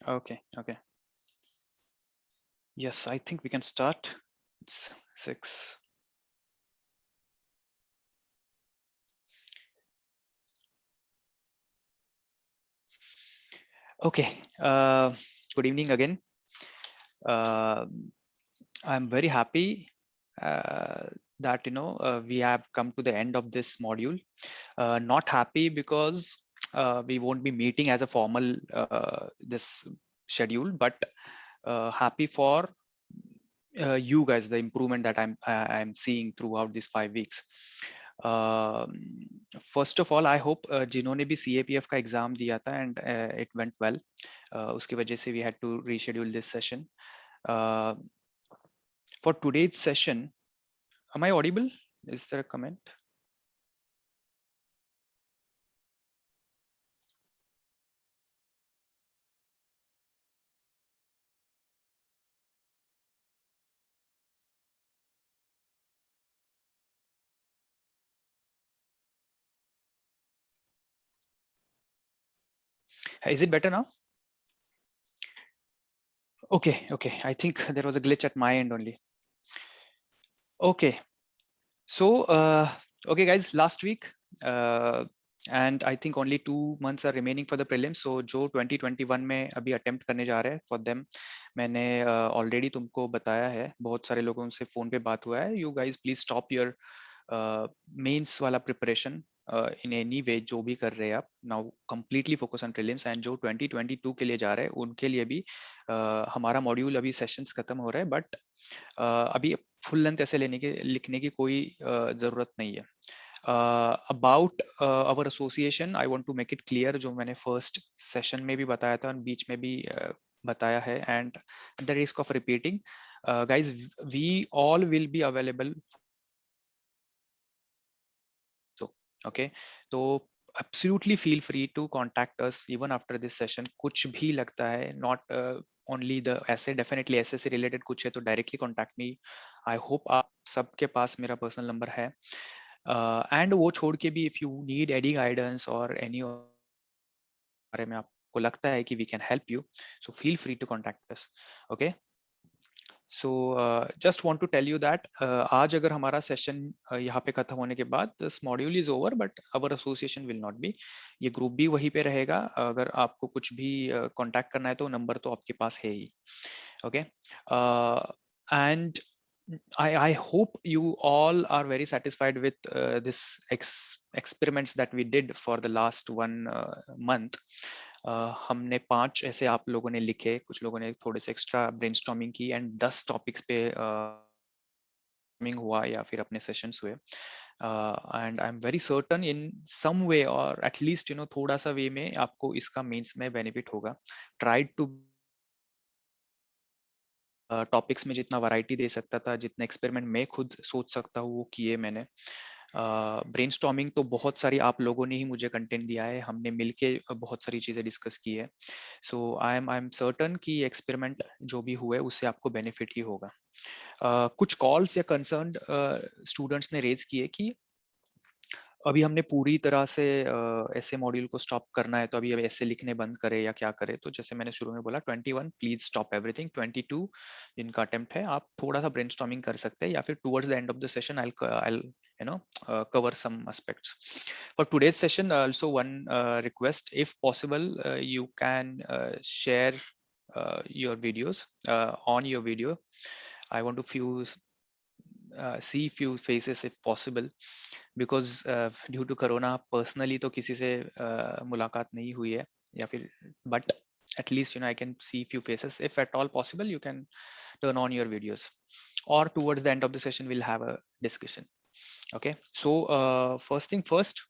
Okay, okay. Yes, I think we can start. It's 6. Okay. Good evening again. Uh, I'm very happy that we have come to the end of this module. Not happy because we won't be meeting as a formal this schedule, but happy for you guys, the improvement that I'm seeing throughout these 5 weeks. First of all, I hope जिन्होंने भी CAPF का exam दिया था and it went well. उसकी वजह से we had to reschedule this session. For today's session, am I audible? Is there a comment? Is it better now? Okay, okay. I think there was a glitch at my end only. Okay. So, okay, guys, last week, and I think only 2 months are remaining for the prelims. So, जो 2021 में अभी attempt करने जा रहे हैं for them, मैंने already तुमको बताया है, बहुत सारे लोगों से phone पे बात हुआ है. You guys please stop your mains वाला प्रिपरेशन इन एनी वे जो भी कर रहे हैं आप now completely focus on prelims and जो 2022 के लिए जा रहे हैं उनके लिए भी हमारा मॉड्यूल अभी सेशंस खत्म हो रहा है बट अभी फुल लेंथ ऐसे लिखने की कोई जरूरत नहीं है. About our association I want to make it clear, जो मैंने फर्स्ट सेशन में भी बताया था और बीच में भी बताया है and the risk of repeating, guys we all will be available. Okay, तो absolutely feel free to contact us even after this session. कुछ भी लगता है, not only the essay, definitely essay से related कुछ है तो directly contact me. I hope आप सबके पास मेरा personal number है. And वो छोड़ के भी if you need any guidance or any बारे में आपको लगता है कि we can help you, so feel free to contact us. Okay. So just want to tell you that आज अगर हमारा सेशन यहाँ पे खत्म होने के बाद this module is over but our association will not be. ये ग्रुप भी वहीं पे रहेगा. अगर आपको कुछ भी कांटेक्ट करना है तो नंबर तो आपके पास है ही. Okay. And I hope you all are very satisfied with this experiments that we did for the last 1 month. हमने 5 ऐसे आप लोगों ने लिखे, कुछ लोगों ने थोड़े से एक्स्ट्रा ब्रेनस्टॉर्मिंग की एंड 10 टॉपिक्स पे हुआ या फिर अपने सेशंस हुए. And I am very certain in some way और एटलीस्ट थोड़ा सा वे में आपको इसका मेंस में बेनिफिट होगा. ट्राई टू टॉपिक्स में जितना वैरायटी दे सकता था, जितना एक्सपेरिमेंट मैं खुद सोच सकता हूँ वो किए मैंने. ब्रेनस्टॉर्मिंग तो बहुत सारी आप लोगों ने ही मुझे कंटेंट दिया है, हमने मिलके बहुत सारी चीजें डिस्कस की है. सो आई एम सर्टन कि एक्सपेरिमेंट जो भी हुए उससे आपको बेनिफिट ही होगा. कुछ कॉल्स या कंसर्न स्टूडेंट्स ने रेज किए कि अभी हमने पूरी तरह से ऐसे मॉड्यूल को स्टॉप करना है तो अभी ऐसे लिखने बंद करें या क्या करें. तो जैसे मैंने शुरू में बोला 21 प्लीज स्टॉप एवरीथिंग. 22 जिनका अटेम्प्ट है आप थोड़ा सा ब्रेनस्टॉर्मिंग कर सकते हैं या फिर towards the end of the session I'll cover some aspects. For today's session also one request, if possible you can share your videos on your video. I want to see few faces if possible because due to corona personally तो किसी से मुलाकात नहीं हुई है या फिर but at least I can see few faces. If at all possible you can turn on your videos or towards the end of the session we'll have a discussion. Okay, so first thing first.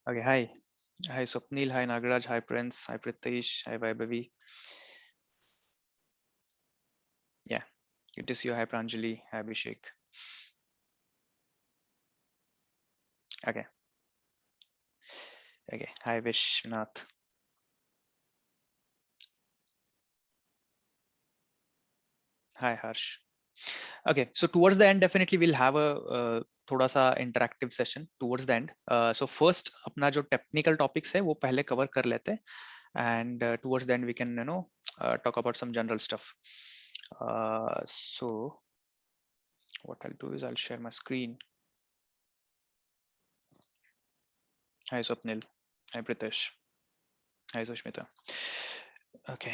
Okay, hi Swapnil, hi Nagaraj, hi Prince, hi Pritesh, hi Vaibhavi. Yeah, good to see you. Hi Pranjali, hi Abhishek. Okay. Okay, hi Vishnath. Hi Harsh. Okay, so towards the end definitely we'll have a थोड़ा सा interactive session towards the end. So first अपना जो technical topics है वो पहले cover कर लेते हैं. and towards the end we can talk about some general stuff. So what I'll do is I'll share my screen. Hi Swapnil, hi Pritesh, hi Sushmita. Okay,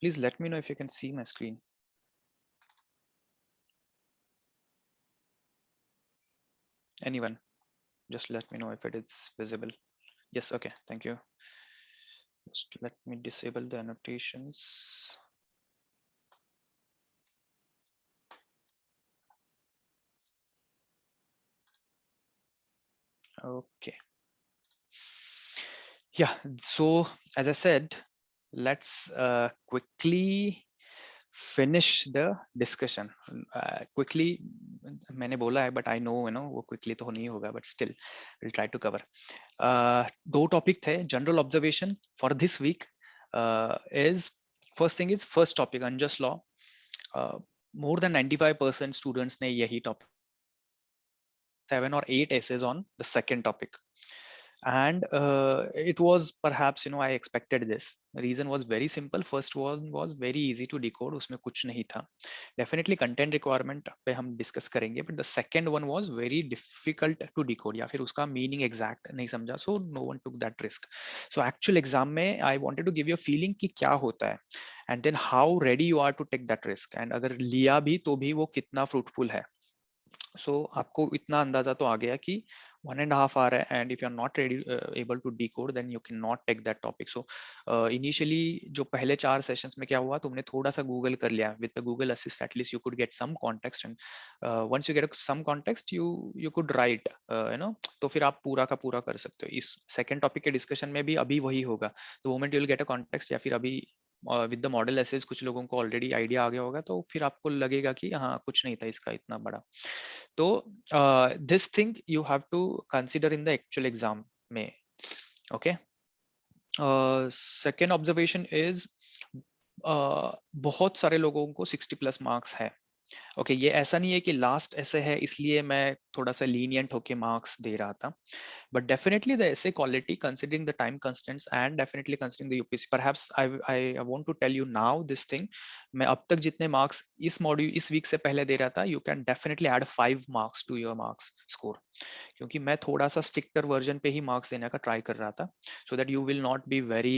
please let me know if you can see my screen. Anyone, just let me know if it is visible. Yes, okay, thank you. Just let me disable the annotations. Okay. Yeah, so as I said, let's quickly finish the discussion. Quickly, मैंने बोला है, but I know वो quickly तो नहीं होगा, but still we'll try to cover. दो topic थे. General observation for this week is first thing is first topic unjust law. More than 95% students ने यही topic 7 or 8 essays on the second topic. And it was perhaps I expected this. The reason was very simple. First one was very easy to decode, उसमें कुछ नहीं था. Definitely content requirement पे हम discuss करेंगे, but the second one was very difficult to decode, या फिर उसका meaning exact नहीं समझा, so no one took that risk. So actual exam में I wanted to give you a feeling कि क्या होता है, and then how ready you are to take that risk, and अगर लिया भी तो भी वो कितना fruitful है. So आपको इतना अंदाजा तो आ गया कि 1.5 hour है, and if you are not ready able to decode, then you cannot take that topic. So initially जो पहले 4 sessions में क्या हुआ, तुमने थोड़ा सा गूगल कर लिया. With the Google Assist at least you could get some context, and once you get some context you could write, तो फिर आप पूरा का पूरा कर सकते हो. इस second topic के discussion में भी अभी वही होगा. The moment you will get a context, या फिर अभी विद द मॉडल एसेज कुछ लोगों को ऑलरेडी आइडिया आ गया होगा, तो फिर आपको लगेगा कि हाँ कुछ नहीं था इसका इतना बड़ा. तो this thing you have to consider in the actual exam में. ओके. सेकेंड ऑब्जर्वेशन इज बहुत सारे लोगों को 60+ मार्क्स है. ओके, ये ऐसा नहीं है कि लास्ट ऐसे है इसलिए मैं थोड़ा सा लीनियंट होके मार्क्स दे रहा था, but definitely the essay quality considering the time constraints and definitely considering the UPSC, perhaps I want to tell you now this thing. मैं अब तक जितने मार्क्स इस मॉड्यूल इस वीक से पहले दे रहा था, you can definitely add 5 marks to your marks score, क्योंकि मैं थोड़ा सा स्ट्रिक्टर वर्जन पे ही मार्क्स देने का ट्राई कर रहा था, so that you will not be very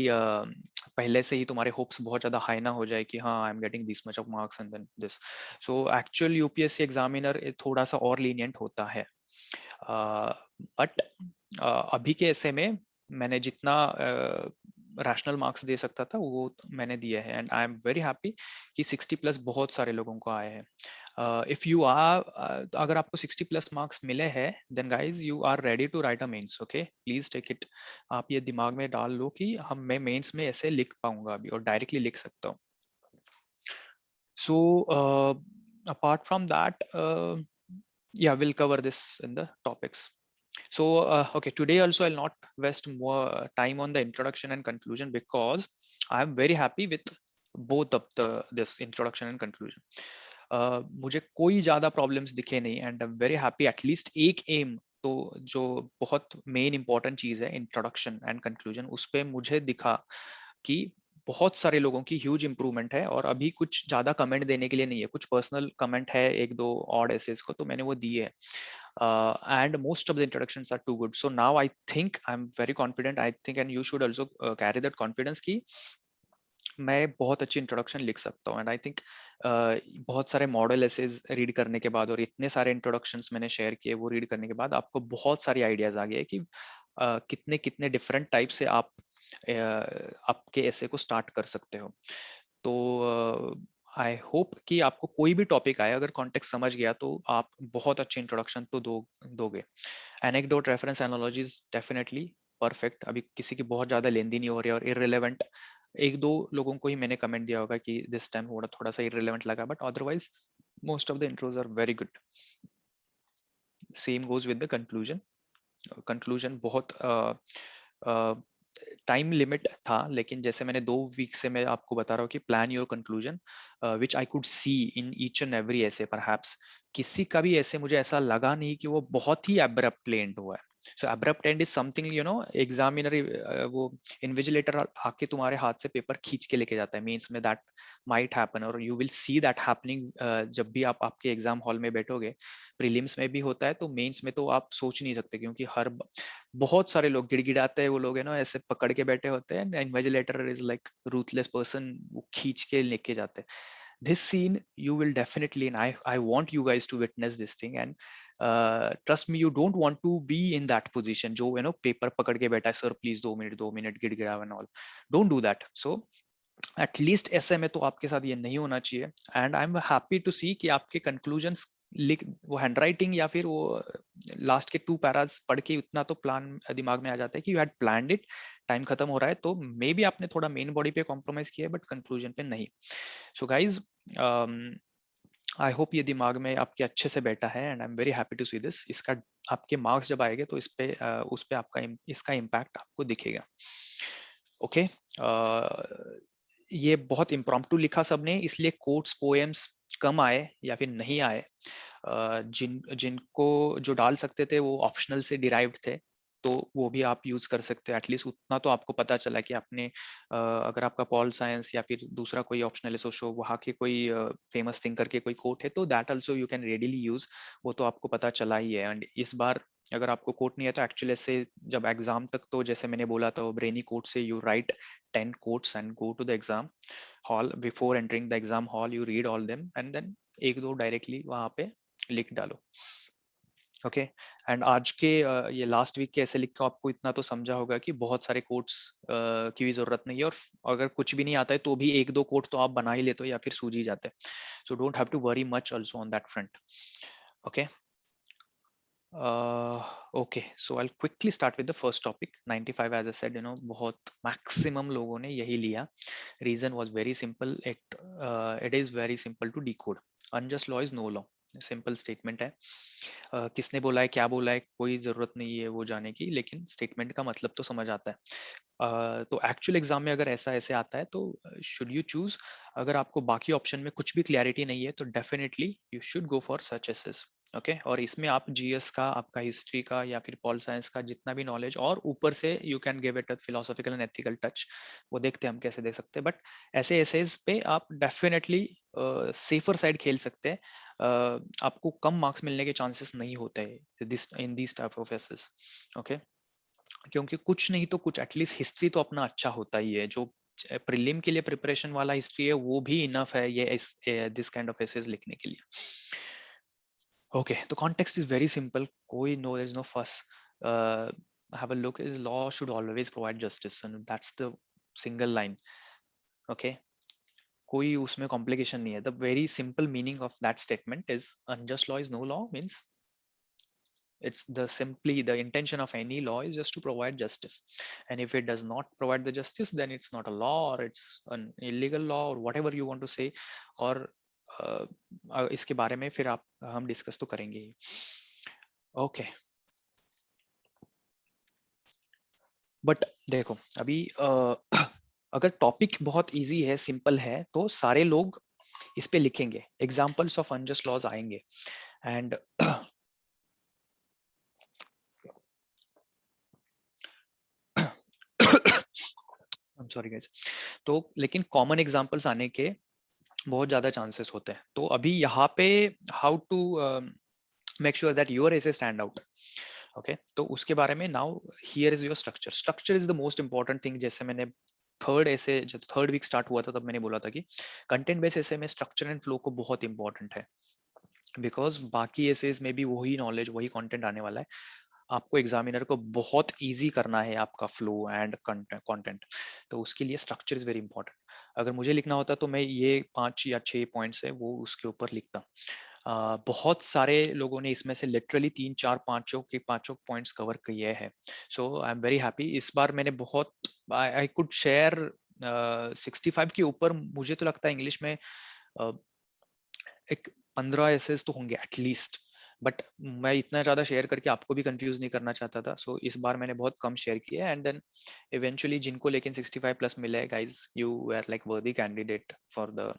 पहले से ही तुम्हारे होप्स बहुत ज्यादा हाई ना हो जाए कि हाँ I am getting this much of marks and then this. So actual UPSC examiner थोड़ा सा और लीनियंट होता है, बट अभी के ऐसे में मैंने जितना रैशनल मार्क्स दे सकता था वो मैंने दिया है, and I am very happy कि 60+ बहुत सारे लोगों को आए हैं. इफ यू आर अगर आपको 60+ मार्क्स मिले हैं, then guys you are ready to write a mains. Okay, please take it. आप ये दिमाग में डाल लो कि मैं मेंस में ऐसे लिख पाऊंगा अभी और डायरेक्टली लिख सकता हूँ. सो apart from that, yeah, we'll cover this in the topics. So okay, today also I'll not waste more time on the introduction and conclusion, because I am very happy with both of this introduction and conclusion. मुझे कोई ज्यादा problems दिखे नहीं, and I'm very happy at least एक aim तो जो बहुत main important चीज है introduction and conclusion, उस पे मुझे दिखा कि बहुत सारे लोगों की ह्यूज इंप्रूवमेंट है, और अभी कुछ ज्यादा कमेंट देने के लिए नहीं है, कुछ पर्सनल कमेंट है एक दो ऑड एसेस को, तो मैंने वो दिए है. And most of the introductions are too good, so now I think I'm very confident, I think, and you should also carry that confidence कि मैं बहुत अच्छी इंट्रोडक्शन लिख सकता हूँ. एंड आई थिंक बहुत सारे मॉडल एसेज रीड करने के बाद और इतने सारे इंट्रोडक्शंस मैंने शेयर किए, वो रीड करने के बाद आपको बहुत सारी आइडियाज आ गए कि कितने कितने डिफरेंट टाइप से आप आपके ऐसे को स्टार्ट कर सकते हो. तो आई होप कि आपको कोई भी टॉपिक आए, अगर कॉन्टेक्स्ट समझ गया तो आप बहुत अच्छी इंट्रोडक्शन तो दोगे. Anecdote, reference, analogies definitely perfect. अभी किसी की बहुत ज्यादा लेंदी नहीं हो रही है, और इररिलेवेंट एक दो लोगों को ही मैंने कमेंट दिया होगा कि दिस टाइम थोड़ा सा इररिलेवेंट लगा, but otherwise most of the intros are very good. Same goes with the conclusion. Conclusion बहुत टाइम लिमिट था, लेकिन जैसे मैंने 2 वीक से मैं आपको बता रहा हूँ कि plan your conclusion, which I could see in each and every ऐसे. परहैप्स किसी का भी ऐसे मुझे ऐसा लगा नहीं कि वो बहुत ही एब्रप्टली एंड हुआ है. So abrupt end is something you know, examiner वो इन्विजिलेटर आके तुम्हारे हाथ से पेपर खींच के लेके जाता है, मींस में दैट माइट हैपन और you will see that happening जब भी आप आपके एग्जाम हॉल में बैठोगे। प्रीलिम्स में भी होता है तो मेंस में तो आप सोच नहीं सकते, क्योंकि बहुत सारे लोग गिड़गिड़ाते हैं, वो लोग है ना ऐसे पकड़ के बैठे होते हैं, invigilator is like ruthless person, वो खींच के लेके जाते हैं। This scene you will definitely, and I want you guys to witness this thing, and trust me, you don't want to be in that position जो you know पेपर पकड़ के बैठा है, सर प्लीज 2 मिनट गिड़गिड़ाओ and all. Don't do that. So at least ऐसे में तो आपके साथ ये नहीं होना चाहिए। And I am happy to see कि आपके कंक्लूजन्स लिख, वो हैंडराइटिंग या फिर वो लास्ट के 2 पैरास पढ़ के उतना तो प्लान दिमाग में आ जाता है कि you had planned it, time खत्म हो रहा है, तो मे बी आपने थोड़ा मेन बॉडी पे कॉम्प्रोमाइज किया है बट कंक्लूजन पे नहीं। सो गाइज, आई होप ये दिमाग में आपके अच्छे से बैठा है and I am very happy to see this. इसका आपके मार्क्स जब आएंगे तो उस पे आपका इसका इम्पैक्ट आपको दिखेगा। ओके ये बहुत इम्प्रॉम्प्टू लिखा सबने, इसलिए कोट्स पोएम्स कम आए या फिर नहीं आए। जिनको जो डाल सकते थे वो ऑप्शनल से डिराइव्ड थे, तो वो भी आप यूज कर सकते हैं। एटलीस्ट उतना तो आपको पता चला कि आपने अगर आपका पॉल साइंस या फिर दूसरा कोई ऑप्शनल है सोशो, वहाँ के कोई फेमस थिंकर के कोई कोट है तो that also you can readily use, वो तो आपको पता चला ही है। एंड इस बार अगर आपको कोट नहीं है तो एक्चुअली से जब एग्जाम तक तो जैसे मैंने बोला था, ब्रेनी कोट से you right 10 quotes and go to the exam hall. Before entering the exam hall you read all them and then एक दो डायरेक्टली वहां पे लिख डालो। ओके एंड आज के ये लास्ट वीक के ऐसे लिख के आपको इतना तो समझा होगा कि बहुत सारे कोट्स की भी जरूरत नहीं है, और अगर कुछ भी नहीं आता है तो भी एक दो कोट तो आप बना ही लेते हो या फिर सूझ ही जाते हैं। So don't have to worry much also on that front. Okay okay, so I'll quickly start with the first topic 95, as I said, you know, बहुत maximum लोगों ने यही लिया। Reason was very simple, it is very simple to decode. Unjust law is no law, simple statement है। किसने बोला है, क्या बोला है, कोई जरूरत नहीं है वो जाने की, लेकिन स्टेटमेंट का मतलब तो समझ आता है। तो एक्चुअल एग्जाम में अगर ऐसा ऐसे आता है तो शुड यू चूज, अगर आपको बाकी ऑप्शन में कुछ भी क्लैरिटी नहीं है तो definitely you should go for such essays. Okay और इसमें आप जीएस का, आपका हिस्ट्री का या फिर पॉल साइंस का जितना भी नॉलेज, और ऊपर से you can give it a philosophical and ethical touch, वो देखते हैं हम कैसे दे सकते हैं। बट ऐसे एसेज पे आप डेफिनेटली सेफर साइड खेल सकते हैं। आपको कम मार्क्स मिलने के चांसेस नहीं होते in this type of essays. Okay क्योंकि कुछ नहीं तो कुछ एटलीस्ट हिस्ट्री तो अपना अच्छा होता ही है, जो प्रीलिम के लिए प्रिपरेशन वाला हिस्ट्री है वो भी इनफ है ये दिस काइंड ऑफ एसेज लिखने के लिए। ओके तो कॉन्टेक्स्ट इज वेरी सिंपल, कोई नो देयर इज नो फस। have a look is law should always provide justice and that's the single line. Okay कोई उसमें कॉम्प्लिकेशन नहीं है। The very simple meaning of that statement is unjust law is no law, means it's the simply the intention of any law is just to provide justice, and if it does not provide the justice then it's not a law or it's an illegal law or whatever you want to say। और इसके बारे में फिर आप हम discuss तो करेंगे ही। Okay but देखो अभी अगर टॉपिक बहुत इजी है, सिंपल है, तो सारे लोग इस पे लिखेंगे, एग्जाम्पल्स ऑफ अनजस्ट लॉज आएंगे। एंड सॉरी गाइस, तो लेकिन कॉमन एग्जांपल्स आने के बहुत ज्यादा चांसेस होते हैं। तो अभी यहाँ पे how to make sure that your essay stand out. Okay तो उसके बारे में now here is your structure. Structure is the most important thing. जैसे मैंने थर्ड ऐसे जब थर्ड वीक स्टार्ट हुआ था तब मैंने बोला था कि कंटेंट बेस्ड ऐसे में स्ट्रक्चर एंड फ्लो को बहुत इंपॉर्टेंट है, बिकॉज बाकी एसेज में भी वही नॉलेज वही कंटेंट आने वाला है। आपको एग्जामिनर को बहुत इजी करना है आपका फ्लो एंड कंटेंट, तो उसके लिए स्ट्रक्चर इज वेरी इंपॉर्टेंट। अगर मुझे लिखना होता तो मैं ये 5 या 6 पॉइंट्स है वो उसके ऊपर लिखता। बहुत सारे लोगों ने इसमें से लिटरली 3 4 पांचों पॉइंट्स कवर किए हैं। सो आई एम वेरी हैप्पी। इस बार मैंने बहुत आई कुड शेयर 65 के ऊपर, मुझे तो लगता है इंग्लिश में एक 15 एसेस तो होंगे एटलीस्ट। बट मैं इतना ज्यादा शेयर करके आपको भी कंफ्यूज नहीं करना चाहता था, सो इस बार मैंने बहुत कम शेयर किया एंड देन इवेंचुअली जिनको लेकिन 65 प्लस मिले guys, you are like worthy candidate for the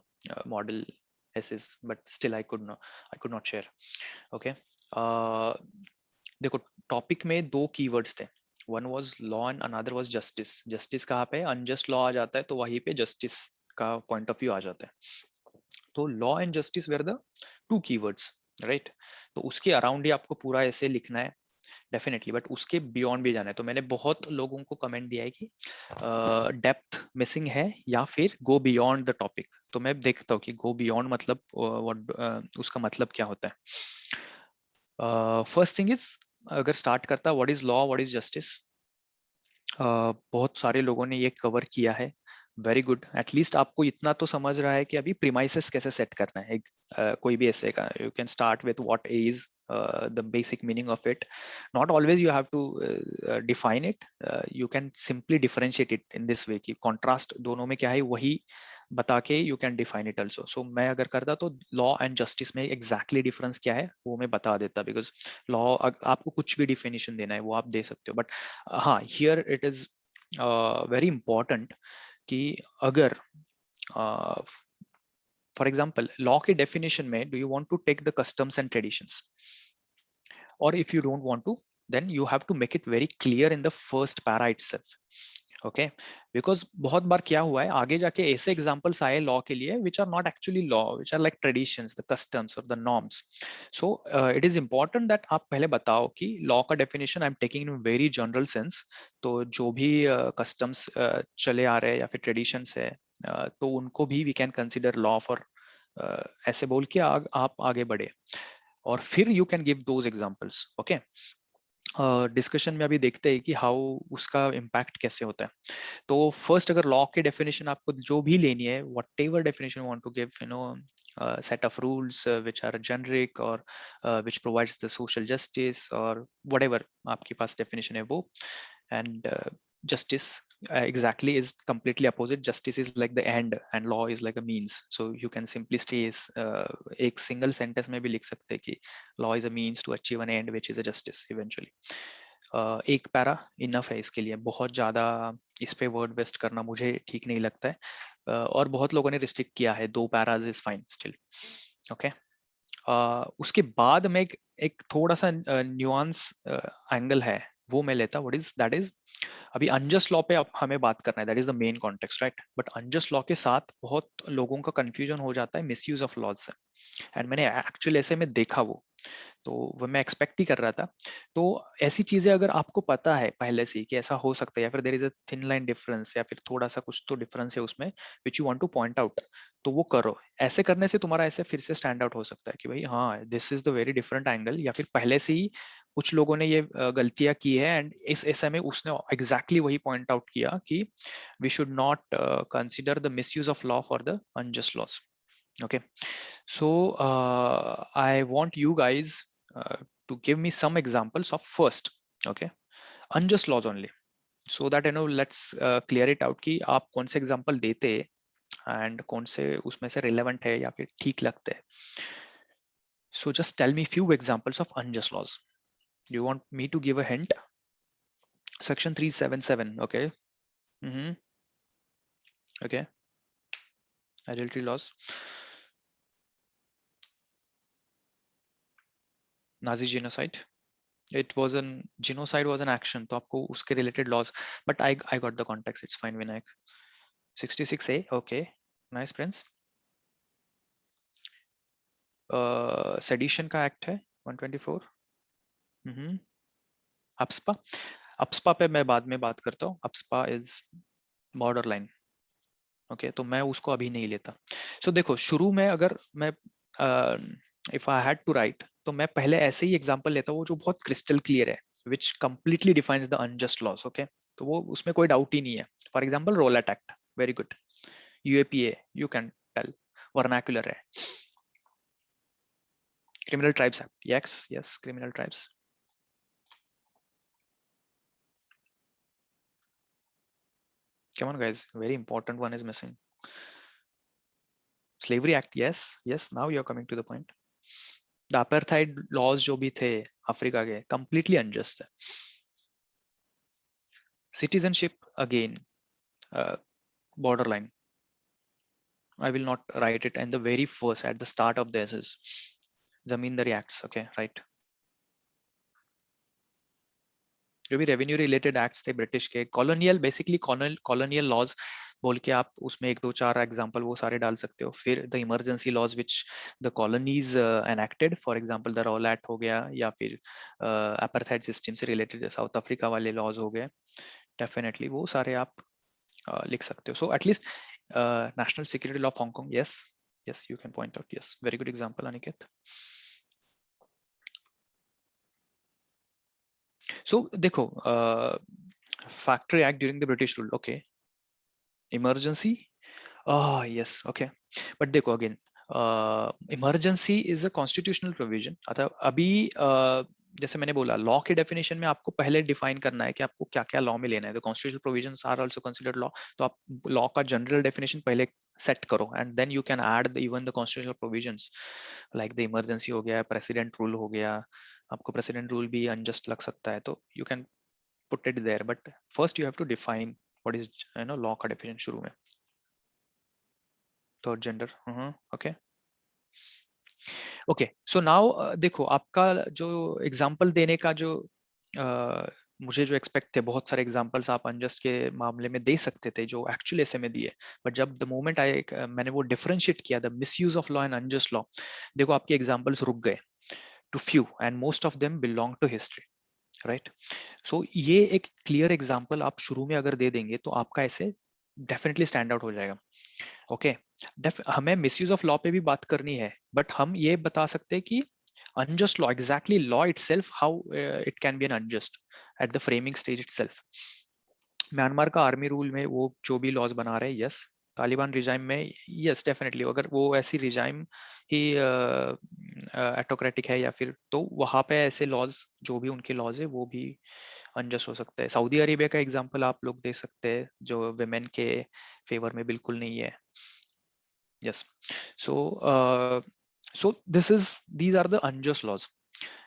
model essays, but still I could not share. Okay देखो टॉपिक में दो कीवर्ड्स थे, one was law and another was justice. Justice कहाँ पे, unjust law आ जाता है तो वहीं पे जस्टिस का पॉइंट ऑफ व्यू आ जाता है। तो law and justice were the two keywords, right. तो उसके अराउंड ही आपको पूरा ऐसे लिखना है डेफिनेटली, बट उसके बियॉन्ड भी जाना है। तो मैंने बहुत लोगों को कमेंट दिया है कि डेप्थ मिसिंग है या फिर गो बियॉन्ड द टॉपिक। तो मैं देखता हूँ कि गो बियॉन्ड मतलब उसका मतलब क्या होता है। फर्स्ट थिंग इज, अगर स्टार्ट करता what is law what is justice, बहुत सारे लोगों ने ये कवर किया है, वेरी गुड। एटलीस्ट आपको इतना तो समझ रहा है कि अभी प्रीमाइसेस कैसे सेट करना है। कोई भी ऐसे का you can start with what is the basic meaning of it. Not always you have to define it. You can simply differentiate it in this way कि contrast दोनों में क्या है वही बता के you can define it also. So मैं अगर करता तो law and justice में exactly difference क्या है वो मैं बता देता, because law आपको कुछ भी definition देना है वो आप दे सकते हो, but हाँ here it is very important कि अगर फॉर एग्जाम्पल लॉ के डेफिनेशन में do you want to take the customs and traditions, और if you don't want to then you have to make it very clear in the first para itself, okay. Because बहुत बार क्या हुआ है आगे जाके ऐसे एग्जांपल्स आए लॉ के लिए which are not actually law, which are like traditions, the customs और the norms. So it is important that आप पहले बताओ कि लॉ का definition I am taking in very general sense. तो जो भी कस्टम्स चले आ रहे हैं या फिर ट्रेडिशंस है तो उनको भी we can consider law for, ऐसे बोल के आप आगे बढ़े और फिर you can give those examples, okay. Discussion में अभी देखते हैं कि हाउ उसका इम्पैक्ट कैसे होता है। तो फर्स्ट अगर लॉ की डेफिनेशन आपको जो भी लेनी है, whatever definition want to give, you know, set of rules which are generic or which provides the social justice or whatever आपके पास definition है वो, and justice exactly is completely opposite. Justice is like the end and law is like a means. So you can simply say एक single sentence में भी लिख सकते हैं कि law is a means to achieve an end which is a justice eventually. एक para enough है इसके लिए, बहुत ज्यादा इस पे वर्ड वेस्ट करना मुझे ठीक नहीं लगता है। और बहुत लोगों ने रिस्ट्रिक्ट किया है, 2 paras is fine still, okay. उसके बाद में एक थोड़ा सा न्यूआंस एंगल है वो मैं लेता, व्हाट इज दैट इज, अभी अनजस्ट लॉ पे अब हमें बात करना है, that is the main context, right. But unjust law के साथ बहुत लोगों का कंफ्यूजन हो जाता है मिसयूज ऑफ लॉज से, एंड मैंने एक्चुअली ऐसे में देखा वो, तो वो मैं एक्सपेक्ट ही कर रहा था। तो ऐसी चीजें अगर आपको पता है पहले से कि ऐसा हो सकता है या फिर there is a thin line difference या फिर थोड़ा सा कुछ तो डिफरेंस है उसमें which you want to point out, तो वो करो। ऐसे करने से तुम्हारा ऐसे फिर से स्टैंड आउट हो सकता है कि भाई हाँ this is the very different angle, या फिर पहले से ही कुछ लोगों ने ये गलतियां की है एंड इस ऐसे में उसने एग्जैक्टली वही पॉइंट आउट किया कि we should not consider the misuse of law for the unjust laws, okay. So I want you guys to give me some examples of first, okay, unjust laws only, so that you know let's clear it out कि आप कौन से example देते and कौन से उसमें से relevant है या फिर ठीक लगते हैं। So just tell me few examples of unjust laws. You want me to give a hint? Section 377, okay. Mm-hmm. Okay, adultery laws, Nazi genocide. It was an genocide was an action, तो आपको उसके related laws, but I got the context, it's fine Vinayak. 66A, okay, nice Prince. Sedition का act है 124. अपस्पा, अपस्पा पे मैं बाद में बात करता हूँ, AFSPA is border line, okay, तो मैं उसको अभी नहीं लेता। सो देखो शुरू में अगर मैं if I had to write तो मैं पहले ऐसे ही एग्जांपल लेता हूँ जो बहुत क्रिस्टल क्लियर है, which completely defines the unjust laws, okay. तो वो उसमें कोई डाउट ही नहीं है। For example Rowlatt Act, very good. UAPA you can tell, vernacular है। Criminal Tribes Act, yes yes, Criminal Tribes. Come on guys, very important one is missing. Slavery Act, yes yes, now you're coming to the point. The apartheid laws जो भी थे Africa के, completely unjust है। Citizenship again, borderline. I will not write it, and the very first at the start of this is Zamindari Acts, okay, right. जो भी revenue related acts थे British के, colonial, basically colonial laws बोल के आप उसमें एक दो चार एग्जांपल वो सारे डाल सकते हो। फिर the emergency laws which the colonies enacted, for example the Rowlatt Act हो गया, या फिर अपार्थाइड सिस्टम से रिलेटेड साउथ अफ्रीका वाले लॉज हो गए, डेफिनेटली वो सारे आप लिख सकते हो। So at least national security law of Hong Kong, yes yes you can point out, yes very good example Aniket. So देखो, factory act during the British rule, okay, emergency, yes, okay, but देखो again, emergency is a constitutional provision. अतः अभी जैसे मैंने बोला, law के definition में आपको पहले डिफाइन करना है कि आपको क्या क्या लॉ में लेना है। The constitutional provisions are also considered law, तो आप लॉ का जनरल डेफिनेशन पहले सेट करो, and then you can add even the constitutional provisions like the emergency हो गया, प्रेसिडेंट रूल हो गया। आपको प्रेसिडेंट रूल भी अनजस्ट लग सकता है, तो you can put it there, but first you have to define what is law का डेफिनेशन शुरू में। Third gender, okay okay. So now देखो, आपका जो एग्जांपल देने का जो मुझे जो एक्सपेक्ट थे, बहुत सारे एग्जांपल्स आप अनजस्ट के मामले में दे सकते थे जो एक्चुअली ऐसे में दिए, बट जब द मोमेंट आई मैंने वो डिफरेंशिएट किया, the misuse of law and unjust law, देखो आपके एग्जांपल्स रुक गए to few, and most of them belong to history, right. So ये एक क्लियर एग्जांपल आप शुरू में अगर दे देंगे तो आपका ऐसे डेफिनेटली स्टैंड आउट हो जाएगा। ओके, हमें मिसयूज ऑफ लॉ पे भी बात करनी है, बट हम ये बता सकते हैं कि unjust law, exactly law itself, how it can B N unjust at the framing stage itself. Myanmar का आर्मी रूल में वो जो भी लॉज बना रहे हैं, यस। तालिबान रिजाइम में, यस डेफिनेटली, अगर वो ऐसी रिजाइम ही ऑटोक्रेटिक है या फिर, तो वहां पे ऐसे लॉज, जो भी उनके लॉज है वो भी अनजस्ट हो सकता है। सऊदी अरेबिया का एग्जांपल आप लोग दे सकते हैं, जो विमेन के फेवर में बिल्कुल नहीं है। Yes. So these are the unjust laws.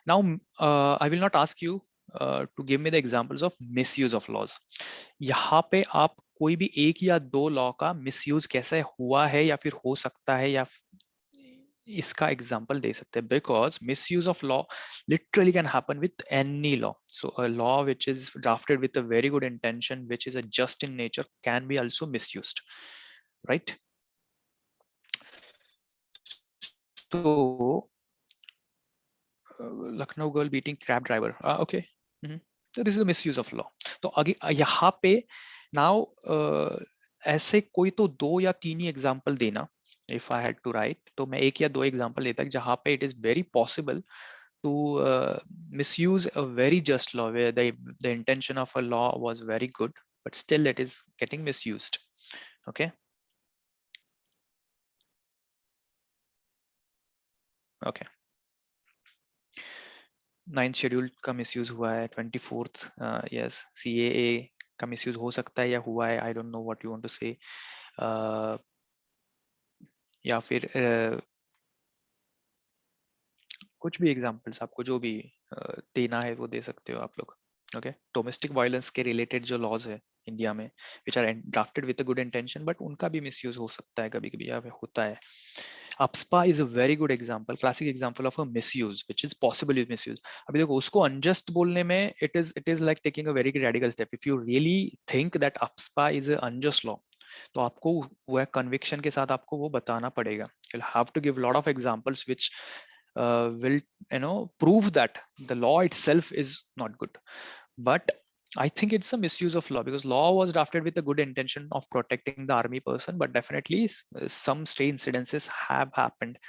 Now, I will not ask you to give me the examples of misuse of laws. यहाँ पे आप कोई भी एक या दो लॉ का मिसयूज कैसे हुआ है या फिर हो सकता है, या इसका एग्जांपल दे सकते हैं, because misuse of law literally can happen with any law. So a law which is drafted with a very good intention, which is a just in nature, can be also misused, right? So Lucknow girl beating cab driver, okay, तो this is misuse of law. तो आगे यहाँ पे now ऐसे कोई तो दो या तीन ही एग्जांपल देना, if I had to write, तो मैं एक या दो एग्जांपल देता जहाँ पे it is very possible to misuse a very just law where the intention of a law was very good, but still it is getting misused. Okay, okay. 9th schedule का misuse हुआ है, 24th, yes, CAA का misuse हो सकता है या हुआ है, I don't know what you want to say, या फिर कुछ भी एग्जांपल्स आपको जो भी देना है वो दे सकते हो आप लोग। ओके, डोमेस्टिक वायलेंस के रिलेटेड जो लॉज है इंडिया में, which are drafted with a good intention, but उनका भी मिसयूज हो सकता है कभी कभी, या फिर होता है। AFSPA is a very good example, classic example of a misuse which is possible misuse. अभी देखो, उसको अनजस्ट बोलने में it is like taking a very radical step. If you really think that AFSPA is a unjust law, तो आपको वह conviction के साथ आपको वो बताना पड़ेगा। you'll have to give lot of examples which will prove that the law itself is not good. But I think it's a misuse of law, because law was drafted with a good intention of protecting the army person, but definitely some stray incidences have happened,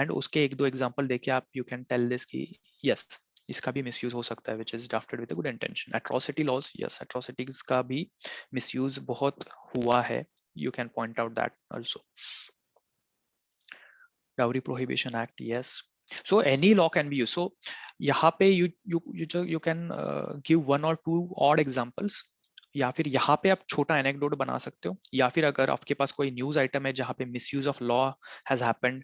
and उसके एक दो example देके आप you can tell this कि yes, इसका भी misuse हो सकता है, which is drafted with a good intention. Atrocity laws, yes, atrocities का भी misuse बहुत हुआ है, you can point out that also. Dowry Prohibition Act, yes. So any law can be used. So यहाँ पे you can give one or two odd examples, या फिर यहाँ पे आप छोटा एनेक्डोट बना सकते हो, या फिर अगर आपके पास कोई न्यूज आइटम है जहाँ पे misuse of law has happened,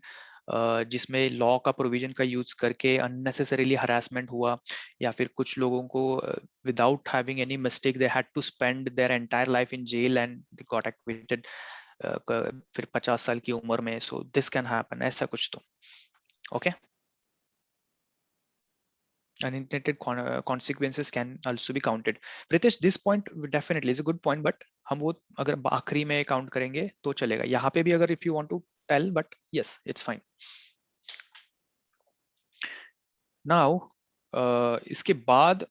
जिसमें लॉ का प्रोविजन का यूज करके अननेसेसरीली हरासमेंट हुआ, या फिर कुछ लोगों को without having any mistake they had to spend their entire life in jail and they got acquitted, फिर 50 साल की उम्र में, सो दिस कैन हैपन, ऐसा कुछ तो। Okay unintended consequences can also be counted. Pritesh, this point definitely is a good point, but हम वो अगर आखिरी में काउंट करेंगे तो चलेगा. यहाँ पे भी अगर if you want to tell, but yes, it's fine. Now इसके बाद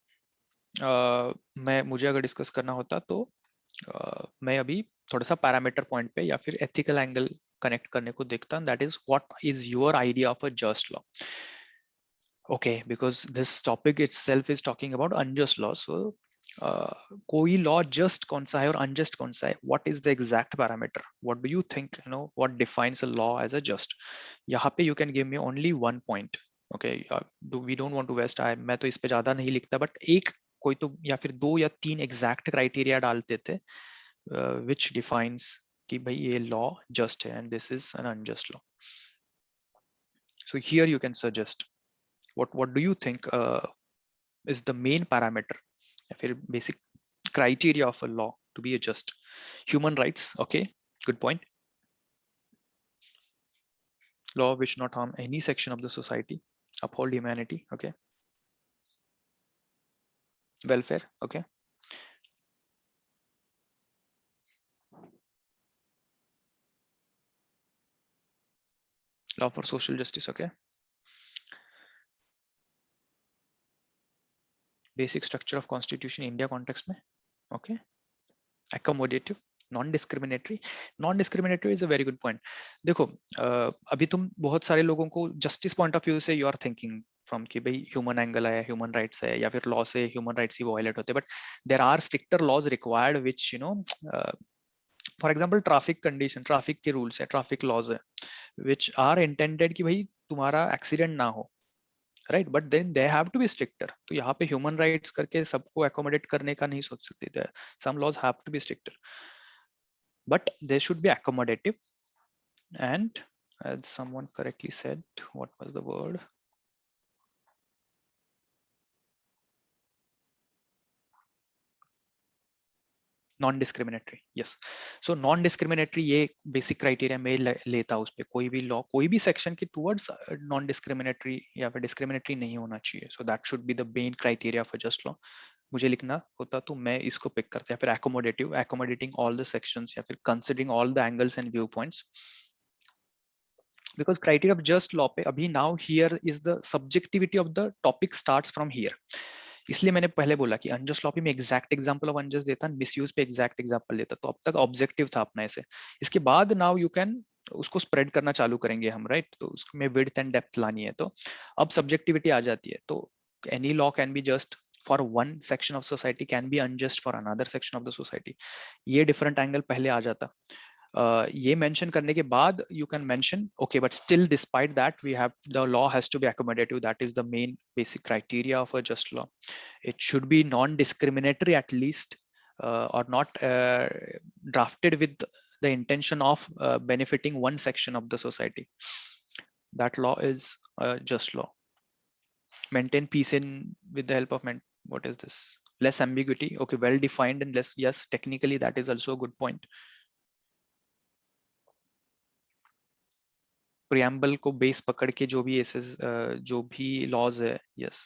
मुझे अगर डिस्कस करना होता तो मैं अभी थोड़ा सा पैरामीटर पॉइंट पे या फिर एथिकल एंगल कनेक्ट करने को देखता हूं. That is what is your idea of a just law. Okay, because this topic itself is talking about unjust law. So कोई लॉ जस्ट कौन सा है और अनजस्ट कौन सा है, what is the exact parameter, what do you think, you know, what defines a law as a just. यहाँ पे you can give me only one point. Okay, we don't want to waste. मैं तो इस पे ज्यादा नहीं लिखता, but एक कोई तो या फिर दो या तीन एग्जैक्ट क्राइटेरिया डालते थे which defines कि भाई ये law just है and this is an unjust law. So here you can suggest what do you think is the main parameter या फिर basic criteria of a law to be a just. Human rights, okay, good point. Law which not harm any section of the society, uphold humanity, okay. Welfare, okay. Law for social justice, okay. Basic structure of constitution India context में, okay. Accommodative, non-discriminatory. Non-discriminatory is a very good point. देखो अभी तुम बहुत सारे लोगों को justice point of view से you are thinking from कि भाई human angle है, human rights है, या फिर law से human rights ही violate होते हैं, but there are stricter laws required which you know for example traffic condition, traffic के rules है, traffic laws है which are intended कि भाई तुम्हारा accident ना हो, right, but then they have to be stricter. तो यहाँ पे ह्यूमन राइट्स करके सबको एकोमोडेट करने का नहीं सोच सकते. Some laws have to be stricter, but they should be accommodative. And as someone correctly said, what was the word, non discriminatory. Yes, so non discriminatory ये बेसिक क्राइटेरिया में लेता उस पे कोई भी लॉ कोई भी सेक्शन के टुवर्ड्स नॉन डिस्क्रिमिनेटरी या फिर डिस्क्रिमिनेटरी नहीं होना चाहिए. So that should be the main criteria for just law. मुझे लिखना होता तो मैं इसको पिक करता, या फिर accommodative, accommodating all the sections, या फिर considering all the angles and view points. Because criteria of just law पे अभी now here is the subjectivity of the topic starts from here. इसलिए मैंने पहले बोला कि अनजस्ट लॉ पे मैं एग्जैक्ट एग्जांपल ऑफ अनजस्ट देता, मिसयूज पे एग्जैक्ट एग्जांपल देता. तो अब तक ऑब्जेक्टिव था अपना ऐसे. इसके बाद नाउ यू कैन उसको स्प्रेड करना चालू करेंगे हम, राइट. तो उसमें विड्थ एंड डेप्थ लानी है, तो अब सब्जेक्टिविटी आ जाती है. तो any law can be just for one section of society, can be unjust for another section of the society. ये different angle पहले आ जाता. ये मेंशन करने के बाद you can mention okay, but still despite that we have the law has to be accommodative. That is the main basic criteria of a just law. It should be non-discriminatory at least, or not drafted with the intention of benefiting one section of the society. That law is a just law. Maintain peace in with the help of what is this, less ambiguity, okay, well defined and less, yes, technically that is also a good point. Preamble को base पकड़ के जो भी assess जो भी laws है, yes.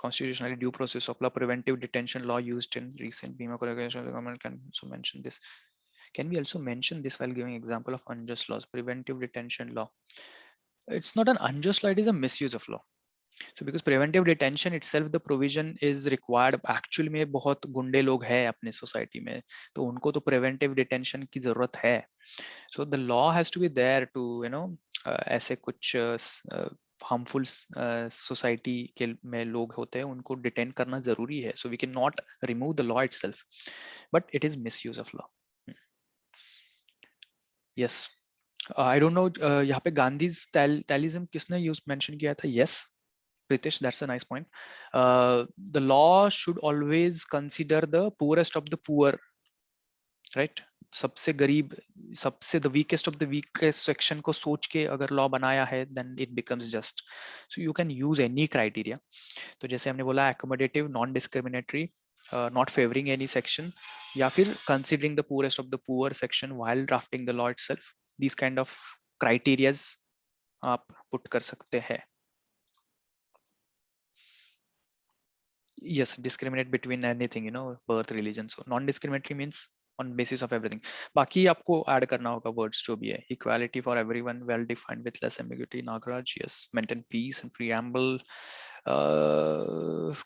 Constitutionally due process of law, preventive detention law used in recent Bima corrugation, the government can also mention this. Can we also mention this while giving example of unjust laws? Preventive detention law, it's not an unjust law, it is a misuse of law. So because preventive detention itself, the provision is required. Actually में बहुत गुंडे लोग हैं अपने society में, तो उनको तो preventive detention की जरूरत है. So the law has to be there to you know ऐसे कुछ harmful society के में लोग होते हैं उनको detain करना जरूरी है. So we cannot remove the law itself, but it is misuse of law. Yes, I don't know. यहाँ पे गांधीज talism किसने यूज मेंशन किया था? Yes, Pritish, that's a nice point. The law should always consider the poorest of the poor, right? सबसे गरीब, सबसे the weakest of the weakest section को सोच के अगर law बनाया है, then it becomes just. So you can use any criteria. तो जैसे हमने बोला accommodative, non-discriminatory, not favoring any section, या फिर considering the poorest of the poor section while drafting the law itself. These kind of criterias आप put कर सकते हैं. yes, discriminate between anything, birth, religion. So non-discriminatory means on basis of everything. बाकी आपको add करना होगा words जो भी है. Equality for everyone, well defined with less ambiguity. Nagaraj, yes. Maintain peace and preamble.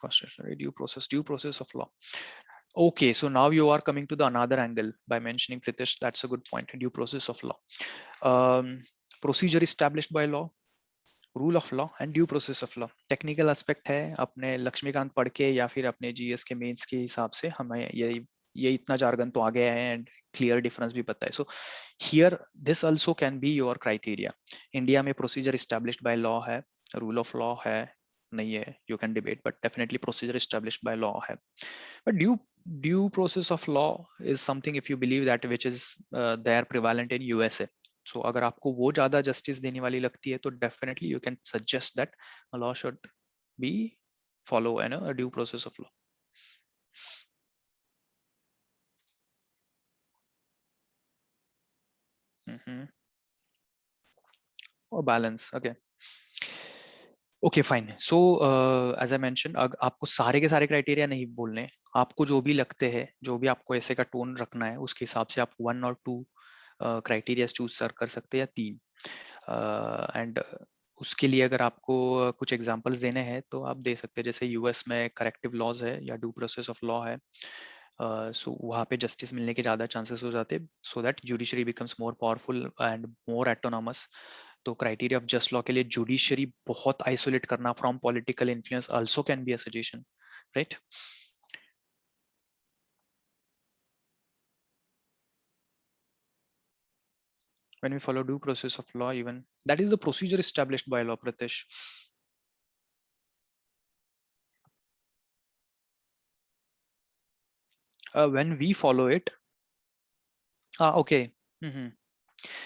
Constitutional due process of law. Okay, so now you are coming to the another angle by mentioning Pritish. That's a good point. Due process of law. Procedure established by law, rule of law and due process of law. Technical aspect है, अपने लक्ष्मीकांत पढ़ के या फिर अपने GS के mains के हिसाब से हमें ये इतना जार्गन तो आ गया है एंड क्लियर डिफरेंस भी पता है. So here this also can be your criteria. India में प्रोसीजर एस्टैब्लिश्ड बाय लॉ है, रूल ऑफ लॉ है नहीं है, you can debate, but definitely procedure established by law है. But due process of law is something, if you believe that, which is there prevalent in USA. So अगर आपको वो ज्यादा justice देने वाली लगती है तो definitely you can suggest that law should be follow an a due process of law. और balance, okay. Okay fine. So as I mention, आपको सारे के सारे क्राइटेरिया नहीं बोलने. आपको जो भी लगते हैं, जो भी आपको ऐसे का टोन रखना है, उसके हिसाब से आप 1 और 2 क्राइटेरिया चूज कर सकते हैं या 3. एंड उसके लिए अगर आपको कुछ एग्जांपल्स देने हैं तो आप दे सकते हैं. जैसे यूएस में करेक्टिव लॉज है या ड्यू प्रोसेस ऑफ लॉ है, सो वहाँ पे जस्टिस मिलने के ज़्यादा चांसेस हो जाते, so that judiciary becomes more powerful and more autonomous. तो क्राइटेरिया ऑफ जस्ट लॉ के लिए जुडिशरी बहुत आइसोलेट करना from political influence also can be a suggestion, right? When we follow due process of law, even that is the procedure established by law, Pratish. When we follow it, okay.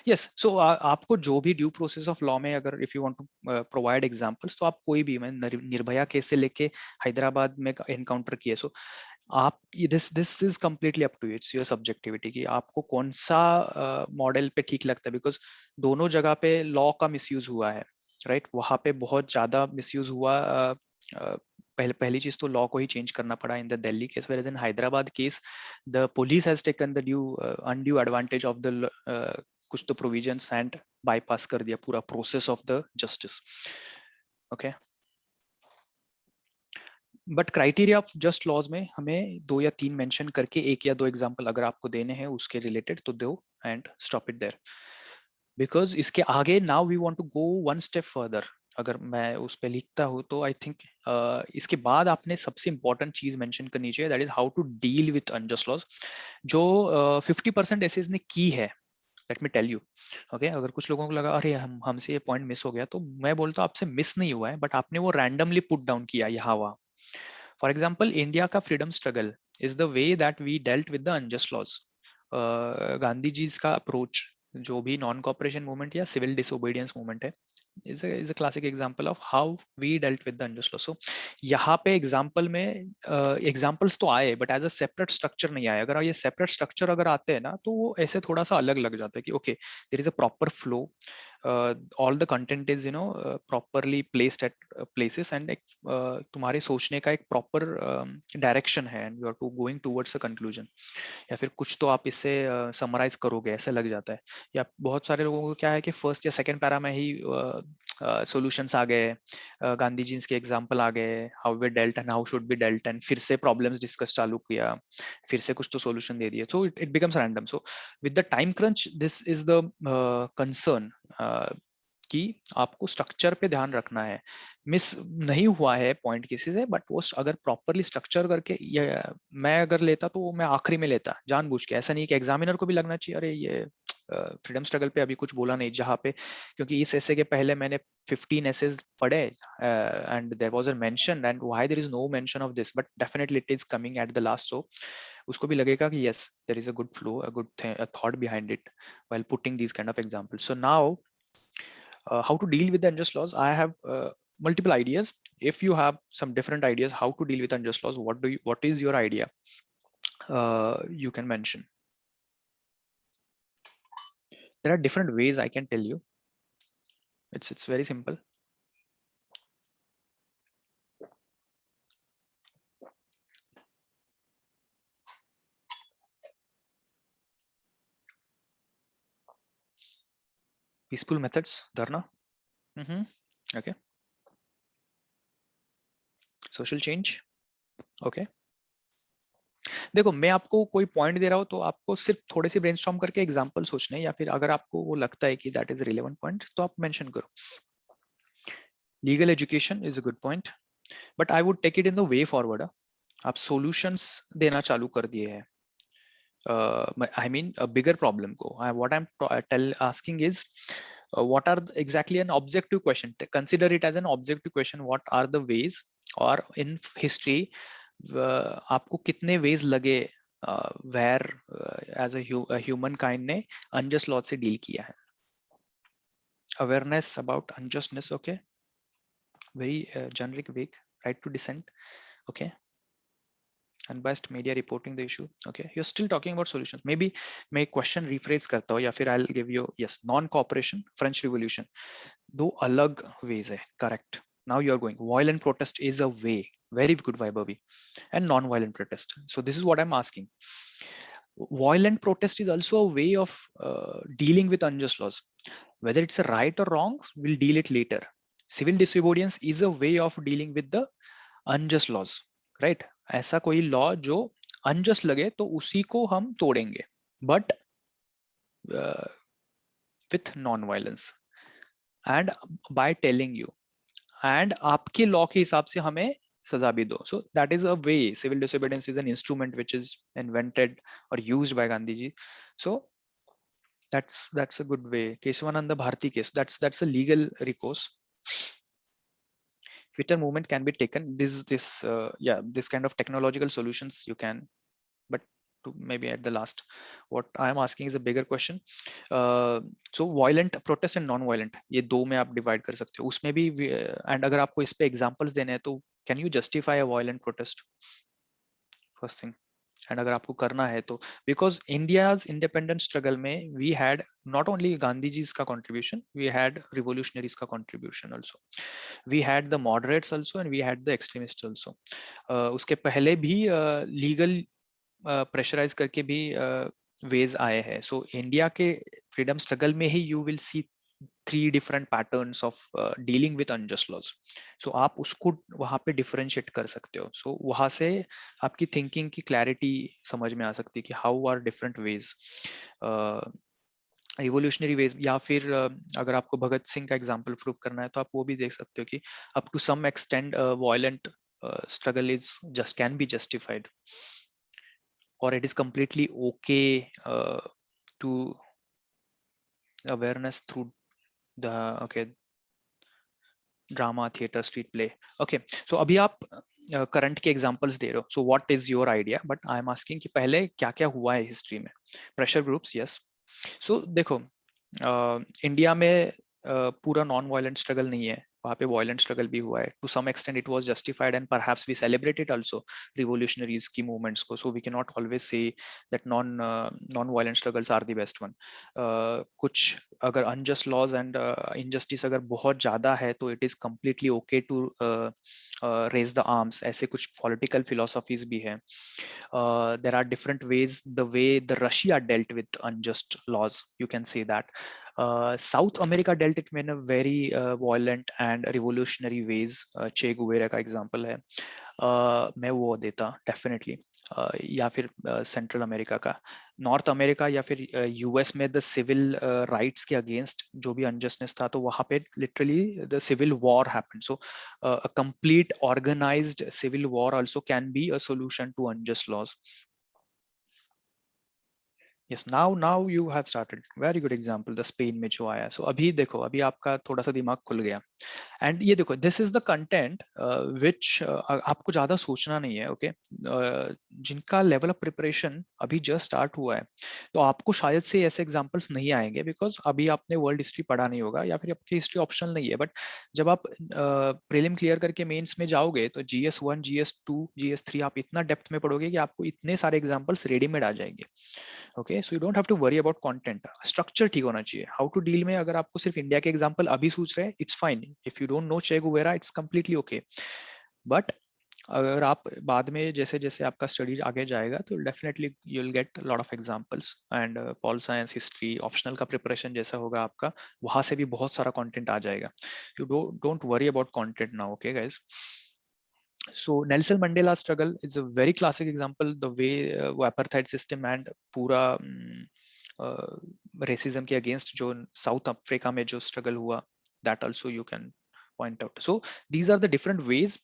Yes. So आपको जो भी due process of law में, अगर if you want to provide examples, तो आप कोई भी, मैं निर्भया केस से लेके हैदराबाद में एनकाउंटर किए. सो आप this is completely up to its your subjectivity कि आपको कौन सा मॉडल पे ठीक लगता है. बिकॉज दोनों जगह पे लॉ का मिसयूज हुआ है, राइट? वहां पे बहुत ज्यादा मिसयूज हुआ. पहली चीज तो लॉ को ही चेंज करना पड़ा in the Delhi case, where in Hyderabad case the police has taken the undue advantage of the कुछ तो प्रोविजंस एंड बाईपास कर दिया पूरा process of the justice. Okay. But criteria of just laws में हमें 2 या 3 मेंशन करके 1 या 2 एग्जांपल अगर आपको देने हैं उसके रिलेटेड तो दो and stop it there. Because इसके आगे now we want to go one step further. अगर मैं उस पर लिखता हूँ तो आई थिंक इसके बाद आपने सबसे इंपॉर्टेंट चीज मेंशन करनी चाहिए, that is how to deal with unjust laws जो 50% एसेज ने की है. Let me tell you. Okay, अगर कुछ लोगों को लगा अरे हमसे ये पॉइंट मिस हो गया, तो मैं बोलता हूँ आपसे मिस नहीं हुआ है, बट आपने वो रैंडमली पुट डाउन किया यहाँ वहाँ. फॉर एग्जाम्पल, इंडिया का freedom struggle is the way that we dealt with the unjust laws. Gandhi ji का अप्रोच, जो भी नॉन कॉपरेशन मूवमेंट या सिविल डिसोबीडियंस मूवमेंट है, is a classic example of how we dealt with the unjust law. So यहाँ पे example में examples तो आए, but as a separate structure नहीं आए. अगर ये सेपरेट स्ट्रक्चर अगर आते हैं ना, तो वो ऐसे थोड़ा सा अलग लग जाता है कि okay, there is a proper flow, all the content is properly placed at places, and तुम्हारे सोचने का एक प्रॉपर डायरेक्शन है and you are to going towards a conclusion, या फिर कुछ तो आप इससे समराइज करोगे, ऐसे लग जाता है. या बहुत सारे लोगों को क्या है कि फर्स्ट या सेकंड पैरा में ही सॉल्यूशंस आ गए, गांधी जी के एग्जांपल आ गए, how we dealt and how should be dealt, and फिर से प्रॉब्लम्स डिस्कस चालू किया, फिर से कुछ तो सॉल्यूशन दे दिए. So it becomes random. So with the time crunch, this is the concern कि आपको स्ट्रक्चर पे ध्यान रखना है. मिस नहीं हुआ है पॉइंट किसी से, बट वो अगर प्रॉपरली स्ट्रक्चर करके, ये मैं अगर लेता तो वो मैं आखिरी में लेता जानबूझ के. ऐसा नहीं कि एग्जामिनर को भी लगना चाहिए अरे ये फ्रीडम स्ट्रगल पे अभी कुछ बोला नहीं, जहाँ पे, क्योंकि इस ऐसे के पहले मैंने 15 एसेज पढ़े and there was a mention, and why there is no mention of this, but definitely it is coming at the last. So उसको भी लगेगा कि yes, there is a good flow, a good thought behind it while putting these kind of examples. So now how to deal with the unjust laws, I have multiple ideas. If you have some different ideas how to deal with unjust laws, what is your idea? You can mention. There are different ways I can tell you. It's very simple. Peaceful methods, धरना, okay, social change, okay. देखो मैं आपको कोई point दे रहा हूँ तो आपको सिर्फ थोड़े से ब्रेनस्टॉर्म करके एग्जांपल सोचने हैं, या फिर अगर आपको वो लगता है कि दैट इज रिलेवेंट पॉइंट तो आप मेंशन करो। Legal education is a good point, but I would take it in the way forward. आप सॉल्यूशंस देना चालू कर दिए हैं, I mean a bigger problem को. What I'm asking is what are exactly an objective question. Consider it as an objective question. What are the ways, or in history आपको कितने ways लगे where as a human kind ने unjust law से deal किया है. Awareness about unjustness, okay, very generic vague. Right to dissent, okay. Unbiased media reporting the issue, okay. You're still talking about solutions. Maybe मैं question rephrase करता हूँ, या फिर I'll give you, yes, non-cooperation, French Revolution, दो अलग ways है, correct. Now you're going violent protest is a way, very good Vaibhavi, and non-violent protest. So this is what I'm asking. Violent protest is also a way of dealing with unjust laws. Whether it's a right or wrong, we'll deal it later. Civil disobedience is a way of dealing with the unjust laws, right? ऐसा कोई law जो unjust लगे तो उसी को हम तोड़ेंगे, but with non violence and by telling you, and आपके लॉ के हिसाब से हमें सजा भी दो. So that is a way. Civil disobedience is an instrument which is invented और used by Gandhi ji. So that's a good way. Kesavananda Bharati case, that's a legal recourse. Twitter movement can be taken. This kind of technological solutions you can, but to maybe at the last, what I am asking is a bigger question. So violent protest and non-violent, ये दो में आप divide कर सकते हो. उसमें भी and अगर आपको इस पे examples देने हैं तो can you justify a violent protest? First thing. And अगर आपको करना है तो, बिकॉज इंडियाज इंडिपेंडेंट स्ट्रगल में we had not only Gandhi ji का कंट्रीब्यूशन, वी हैड रिवोल्यूशनरीज का contribution also, we had the moderates also and we had the extremist also. उसके पहले भी लीगल प्रेशराइज करके भी वेज आए हैं. सो इंडिया के फ्रीडम स्ट्रगल में ही you will see 3 different patterns of dealing with unjust laws. So आप उसको वहां पे differentiate कर सकते हो. So वहां से आपकी thinking की clarity समझ में आ सकती है कि how are different ways, revolutionary ways, या फिर अगर आपको भगत सिंह का example prove करना है तो आप वो भी देख सकते हो कि up to some extent violent struggle is just can be justified, or it is completely okay to awareness through the, okay, drama, theatre, street play. Okay, so अभी आप करंट के एग्जांपल्स दे रहे हो. So what is your idea? But I am asking कि पहले क्या क्या हुआ है हिस्ट्री में. Pressure groups, yes. सो देखो इंडिया में पूरा नॉन वायलेंट स्ट्रगल नहीं है, वहाँ पे वायलेंट स्ट्रगल भी हुआ है. To some extent it was justified and perhaps we celebrated also revolutionaries की मूवमेंट्स को. So we can not always say that non violent struggles are the best one. कुछ अगर अनजस्ट लॉज एंड इनजस्टिस अगर बहुत ज्यादा है तो it is completely okay to raise the arms. ऐसे कुछ पॉलिटिकल फिलोसफीज भी है. there are different ways, the way the Russia dealt with unjust laws, you can say that. South America dealt it in a very violent and revolutionary ways. Che Guevara का example है. मैं वो देता definitely. या फिर central America का, north America या फिर यूएस में द सिविल राइट्स के अगेंस्ट जो भी अनजस्टिस था तो वहां पे literally the civil war happened. So a complete organized civil war also can be a solution to unjust laws. Yes, now you have started. Very good example, the Spain में जो आया. So अभी देखो, अभी आपका थोड़ा सा दिमाग खुल गया. एंड ये देखो, this is the content which आपको ज्यादा सोचना नहीं है. ओके, जिनका लेवल ऑफ प्रिपरेशन अभी जस्ट स्टार्ट हुआ है तो आपको शायद से ऐसे एग्जांपल्स नहीं आएंगे, बिकॉज अभी आपने वर्ल्ड हिस्ट्री पढ़ा नहीं होगा या फिर आपकी हिस्ट्री ऑप्शनल नहीं है. बट जब आप प्रीलिम क्लियर करके मेंस में जाओगे तो GS1, GS2, GS3 आप इतना डेप्थ में पढ़ोगे कि आपको इतने सारे एग्जांपल्स रेडीमेड आ जाएंगे. Okay, so you don't have to worry about content. Structure ठीक होना चाहिए. हाउ टू डील में अगर आपको सिर्फ इंडिया के एग्जांपल अभी सोच रहे हैं, it's fine. If you don't know चे Guevara, it's completely okay. But अगर आप बाद में जैसे जैसे आपका स्टडी आगे जाएगा तो definitely you will get lot of examples and pol science history optional का प्रिपरेशन जैसा होगा आपका, वहां से भी बहुत सारा कंटेंट आ जाएगा. You don't worry about content now, okay guys. So Nelson Mandela struggle is a very classic example, the way वो apartheid system and पूरा racism के against जो साउथ अफ्रीका में जो struggle हुआ, that also you can point out. So these are the different ways.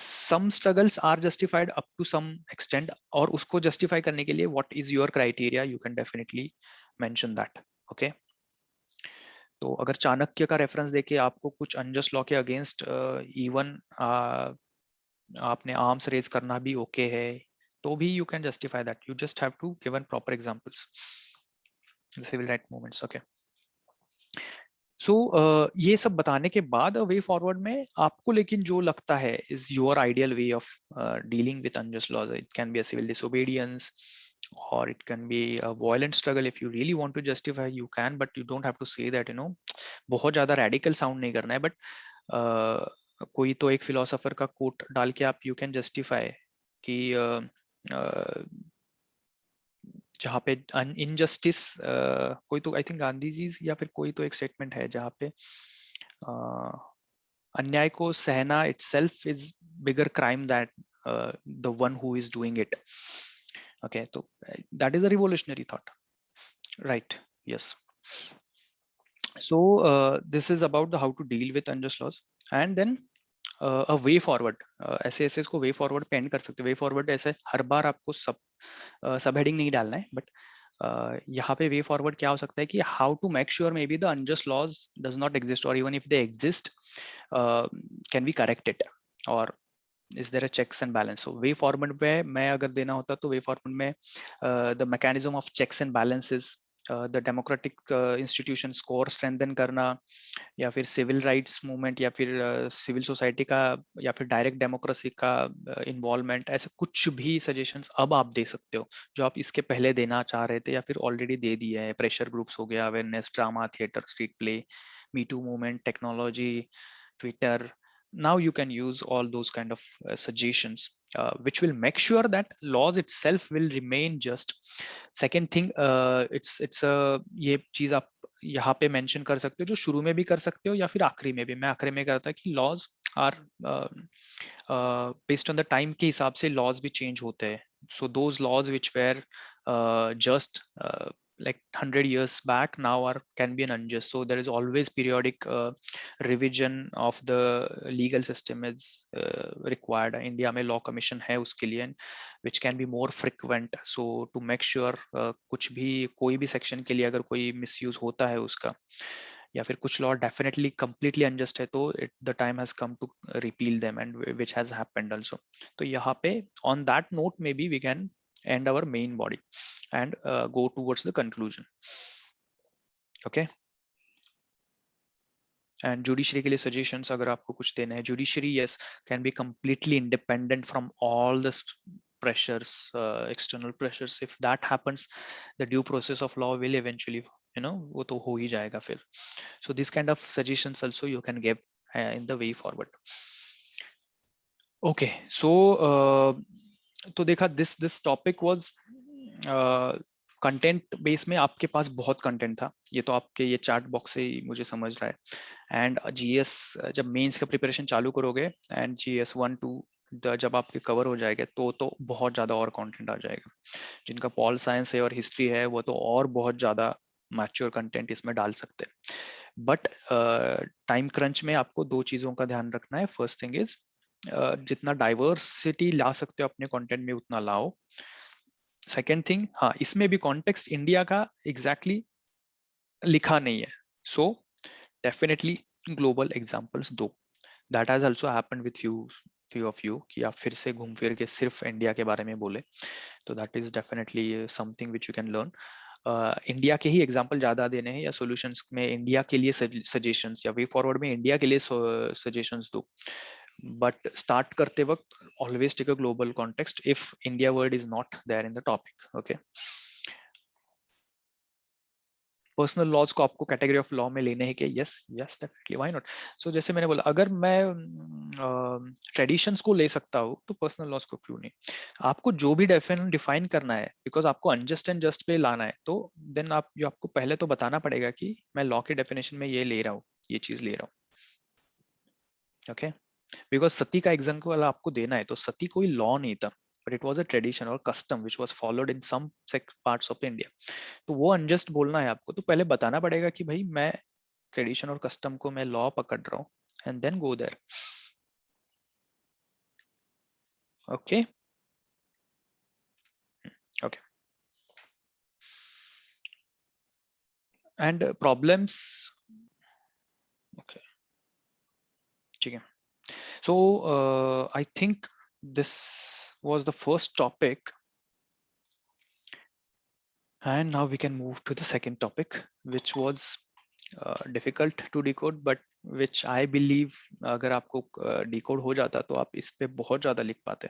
Some struggles are justified up to some extent, और उसको justify करने के लिए what is your criteria, you can definitely mention that. Okay. तो अगर चाणक्य का reference देके आपको कुछ अनजस्ट लॉ के अगेंस्ट इवन आपने आर्म्स रेज करना भी ओके है, तो भी you can justify that. You just have to given proper examples. Civil right movements. Okay. So ये सब बताने के बाद वे फॉरवर्ड में आपको लेकिन जो लगता है is your ideal way of dealing with unjust laws. It can be a civil disobedience or it can be a violent struggle. If you really want to justify, you can, but you don't have to say that, बहुत ज्यादा radical sound नहीं करना है, but कोई तो एक philosopher का coat डाल के आप यू कैन जस्टिफाई कि जहाँ पे इनजस्टिस, कोई तो आई थिंक गांधी जी या फिर कोई तो एक स्टेटमेंट है जहाँ पे अन्याय को सहना itself is bigger crime than the one who is doing it. Okay, so that is a revolutionary thought, right? Yes. So this is about the how to deal with unjust laws, and then a way forward. ऐसे ऐसे इसको way forward पे end कर सकते. way forward ऐसे हर बार आपको सब heading नहीं डालना है, but यहाँ पे वे फॉरवर्ड क्या हो सकता है कि how to make sure maybe the unjust laws does not exist, और even if they exist can be corrected, और is there a checks and balance. So way forward पे मैं अगर देना होता तो वे फॉरवर्ड में the mechanism of checks and balances, the democratic institutions को और स्ट्रेंथन करना, या फिर सिविल राइट्स मूवमेंट, या फिर सिविल सोसाइटी का, या फिर डायरेक्ट डेमोक्रेसी का इन्वॉल्वमेंट, ऐसे कुछ भी सजेशंस अब आप दे सकते हो जो आप इसके पहले देना चाह रहे थे या फिर ऑलरेडी दे दिए है. प्रेशर ग्रुप्स हो गया, awareness, drama, theatre, street play, me too movement, technology, Twitter. Now you can use all those kind of suggestions, which will make sure that laws itself will remain just. Second thing, it's ये चीज आप यहाँ पे mention कर सकते हो, जो शुरू में भी कर सकते हो या फिर आखिरी में भी. मैं आखिरी में करता कि laws are based on the time के हिसाब से लॉज भी चेंज होते हैं. So those laws which were just like 100 years back now are can be an unjust. So there is always periodic revision of the legal system is required. India में law commission है उसके लिए, which can be more frequent. So to make sure कुछ भी कोई भी section के लिए अगर कोई misuse होता है उसका, या फिर कुछ law definitely completely unjust है, तो the time has come to repeal them, and which has happened also. तो यहाँ पे on that note maybe we can end our main body and go towards the conclusion. Okay. And judiciary के लिए suggestions अगर आपको कुछ देना है, judiciary yes can be completely independent from all the pressures, external pressures. If that happens, the due process of law will eventually, वो तो हो ही जाएगा फिर. So this kind of suggestions also you can give in the way forward. Okay, so तो देखा this topic was content base में आपके पास बहुत कंटेंट था. ये तो आपके ये चैट बॉक्स से ही मुझे समझ रहा है. एंड जीएस जब मेंस का प्रिपरेशन चालू करोगे एंड जीएस 1-2 जब आपके कवर हो जाएगा तो बहुत ज्यादा और कंटेंट आ जाएगा. जिनका पॉल साइंस है और हिस्ट्री है वो तो और बहुत ज्यादा मैच्योर कंटेंट इसमें डाल सकते हैं. बट टाइम क्रंच में आपको दो चीजों का ध्यान रखना है. फर्स्ट थिंग इज जितना डाइवर्सिटी ला सकते हो अपने कंटेंट में उतना लाओ. सेकेंड थिंग, हाँ इसमें भी कॉन्टेक्स्ट इंडिया का एग्जैक्टली लिखा नहीं है. सो डेफिनेटली ग्लोबल एग्जांपल्स दो. That has also happened with few of you कि आप फिर से घूम फिर के सिर्फ इंडिया के बारे में बोले. तो that is definitely something which you can learn. India के ही एग्जांपल ज्यादा देने हैं या सॉल्यूशंस में इंडिया के लिए सजेशंस, या वे फॉरवर्ड में इंडिया के लिए सजेशंस दो. but start करते वक्त always take a global context if India word is not there in the topic. Okay. Personal laws को आपको कैटेगरी ऑफ लॉ में लेने हैं कि yes yes definitely why not. So जैसे मैंने बोला, अगर मैं ट्रेडिशंस को ले सकता हूँ तो पर्सनल लॉज को क्यों नहीं। आपको जो भी डिफाइन करना है, बिकॉज आपको अनजस्ट एंड जस्ट पे लाना है, तो देन आपको पहले तो बताना पड़ेगा कि मैं लॉ के डेफिनेशन में ये ले रहा हूँ, ये चीज ले रहा हूँ। ओके, बिकॉज सती का एग्जाम्पल आपको देना है, तो सती कोई लॉ नहीं था, but it was a tradition और custom which was followed in some parts of India. तो वो अनजस्ट बोलना है आपको, तो पहले बताना पड़ेगा कि भाई मैं ट्रेडिशन और कस्टम को मैं लॉ पकड़ रहा हूँ, and then go there. Okay okay. And problems, okay ठीक है। So I think this was the first topic, and now we can move to the second topic, which was difficult to decode, but which I believe अगर आपको decode हो जाता तो आप इस पे बहुत ज्यादा लिख पाते।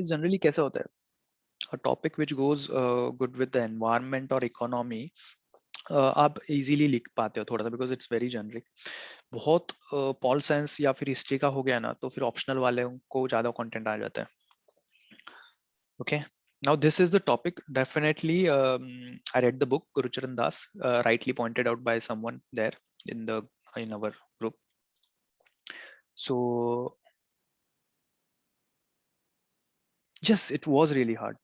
जनरली कैसे होता है, a topic which goes good with the environment or economy, आप इजीली लिख पाते हो थोड़ा सा, बिकॉज इट्स वेरी जेनरिक। बहुत पॉल साइंस या फिर हिस्ट्री का हो गया ना, तो फिर ऑप्शनल वाले को ज्यादा कंटेंट आ जाता है। Okay, now this is the topic. Definitely I read the book Gurucharan Das, rightly pointed out by someone there in the in our group. So yes, it was really hard.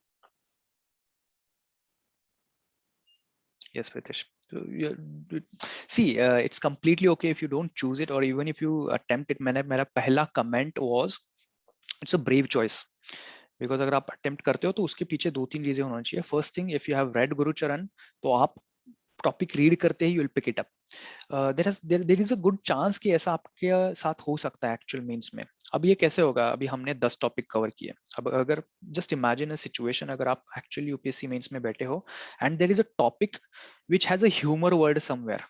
Yes, Pritesh. So, see, it's completely okay if you don't choose it, or even if you attempt it. मैंने मेरा पहला comment was it's a brave choice, because अगर आप attempt करते हो तो उसके पीछे दो तीन चीजें होना चाहिए। First thing, if you have read Gurucharan, तो आप टॉपिक रीड करते ही you will pick it up. There is a good chance कि ऐसा आपके साथ हो सकता है एक्चुअल मीन्स में। अब ये कैसे होगा, अभी हमने 10 टॉपिक कवर किए। अब अगर जस्ट इमेजिन अ सिचुएशन, अगर आप एक्चुअल यूपीएससी मेंस में बैठे हो and there is a topic which has a humour word somewhere,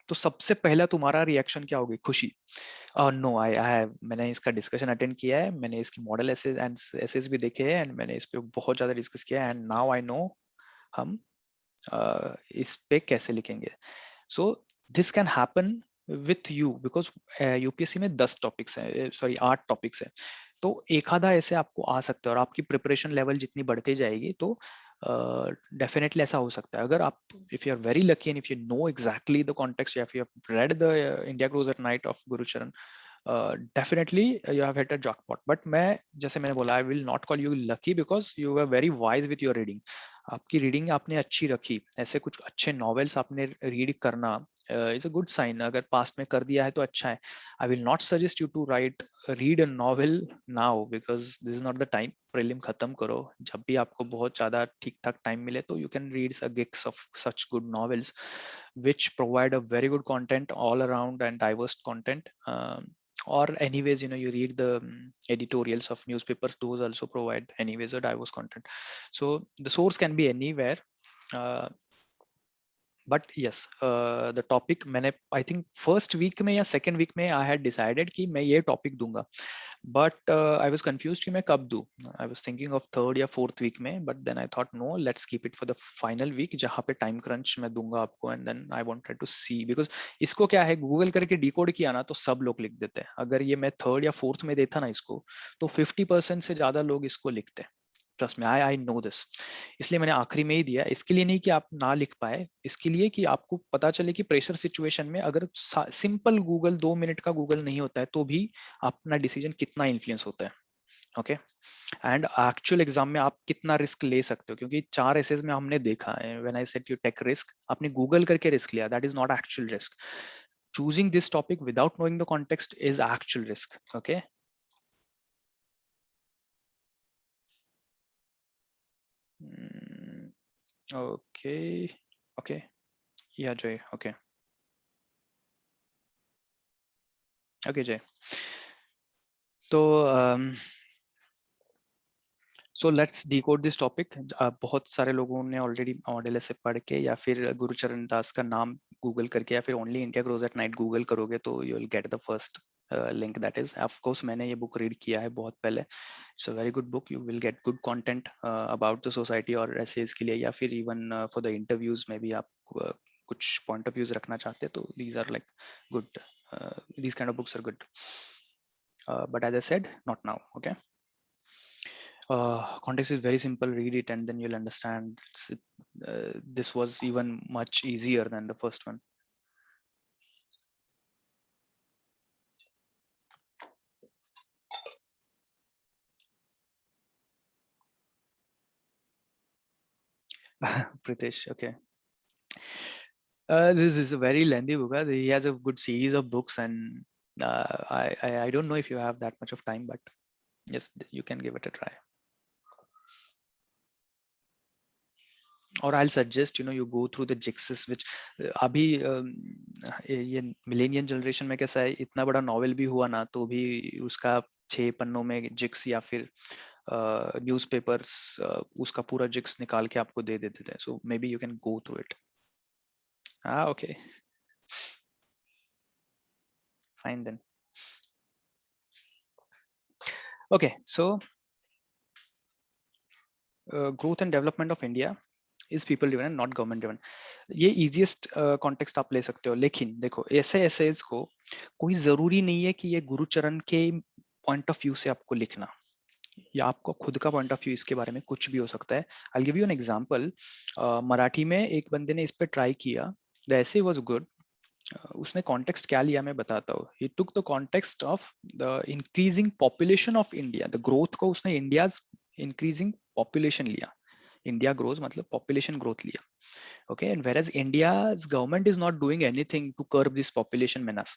तो सबसे पहला तुम्हारा रिएक्शन क्या होगी? खुशी। नो, आई मैंने इसका डिस्कशन अटेंड किया है, मैंने इसकी मॉडल एसेस एंड एसेस भी देखे हैं, एंड मैंने इस पे बहुत ज्यादा डिस्कस किया है, एंड नाउ आई नो हम इस पे कैसे लिखेंगे। सो this can happen with you, because UPSC में 10 टॉपिक्स हैं, सॉरी 8 टॉपिक्स हैं, तो एक आधा ऐसे आपको आ सकता है, और आपकी प्रिपरेशन लेवल जितनी बढ़ती जाएगी तो डेफिनेटली ऐसा हो सकता है। अगर आप, if you are very lucky and if you know exactly the context, या फिर you have read the India grows at night of Gurcharan, definitely you have hit a jackpot. But मैं, जैसे मैंने बोला, I will not call you lucky, because you are very wise with your reading. आपकी reading आपने अच्छी रखी, ऐसे कुछ अच्छे नॉवेल्स आपने रीड करना इज अ गुड साइन। अगर पास्ट में कर दिया है तो अच्छा है। I will not suggest you to read a novel now, because this is not the time. Prelim खत्म करो, जब भी आपको बहुत ज्यादा ठीक ठाक टाइम मिले तो you can read a gigs of such good novels which provide a very good content all around and diverse content. Or anyways, you read the editorials of newspapers, those also provide anyways a diverse content. So the source can be anywhere. uh, but yes, the topic मैंने I think first week में या second week में I had decided कि मैं ये topic दूंगा, but I was confused कि मैं कब दूं। I was thinking of third या फोर्थ वीक में, but then I thought no, let's keep it for the final week, जहां पे टाइम क्रंच मैं दूंगा आपको। And then I wanted to see, because इसको क्या है, गूगल करके डिकोड किया ना तो सब लोग लिख देते हैं। अगर ये मैं थर्ड या फोर्थ में देता ना इसको, तो 50% से ज्यादा लोग इसको लिखते हैं। ट्रस्ट में, आई नो दिस। इसलिए मैंने आखिरी में ही दिया, इसके लिए नहीं कि आप ना लिख पाए, इसके लिए कि आपको पता चले कि प्रेशर सिचुएशन में अगर सिंपल गूगल 2 मिनट का गूगल नहीं होता है तो भी अपना डिसीजन कितना इन्फ्लुएंस होता है। ओके, एंड एक्चुअल एग्जाम में आप कितना रिस्क ले सकते हो, क्योंकि 4 एसेज में हमने देखा है, when I said you take risk, आपने गूगल करके रिस्क लिया, that is not actual risk. Choosing this topic without knowing the context is actual risk. Okay, okay okay, या जय, ओके ओके जय। तो so let's decode this topic. बहुत सारे लोगों ने already model से पढ़ के, या फिर गुरुचरण दास का नाम गूगल करके, या फिर only India grows at night Google करोगे तो you will get the first link that is of course मैंने ये बुक रीड किया है बहुत पहले. It's a very good book. You will get good content about the society और essays के लिए, या फिर इवन फॉर द इंटरव्यूज में भी आप कुछ पॉइंट ऑफ व्यूज रखना चाहते हैं तो these are like good. These kind of books are good, but as I said, not now. Okay. Context is very simple. Read it and then you'll understand. This was even much easier than the first one. Pritesh, okay. This is a very lengthy book. He has a good series of books, and I don't know if you have that much of time, but yes, you can give it a try. Or I'll suggest you go through the Jixes, which अभी ये मिलेनियन generation में कैसा है, इतना बड़ा novel भी हुआ ना तो भी उसका 6 पन्नों में जिक्स या फिर न्यूज़पेपर्स उसका पूरा जिक्स निकाल के आपको दे देते थे. So maybe you can go through it. Okay. Fine then. Okay, so growth and development of India is people driven and not government driven. ये easiest context आप ले सकते हो, लेकिन देखो ऐसे essays को कोई जरूरी नहीं है कि ये गुरुचरण के point of view से आपको लिखना, या आपको खुद का point of view इसके बारे में कुछ भी हो सकता है. I'll give you an example. Marathi में एक बंदे ने इस पे try किया. The essay was good. उसने context क्या लिया मैं बताता हूँ. He took the context of the increasing population of India. The growth को उसने India's increasing population लिया. India grows मतलब population growth लिया. Okay, and whereas India's government is not doing anything to curb this population menace.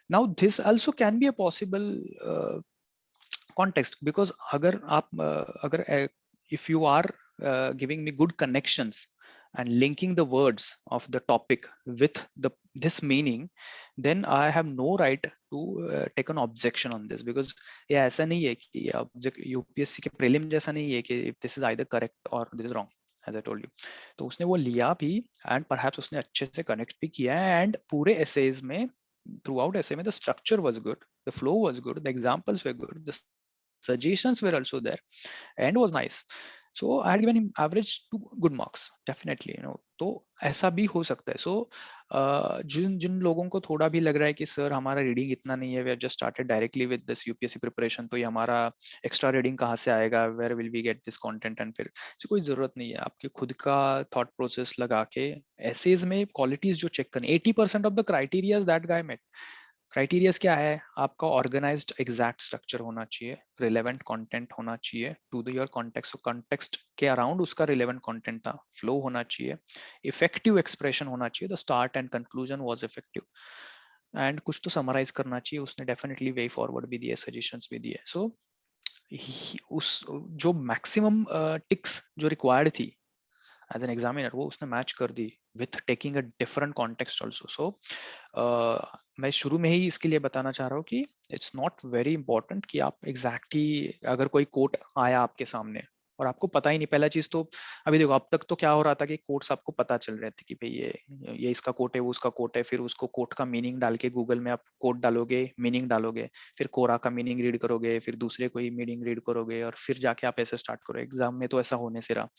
Now this also can be a possible context, because अगर if you are giving me good connections and linking the words of the topic with this meaning, then I have no right to take an objection on this, because ये ऐसा नहीं है कि UPSC के prelim जैसा नहीं है कि this is either correct or this is wrong, as I told you. तो उसने वो लिया भी and perhaps उसने अच्छे से connect भी किया है, and पूरे essays में throughout essay में the structure was good, the flow was good, the examples were good, the suggestions were also there, and was nice. So I had given him average 2 good marks, definitely. तो ऐसा भी हो सकता है. So जिन लोगों को थोड़ा भी लग रहा है कि सर हमारा रीडिंग इतना नहीं है, we have just started directly with this UPSC preparation, तो ये हमारा एक्स्ट्रा रीडिंग कहाँ से आएगा, where will we get this content, and फिर कोई जरूरत नहीं है. आपके खुद का थॉट प्रोसेस लगा के एसेज में क्वालिटीज जो चेक करनी, 80% of the criterias that guy met. Criterias क्या है आपका? ऑर्गेनाइज्ड एग्जैक्ट स्ट्रक्चर होना चाहिए, रिलेवेंट कंटेंट होना चाहिए टू द योर कॉन्टेक्स्ट. तो कॉन्टेक्स्ट के अराउंड उसका रिलेवेंट कंटेंट था. फ्लो होना चाहिए, इफेक्टिव एक्सप्रेशन होना चाहिए, the start and conclusion was effective, and कुछ तो समराइज करना चाहिए. उसने डेफिनेटली वे फॉरवर्ड भी दिए, सजेशंस भी दिए. सो उस जो मैक्सिमम टिक्स जो रिक्वायर्ड थी एज एन एग्जामिनर, वो उसने मैच कर दी with taking a different context also. So मैं शुरू में ही इसके लिए बताना चाह रहा हूँ कि इट्स नॉट वेरी इंपॉर्टेंट कि आप एग्जैक्टली अगर कोई कोट आया आपके सामने और आपको पता ही नहीं, पहला चीज तो अभी देखो अब तक तो क्या हो रहा था कि कोट्स आपको पता चल रहे थे कि भाई ये इसका कोट है, वो उसका कोट है, फिर उसको कोट का मीनिंग डाल के गूगल में आप कोट डालोगे, मीनिंग डालोगे, फिर कोरा का मीनिंग रीड करोगे, फिर दूसरे कोई मीनिंग रीड करोगे, और फिर जाके आप ऐसे स्टार्ट करो. एग्जाम में तो ऐसा होने से रहा.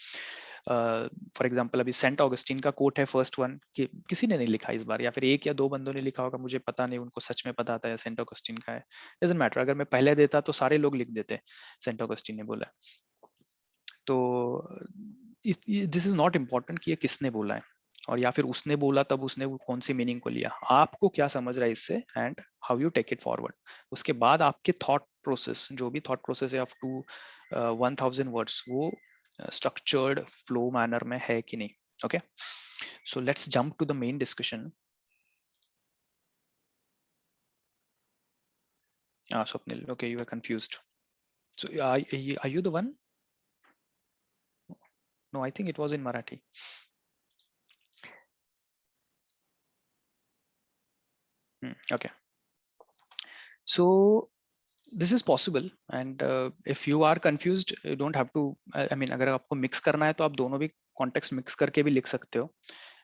फॉर एग्जाम्पल अभी सेंट ऑगस्टीन का कोट है फर्स्ट वन, कि किसी ने नहीं लिखा इस बार, या फिर 1 या 2 बंदों ने लिखा होगा, मुझे पता नहीं, उनको सच में पता था सेंट ऑगस्टीन का है. डजंट मैटर, अगर मैं पहले देता तो सारे लोग लिख देते सेंट ऑगस्टीन ने बोला. तो दिस इज नॉट इम्पोर्टेंट कि ये किसने बोला है, और या फिर उसने बोला तब उसने कौन सी मीनिंग को लिया. आपको क्या समझ रहा है इससे, and how you take it forward. उसके बाद आपके थॉट प्रोसेस, जो भी थॉट प्रोसेस है, अप टू 1000 वर्ड्स, वो स्ट्रक्चर्ड फ्लो मैनर में है कि नहीं. Okay, so let's jump to the main discussion. Swapnil, okay, you are confused. So are you the one? No, I think it was in Marathi. Okay. So this is possible, and if you are confused, you don't have to. I mean, अगर आपको mix करना है तो आप दोनों भी context mix करके भी लिख सकते हो.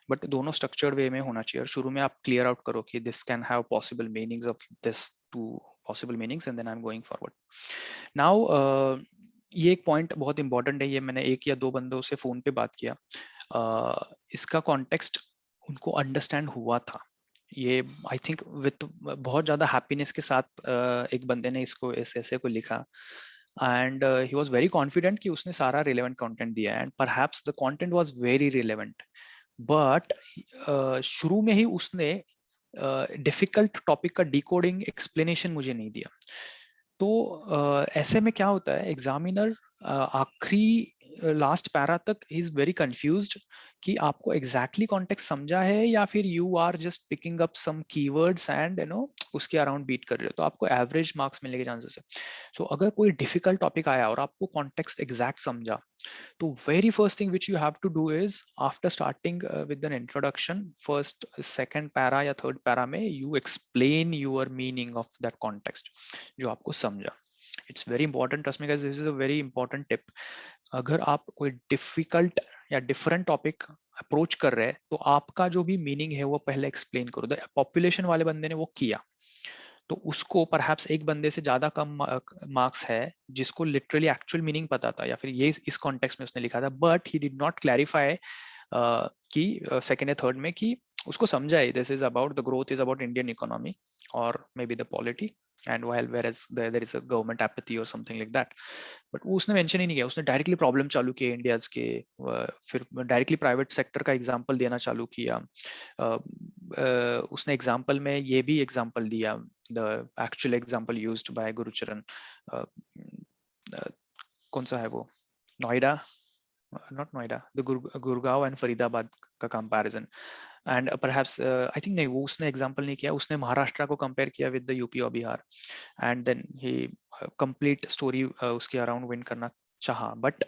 बट दोनों स्ट्रक्चर्ड वे में होना चाहिए, और शुरू में आप क्लियर आउट करो कि this can have possible meanings of this two possible meanings, and then I am going forward. Now ये एक पॉइंट बहुत इंपॉर्टेंट है, ये मैंने एक या दो बंदों से फोन पे बात किया, इसका कॉन्टेक्स्ट उनको अंडरस्टैंड हुआ था। ये आई थिंक विद बहुत ज्यादा हैप्पीनेस के साथ एक बंदे ने इसको इस ऐसे को लिखा, and he was very confident कि उसने सारा रिलेवेंट कंटेंट दिया है, and perhaps the content was very relevant, but शुरू में ही उसने डिफिकल्ट टॉपिक का डिकोडिंग एक्सप्लेनेशन मुझे नहीं दिया। तो ऐसे में क्या होता है, एग्जामिनर आखिरी लास्ट पैरा तक इज वेरी कंफ्यूज्ड कि आपको एग्जैक्टली कॉन्टेक्स्ट समझा है या फिर you are just picking up some keywords and उसके अराउंड बीट कर रहे हो, तो आपको एवरेज मार्क्स मिलने के चांसेस है। सो अगर कोई डिफिकल्ट टॉपिक आया और आपको कॉन्टेक्स्ट एग्जैक्ट समझा, तो very first thing which you have to do is after starting with an introduction, first second para या third para में you explain your meaning of that context जो आपको समझा। It's very important, trust me guys, this is a very important tip। अगर आप कोई difficult या different topic approach कर रहे हैं, तो आपका जो भी मीनिंग है वो पहले एक्सप्लेन करो। पॉपुलेशन वाले बंदे ने वो किया, तो उसको परहैप्स एक बंदे से ज्यादा कम मार्क्स है जिसको लिटरली एक्चुअल मीनिंग पता था, या फिर ये इस कॉन्टेक्स्ट में उसने लिखा था, but he did not clarify कि सेकेंड या थर्ड में कि उसको समझा है this is about the growth is about Indian economy और maybe the polity, and while whereas there is a government apathy or something like that, but वो उसने मेंशन ही नहीं किया। उसने डायरेक्टली प्रॉब्लम चालू किए इंडियाज के, फिर डायरेक्टली प्राइवेट सेक्टर का एग्जांपल देना चालू किया। उसने एग्जांपल में ये भी एग्जांपल दिया, the actual example used by Gurcharan, कौन सा है वो, Noida, not Noida, the Gurgaon and Faridabad का comparison, and perhaps I think नहीं, वो उसने एग्जांपल नहीं किया, उसने महाराष्ट्र को कंपेयर किया विद द यूपी और Bihar, and then he complete story उसके अराउंड विन करना चाहा। बट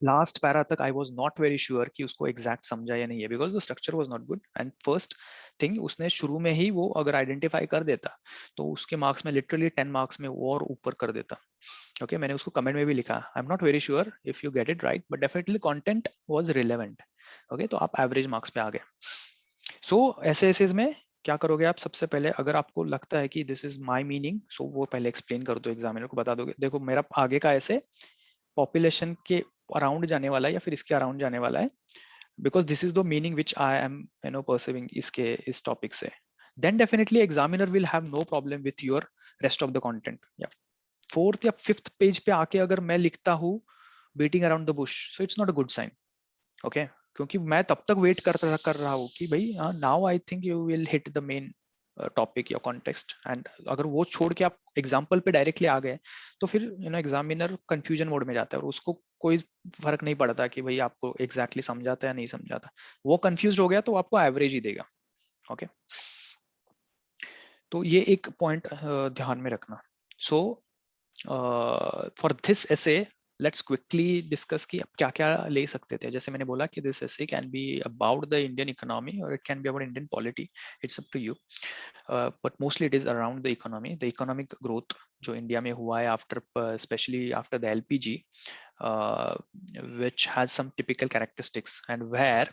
लास्ट पैरा तक I was not very sure कि उसको एग्जैक्ट समझा या नहीं है, because the structure was not good, and first thing उसने शुरू में ही वो अगर आइडेंटिफाई कर देता तो उसके मार्क्स में लिटरली 10 मार्क्स में और ऊपर कर देता। ओके, मैंने उसको कमेंट में भी लिखा, I am not very sure if you get it right, but definitely content was relevant. Okay, तो आप एवरेज मार्क्स पे आ गए। सो ऐसे ऐसे में क्या करोगे आप, सबसे पहले अगर आपको लगता है कि दिस इज माई मीनिंग, सो वो पहले एक्सप्लेन कर दो, एग्जामिनर को बता दोगे देखो मेरा आगे का ऐसे पॉपुलेशन के अराउंड जाने वाला है या फिर इसके अराउंड जाने वाला है, because this is the meaning which I am perceiving इसके इस टॉपिक से, then definitely examiner will have no problem with your rest of the content. या फोर्थ या फिफ्थ पेज पे आके अगर मैं लिखता हूँ beating around the bush, so it's not a good sign. Okay, क्योंकि मैं तब तक वेट कर रहा हूँ कि भाई now I think you will hit the main topic या कॉन्टेक्स्ट, एंड अगर वो छोड़ के आप एग्जाम्पल पे डायरेक्टली आ गए तो फिर एग्जामिनर कंफ्यूजन मोड में जाता है और उसको कोई फर्क नहीं पड़ता कि भाई आपको एग्जैक्टली समझाता या नहीं समझाता, वो कंफ्यूज हो गया तो आपको एवरेज ही देगा। ओके, तो ये एक पॉइंट ध्यान में रखना। So for this essay let's quickly discuss कि आप क्या क्या ले सकते थे। जैसे मैंने बोला कि this essay can be about the Indian economy और it can be about Indian polity, it's up to you, but mostly it is around the economy, the economic growth जो इंडिया में हुआ है after, specially after the LPG, which has some typical characteristics, and where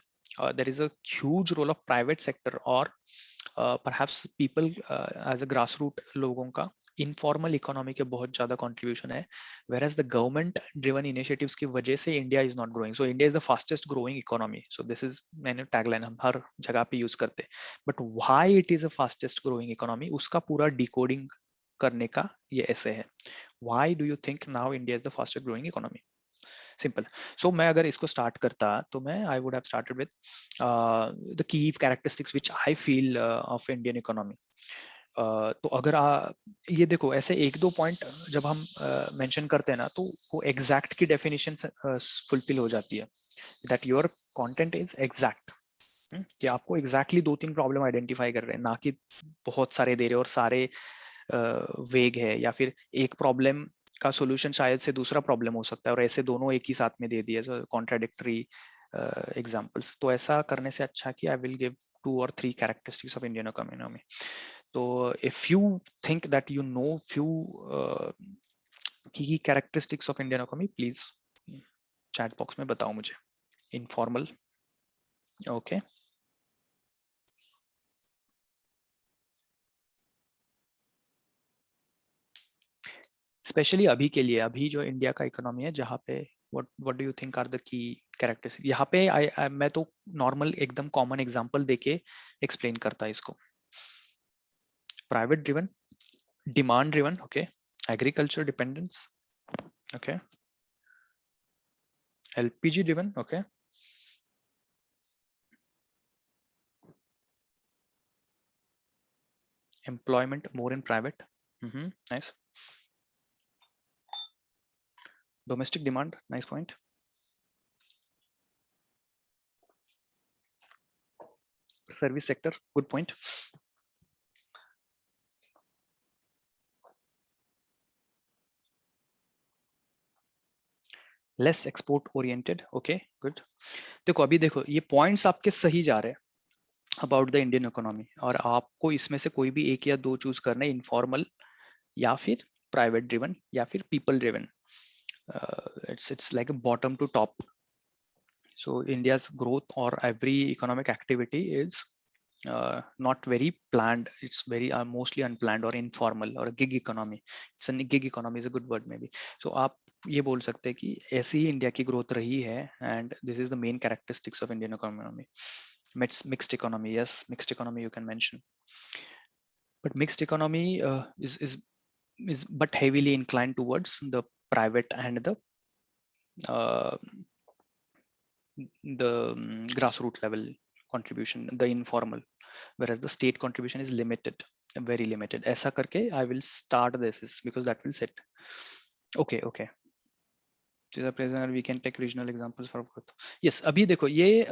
there is a huge role of private sector or perhaps people as a grassroots लोगों का informal economy के बहुत ज्यादा contribution है, whereas the government driven initiatives की वजह से India is not growing. So India is the fastest growing economy, so this is मैंने टैगलाइन हम हर जगह पे यूज करते हैं, but why it is a fastest growing economy उसका पूरा डिकोडिंग करने का ये ऐसे है। Why do you think now India is the fastest growing economy? Simple. So मैं अगर इसको स्टार्ट करता तो मैं I would have started with the की characteristics which I feel of Indian economy. तो अगर ये देखो ऐसे एक दो पॉइंट जब हम मेंशन करते हैं ना, तो वो एग्जैक्ट की डेफिनेशन फुलफिल हो जाती है, that your content is exact, कि आपको एग्जैक्टली दो तीन प्रॉब्लम आइडेंटिफाई कर रहे हैं, ना कि बहुत सारे दे रहे और सारे वेग है, या फिर एक प्रॉब्लम का सॉल्यूशन शायद से दूसरा प्रॉब्लम हो सकता है और ऐसे दोनों एक ही साथ में दे दिए, कॉन्ट्राडिक्टरी एग्जांपल्स। तो ऐसा करने से अच्छा कि I will give 2 or 3 characteristics of Indian economy. तो if you think that you know few key characteristics of Indian economy, please chat box में बताओ मुझे, इनफॉर्मल। ओके, स्पेशली अभी के लिए, अभी जो इंडिया का इकोनॉमी है जहाँ पे what do you think are the key characters यहाँ पे? मैं तो नॉर्मल एकदम कॉमन एग्जांपल देके एक्सप्लेन करता है इसको। Private driven, demand driven, okay, agriculture dependence, okay, LPG driven, okay, employment more in private, nice, domestic demand, nice point, service sector, good point, less export oriented, okay, good। देखो अभी देखो ये points आपके सही जा रहे हैं अबाउट द इंडियन इकोनॉमी, और आपको इसमें से कोई भी एक या दो चूज करना है, इनफॉर्मल या फिर प्राइवेट ड्रिवन या फिर people driven. It's like a bottom to top. So India's growth or every economic activity is not very planned. It's very mostly unplanned or informal or a gig economy. It's a gig economy is a good word maybe. So आप ये बोल सकते हैं कि ऐसी ही India की growth रही है, and this is the main characteristics of Indian economy. Mixed economy, yes, mixed economy you can mention, but mixed economy is but heavily inclined towards the private and uh, the grassroots level contribution, the informal, whereas the state contribution is limited, very limited। ऐसा करके I will start this because that will set। Okay, okay, we can take regional examples for growth। yes, अभी देखो ये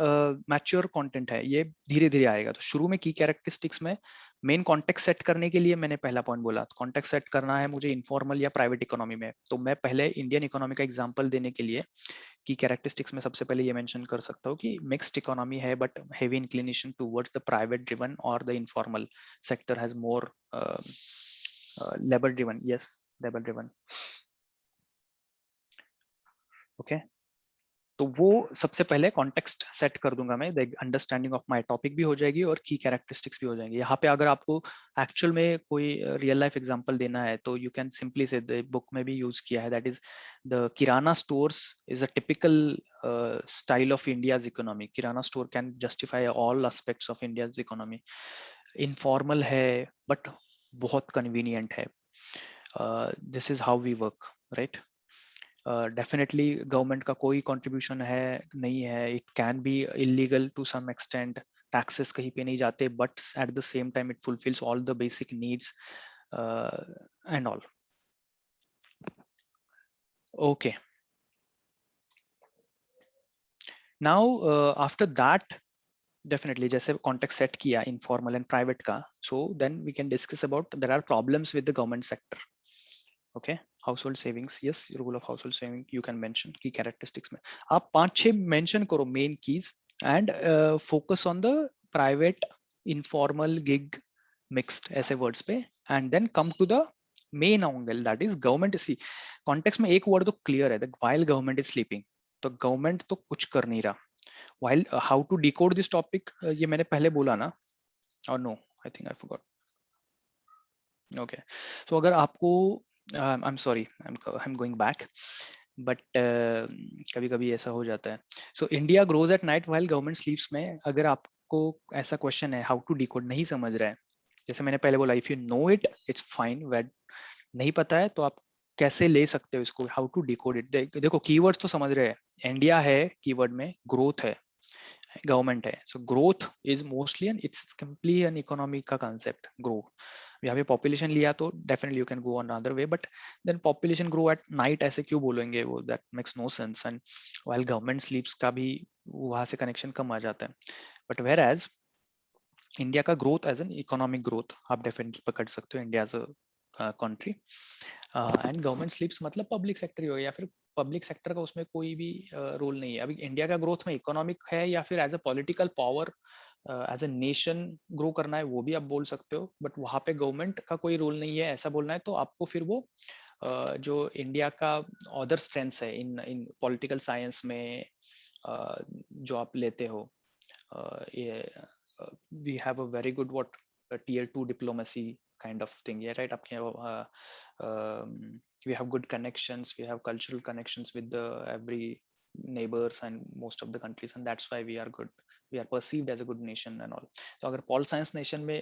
mature content है, ये धीरे धीरे आएगा। तो शुरू में की कैरेक्टरिस्टिक्स में मेन कॉन्टेक्स्ट सेट करने के लिए मैंने पहला पॉइंट बोला, कॉन्टेक्स्ट सेट करना है मुझे इनफॉर्मल या प्राइवेट इकोनॉमी में, तो मैं पहले इंडियन इकोनॉमी का एग्जांपल देने के लिए की कैरेक्टरिस्टिक्स में सबसे पहले ये मेंशन कर सकता हूँ कि मिक्स्ड इकोनॉमी है, but heavy inclination towards the private driven और the informal sector has more labour driven, yes, labour driven, okay. तो वो सबसे पहले कॉन्टेक्स्ट सेट कर दूंगा मैं, the understanding of my topic भी हो जाएगी और की कैरेक्टरिस्टिक्स भी हो जाएंगे। यहाँ पे अगर आपको एक्चुअल में कोई रियल लाइफ एग्जांपल देना है तो you can simply say, the book में भी यूज किया है, that is the kirana stores is a typical style of India's economy. Kirana store can justify all aspects of India's economy. Informal है बट बहुत convenient है। This is how we work, right. Definitely government का कोई contribution है नहीं है, it can be illegal to some extent, taxes कहीं पे नहीं जाते, but at the same time it fulfills all the basic needs and all, okay. Now after that, definitely जैसे कॉन्टेक्स्ट सेट किया इनफॉर्मल एंड प्राइवेट का, so then we can discuss about there are problems with the government sector, okay. Household savings, yes, role of household saving you can mention key characteristics में। आप 5-6 mention करो main keys and focus on the private, informal, gig, mixed ऐसे words पे, and then come to the main angle that is government. See context में एक word तो clear है, while government is sleeping, तो गवर्नमेंट तो कुछ कर नहीं रहा। While how to decode this topic, ये मैंने पहले बोला ना, और no I think I forgot, okay. So अगर आपको I am sorry, I am going back, but कभी कभी ऐसा हो जाता है। So India grows at night while government स्लीप्स में अगर आपको ऐसा क्वेश्चन है हाउ टू डिकोड, नहीं समझ रहा है, जैसे मैंने पहले बोला, if you know it it's fine, wait नहीं पता है तो आप कैसे ले सकते हो इसको, हाउ टू डिकोड इट। देखो कीवर्ड्स तो समझ रहे हैं, इंडिया है कीवर्ड में, ग्रोथ है, गवर्नमेंट है, so growth is mostly an it's completely an economy का कंसेप्ट, ग्रो। यहाँ पे पॉपुलेशन लिया तो definitely you can go on other way, but then population grow at night ऐसे क्यों बोलेंगे वो, that makes no sense, and while government sleeps का भी वहां से कनेक्शन कम आ जाता है। बट वेयर एज इंडिया का growth as an economic growth आप डेफिनेटली पकड़ सकते हो, India as a country, and government sleeps मतलब पब्लिक सेक्टर ही हो, या फिर पब्लिक सेक्टर का उसमें कोई भी रोल नहीं है। अभी इंडिया का ग्रोथ में इकोनॉमिक है या फिर as a political power, as a nation grow करना है वो भी आप बोल सकते हो, बट वहां पे गवर्नमेंट का कोई रोल नहीं है ऐसा बोलना है तो आपको फिर वो जो इंडिया का अदर स्ट्रेंथ्स है इन इन पॉलिटिकल साइंस में जो आप लेते हो, yeah, we have a very good what a tier 2 diplomacy kind of thing, yeah, right? We have good connections, we have cultural connections with the every neighbors and most of the countries, and that's why we are good, we are perceived as a good nation and all. तो अगर pol science nation में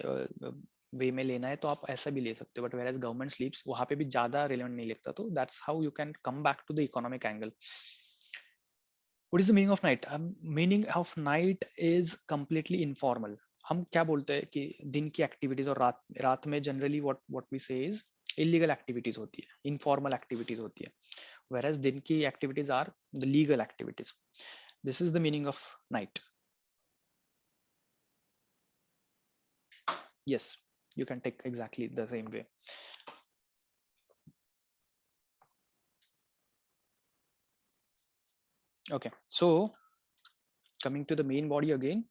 वे में लेना है तो आप ऐसा भी ले सकते हो, but whereas government sleeps वहां पे भी ज्यादा रिलेवेंट नहीं लगता, तो that's how you can come back to the economic angle. What is the meaning of night? Meaning of night is completely informal. हम क्या बोलते हैं कि दिन की एक्टिविटीज और रात रात में generally what we say is illegal activities होती है, इनफॉर्मल एक्टिविटीज होती है, whereas दिन की activities are the legal activities. This is the meaning of night. Yes, you can take exactly the same way. Okay, so coming to the main body again,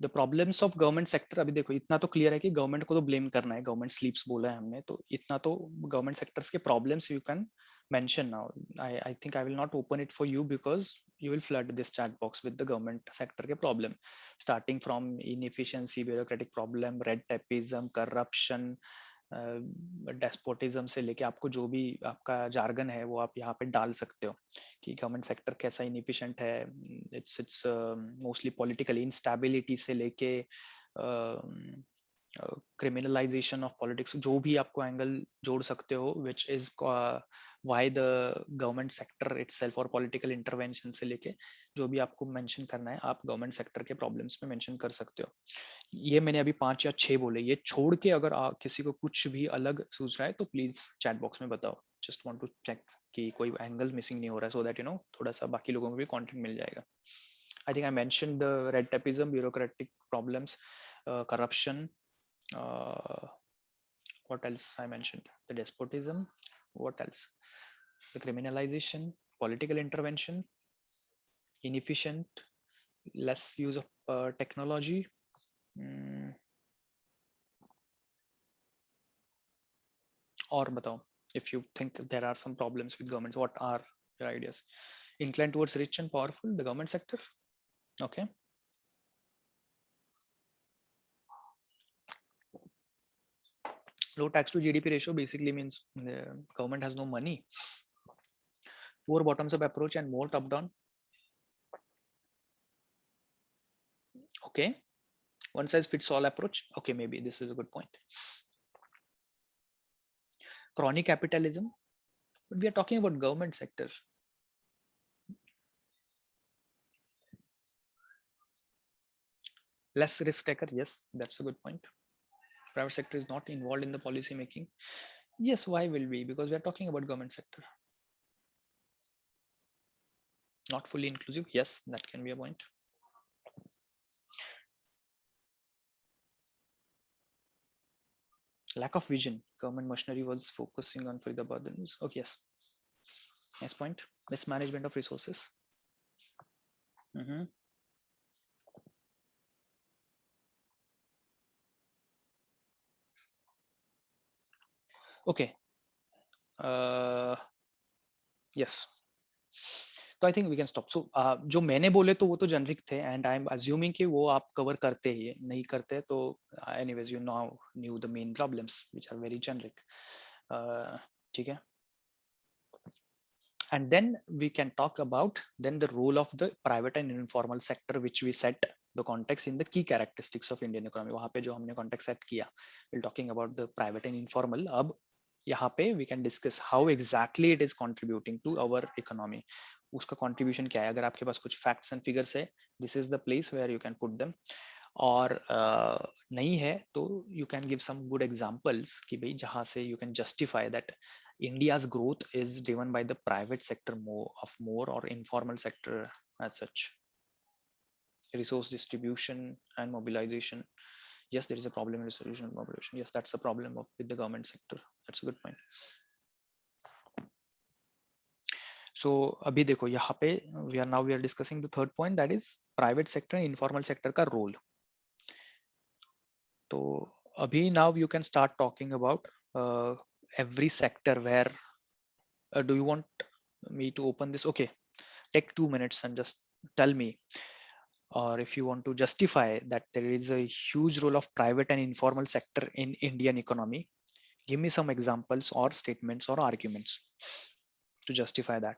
the problems of government sector. अभी देखो इतना तो clear है कि government को तो blame करना है, गवर्नमेंट स्लीप्स बोला है हमने, तो इतना तो गवर्नमेंट सेक्टर्स के problems you can mention now. I think I will not open it for you because you will flood this chat box with the government sector के problem, starting from inefficiency, bureaucratic problem, red tapeism, corruption, despotism से लेके आपको जो भी आपका jargon है वो आप यहाँ पे डाल सकते हो कि गवर्नमेंट सेक्टर कैसा इनएफिशिएंट है. इट्स मोस्टली पॉलिटिकल इंस्टेबिलिटी से लेके क्रिमिनलाइजेशन ऑफ पॉलिटिक्स, जो भी आपको एंगल जोड़ सकते हो, which is why the government sector itself, और पॉलिटिकल इंटरवेंशन से लेके जो भी आपको मेंशन करना है आप गवर्नमेंट सेक्टर के प्रॉब्लम्स में मेंशन कर सकते हो. ये मैंने अभी 5 या 6 बोले, ये छोड़ के अगर किसी को कुछ भी अलग सूझ रहा है तो प्लीज चैट बॉक्स में बताओ. जस्ट वांट टू चेक कि कोई एंगल मिसिंग नहीं हो रहा है, सो दैट थोड़ा सा बाकी लोगों को भी कंटेंट मिल जाएगा. I think I mentioned the red tapeism, bureaucratic problems, corruption. What else I mentioned? The despotism. What else? The criminalization, political intervention, inefficient, less use of technology. और बताओ, if you think there are some problems with governments, what are your ideas? Inclined towards rich and powerful, the government sector. Okay. Low tax to GDP ratio basically means the government has no money. Poor bottoms up approach and more top down. Okay. One size fits all approach. Okay, maybe this is a good point. Crony capitalism. But we are talking about government sector. Less risk taker. Yes, that's a good point. Private sector is not involved in the policy making. Yes, why will we? Because we are talking about government sector. Not fully inclusive. Yes, that can be a point. Lack of vision. Government machinery was focusing on Faridabad news. Okay, yes. Nice point. Mismanagement of resources. Okay. Yes. तो I think we can stop. So जो मैंने बोले तो वो तो generic थे, and I am assuming कि वो आप कवर करते ही नहीं करते, तो anyways you now knew the main problems which are very generic. ठीक है. And then we can talk about then the role of the private and informal sector, which we set the context in the key characteristics of Indian economy. वहाँ पे जो हमने context set किया, we're talking about the private and informal. अब यहाँ पे we can discuss how exactly it is contributing to our economy. उसका contribution क्या है? अगर आपके पास कुछ facts and figures है, this is the place where you can put them. और नहीं है तो you can give some good examples कि भाई जहाँ से you can justify that India's growth is driven by the private sector more or informal sector as such. Resource distribution and mobilization. Yes, there is a problem in distribution and mobilization. Yes, that's a problem with the government sector. That's a good point. So अभी देखो यहाँ पे we are discussing the third point, that is private sector and informal sector का role. तो अभी now you can start talking about every sector where do you want me to open this? Okay, take 2 minutes and just tell me or if you want to justify that there is a huge role of private and informal sector in Indian economy, give me some examples or statements or arguments to justify that.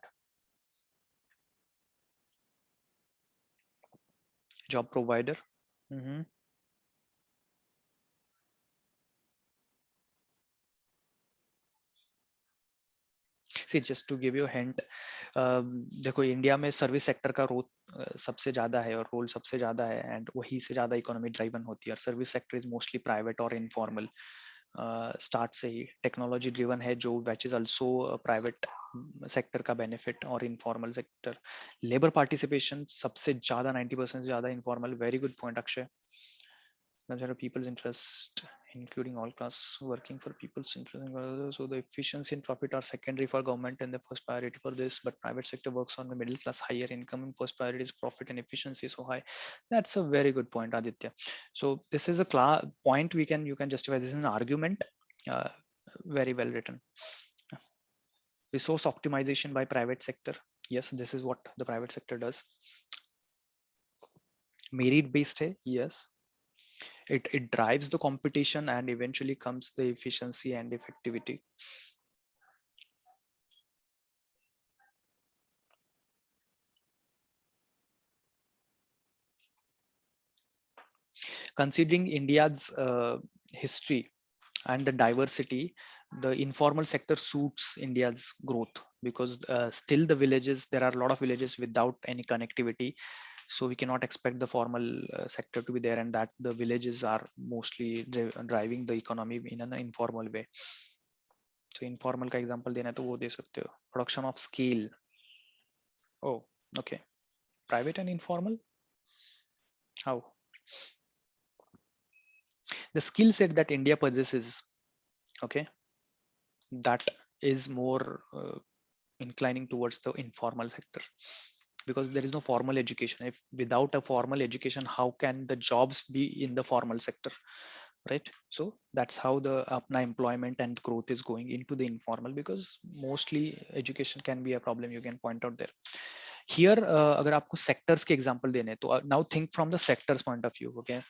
Job provider. Mhm. See, just to give you a hint, देखो India में service sector का role सबसे ज्यादा है और role सबसे ज्यादा है, एंड वही से ज्यादा इकोनॉमी ड्राइवन होती है, और service sector is mostly private और इनफॉर्मल स्टार्ट से ही टेक्नोलॉजी ड्रिवन है, जो which is also private sector का बेनिफिट, और इनफॉर्मल सेक्टर लेबर पार्टिसिपेशन सबसे ज्यादा 90% से ज्यादा informal. Very good point Akshay. Consider people's interest, including all class working for people's interest. So the efficiency and profit are secondary for government and the first priority for this, but private sector works on the middle class, higher income, and first priority is profit and efficiency so high. That's a very good point, Aditya. So this is a point you can justify. This is an argument. Uh, very well written. Resource optimization by private sector. Yes, this is what the private sector does. Merit based, yes. It drives the competition and eventually comes the efficiency and effectivity. Considering India's history and the diversity, the informal sector suits India's growth, because still the villages, there are a lot of villages without any connectivity. So we cannot expect the formal sector to be there, and that the villages are mostly driving the economy in an informal way. So informal का example देना है तो वो दे सकते हो. Production of scale. Oh, okay. Private and informal. How? The skill set that India possesses, okay, that is more inclining towards the informal sector, because there is no formal education. If without a formal education, how can the jobs be in the formal sector, right? So that's how the apna employment and growth is going into the informal, because mostly education can be a problem. You can point out there. Here अगर आपको sectors के example देने, तो now think from the sectors point of view. Okay,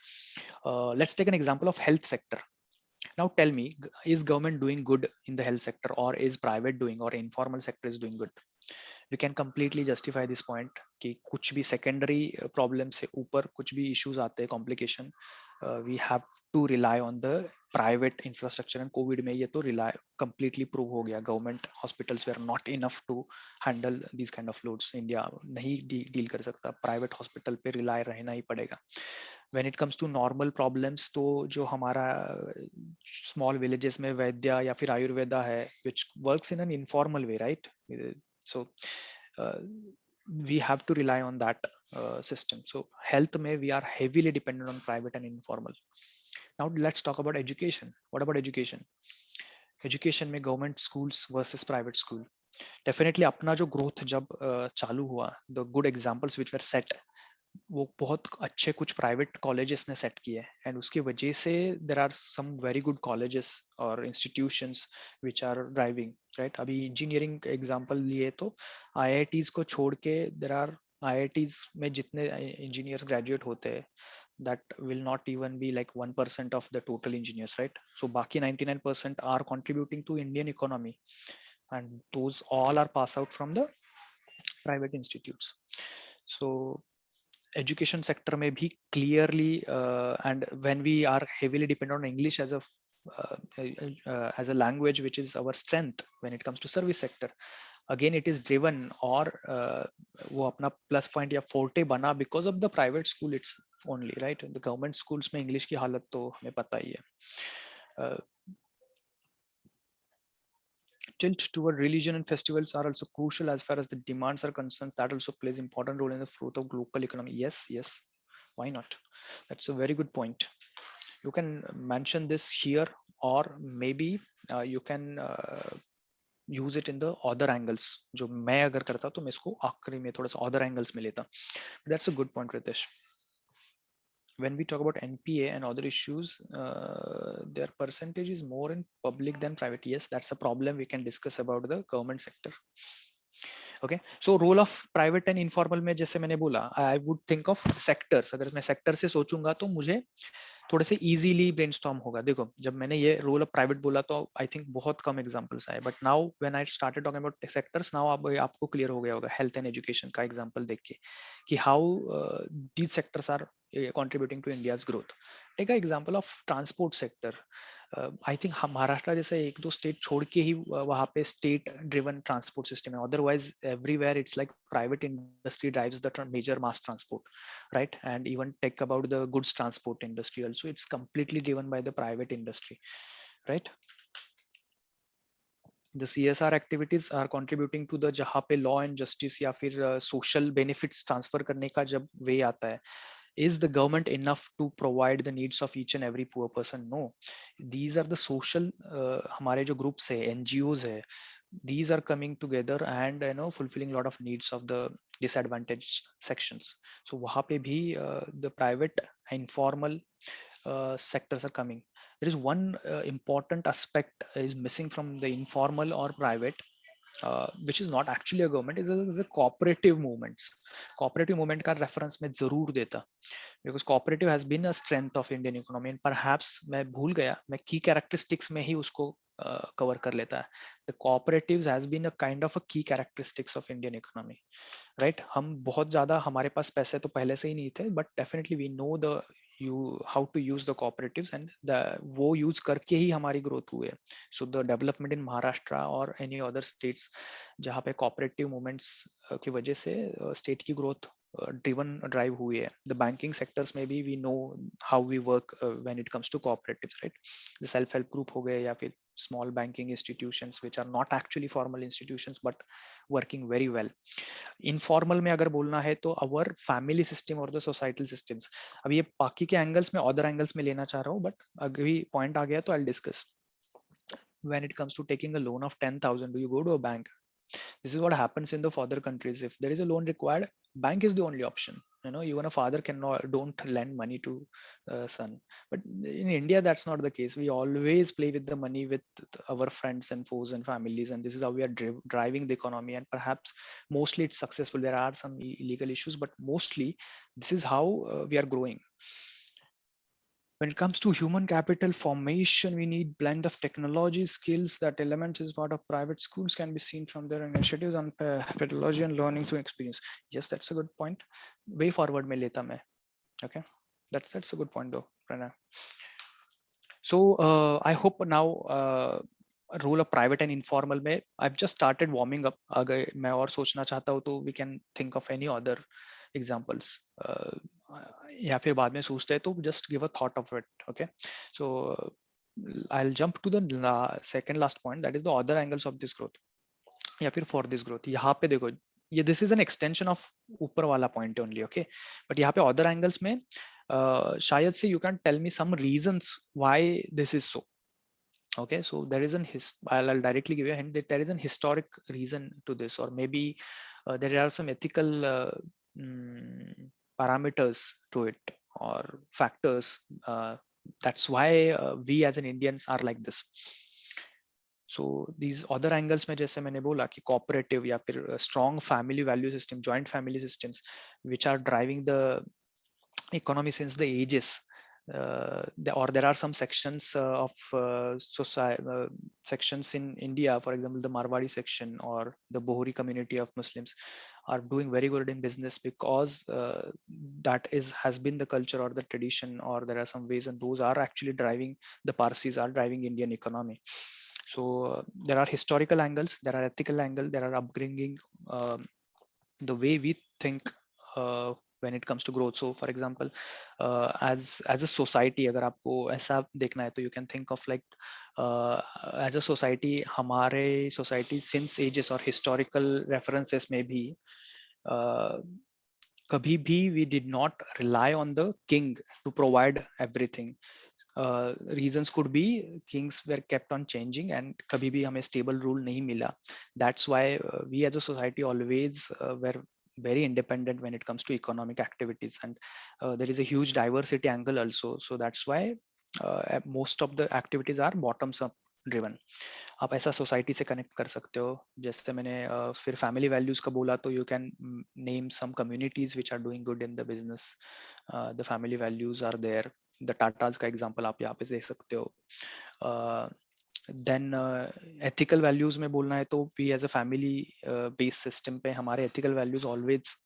let's take an example of health sector. Now tell me, is government doing good in the health sector, or is private doing, or informal sector is doing good? You can completely justify this point कि कुछ भी secondary problem से ऊपर कुछ भी issues आते हैं, complication, we have to rely on the private infrastructure, and COVID में ये तो rely completely prove हो गया. Government hospitals were not enough to handle these kind of loads. India नहीं deal कर सकता, private hospital पे rely रहना ही पड़ेगा. When it comes to normal problems, तो जो हमारा small villages में वैद्या या फिर आयुर्वेदा है, which works in an informal way, right? So we have to rely on that system. So health may we are heavily dependent on private and informal. Now let's talk about education. What about education? Education में government schools versus private school. Definitely अपना जो growth जब चालू हुआ, the good examples which were set, वो बहुत अच्छे कुछ प्राइवेट कॉलेजेस ने सेट किए, एंड उसकी वजह से there are some very good colleges और institutions which are driving, right? अभी इंजीनियरिंग एग्जांपल लिए तो आईआईटीज को छोड़ के देर आर आईआईटीज में जितने इंजीनियर्स ग्रेजुएट होते हैं, that will not even be like 1% of the total engineers, right? So बाकी 99% are contributing to Indian economy, and those all are pass out from the private institutes. So education sector may be clearly and when we are heavily dependent on English as a language, which is our strength when it comes to service sector, again it is driven or वो अपना plus point या forte बना because of the private school it's only, right? The government schools में English की हालत तो हमें पता ही है. Tilt toward religion and festivals are also crucial as far as the demands are concerned. That also plays important role in the growth of local economy. Yes, yes. Why not? That's a very good point. You can mention this here, or maybe you can use it in the other angles. जो मैं अगर करता तो मैं इसको आखिरी में थोड़ा सा other angles में लेता. That's a good point, Ritesh. When we talk about NPA and other issues, their percentage is more in public than private. Yes, that's a problem we can discuss about the government sector. Okay, so role of private and informal में जैसे मैंने बोला, I would think of sectors. अगर मैं sector से सोचूंगा तो मुझे थोड़े से इजीली ब्रेनस्टॉर्म होगा। देखो, जब मैंने ये रोल ऑफ प्राइवेट बोला तो आई थिंक बहुत कम एग्जांपल्स आए, but now when I started talking about sectors, now आपको क्लियर हो गया होगा हेल्थ एंड एजुकेशन का एग्जांपल देख के कि how these sectors are contributing to India's growth. Take an example of transport sector. I think हम महाराष्ट्र जैसे एक दो स्टेट छोड़ के ही वहाँ पे स्टेट ड्रिवन ट्रांसपोर्ट सिस्टम है, otherwise everywhere it's like private industry drives the major mass transport, right? And even take about the goods transport industry also, it's completely driven by the private industry, right? The CSR activities are contributing to the जहाँ पे law and justice या फिर social benefits transfer करने का जब way आता है, is the government enough to provide the needs of each and every poor person? No, these are the social हमारे जो groups है, NGOs है, these are coming together and fulfilling a lot of needs of the disadvantaged sections. So वहाँ पे भी the private informal sectors are coming. There is one important aspect is missing from the informal or private, which is not actually a government, is a cooperative movements. Cooperative movement का reference मैं जरूर देता, because cooperative has been a strength of Indian economy, and perhaps मैं भूल गया, मैं key characteristics में ही उसको cover कर लेता है. The cooperatives has been a kind of a key characteristics of Indian economy, right? हम बहुत ज़्यादा, हमारे पास पैसे तो पहले से ही नहीं थे, but definitely we know the how to use the cooperatives, and वो use करके ही हमारी growth हुई है. So the development in Maharashtra or any other states जहाँ पे cooperative movements की वजह से state की growth drive हुई है. The banking sectors में भी we know how we work when it comes to cooperatives, right? The self help group हो गए या फिर small banking institutions which are not actually formal institutions but working very well. Informal में अगर बोलना है तो अवर फैमिली सिस्टम और द सोसाइटल सिस्टम्स. अब ये बाकी के एंगल्स में, अदर एंगल्स में लेना चाह रहा हूँ, बट अगर पॉइंट आ गया तो I discuss. When it comes to taking a loan of 10,000, do you go to a bank? This is what happens in the further countries. If there is a loan required, bank is the only option. Even a father cannot don't lend money to son. But in India, that's not the case. We always play with the money with our friends and foes and families, and this is how we are driving the economy. And perhaps mostly it's successful. There are some illegal issues, but mostly this is how we are growing. When it comes to human capital formation, we need blend of technology skills. That elements is part of private schools can be seen from their initiatives on pedagogy and learning through experience. Yes, that's a good point. Way forward mein leta main. Okay, that's a good point though, Pranav. So I hope now role of private and informal में I've just started warming up. अगर मैं और सोचना चाहता हूँ तो we can think of any other examples. या फिर बाद में सोचते हैं तो just give a thought of it. Okay, so I'll jump to the second last point, that is the other angles of this growth या फिर for this growth. यहाँ पे देखो, ये this is an extension of ऊपर वाला point only. Okay, but यहाँ पे other angles में शायद से you can tell me some reasons why this is so. Okay, so there is I'll directly give you a hint that there is an historic reason to this, or maybe there are some ethical parameters to it or factors. That's why we as an Indians are like this. So these other angles में जैसे मैंने बोला कि cooperative या फिर strong family value system, joint family systems, which are driving the economy since the ages. There are some sections of sections in India, for example, the Marwadi section or the Bohri community of Muslims are doing very good in business because that has been the culture or the tradition, or there are some ways, and those are actually driving, the Parsis are driving Indian economy. So there are historical angles, there are ethical angles, there are upbringing, the way we think when it comes to growth. So for example, as a society, अगर आपको ऐसा देखना है तो you can think of like as a society, हमारे society since ages और historical references में भी कभी भी we did not rely on the king to provide everything. Reasons could be kings were kept on changing and कभी भी हमें stable rule नहीं मिला. That's why we as a society always were very independent when it comes to economic activities, and there is a huge diversity angle also. So that's why most of the activities are bottoms up driven, आप ऐसा society से connect कर सकते हो। जैसे मैंने फिर family values का बोला, तो you can name some communities which are doing good in the business, the family values are there. The Tatas का एग्जांपल आप यहाँ पे दे सकते हो। देन एथिकल वैल्यूज में बोलना है तो we as a family based system पे हमारे ethical values always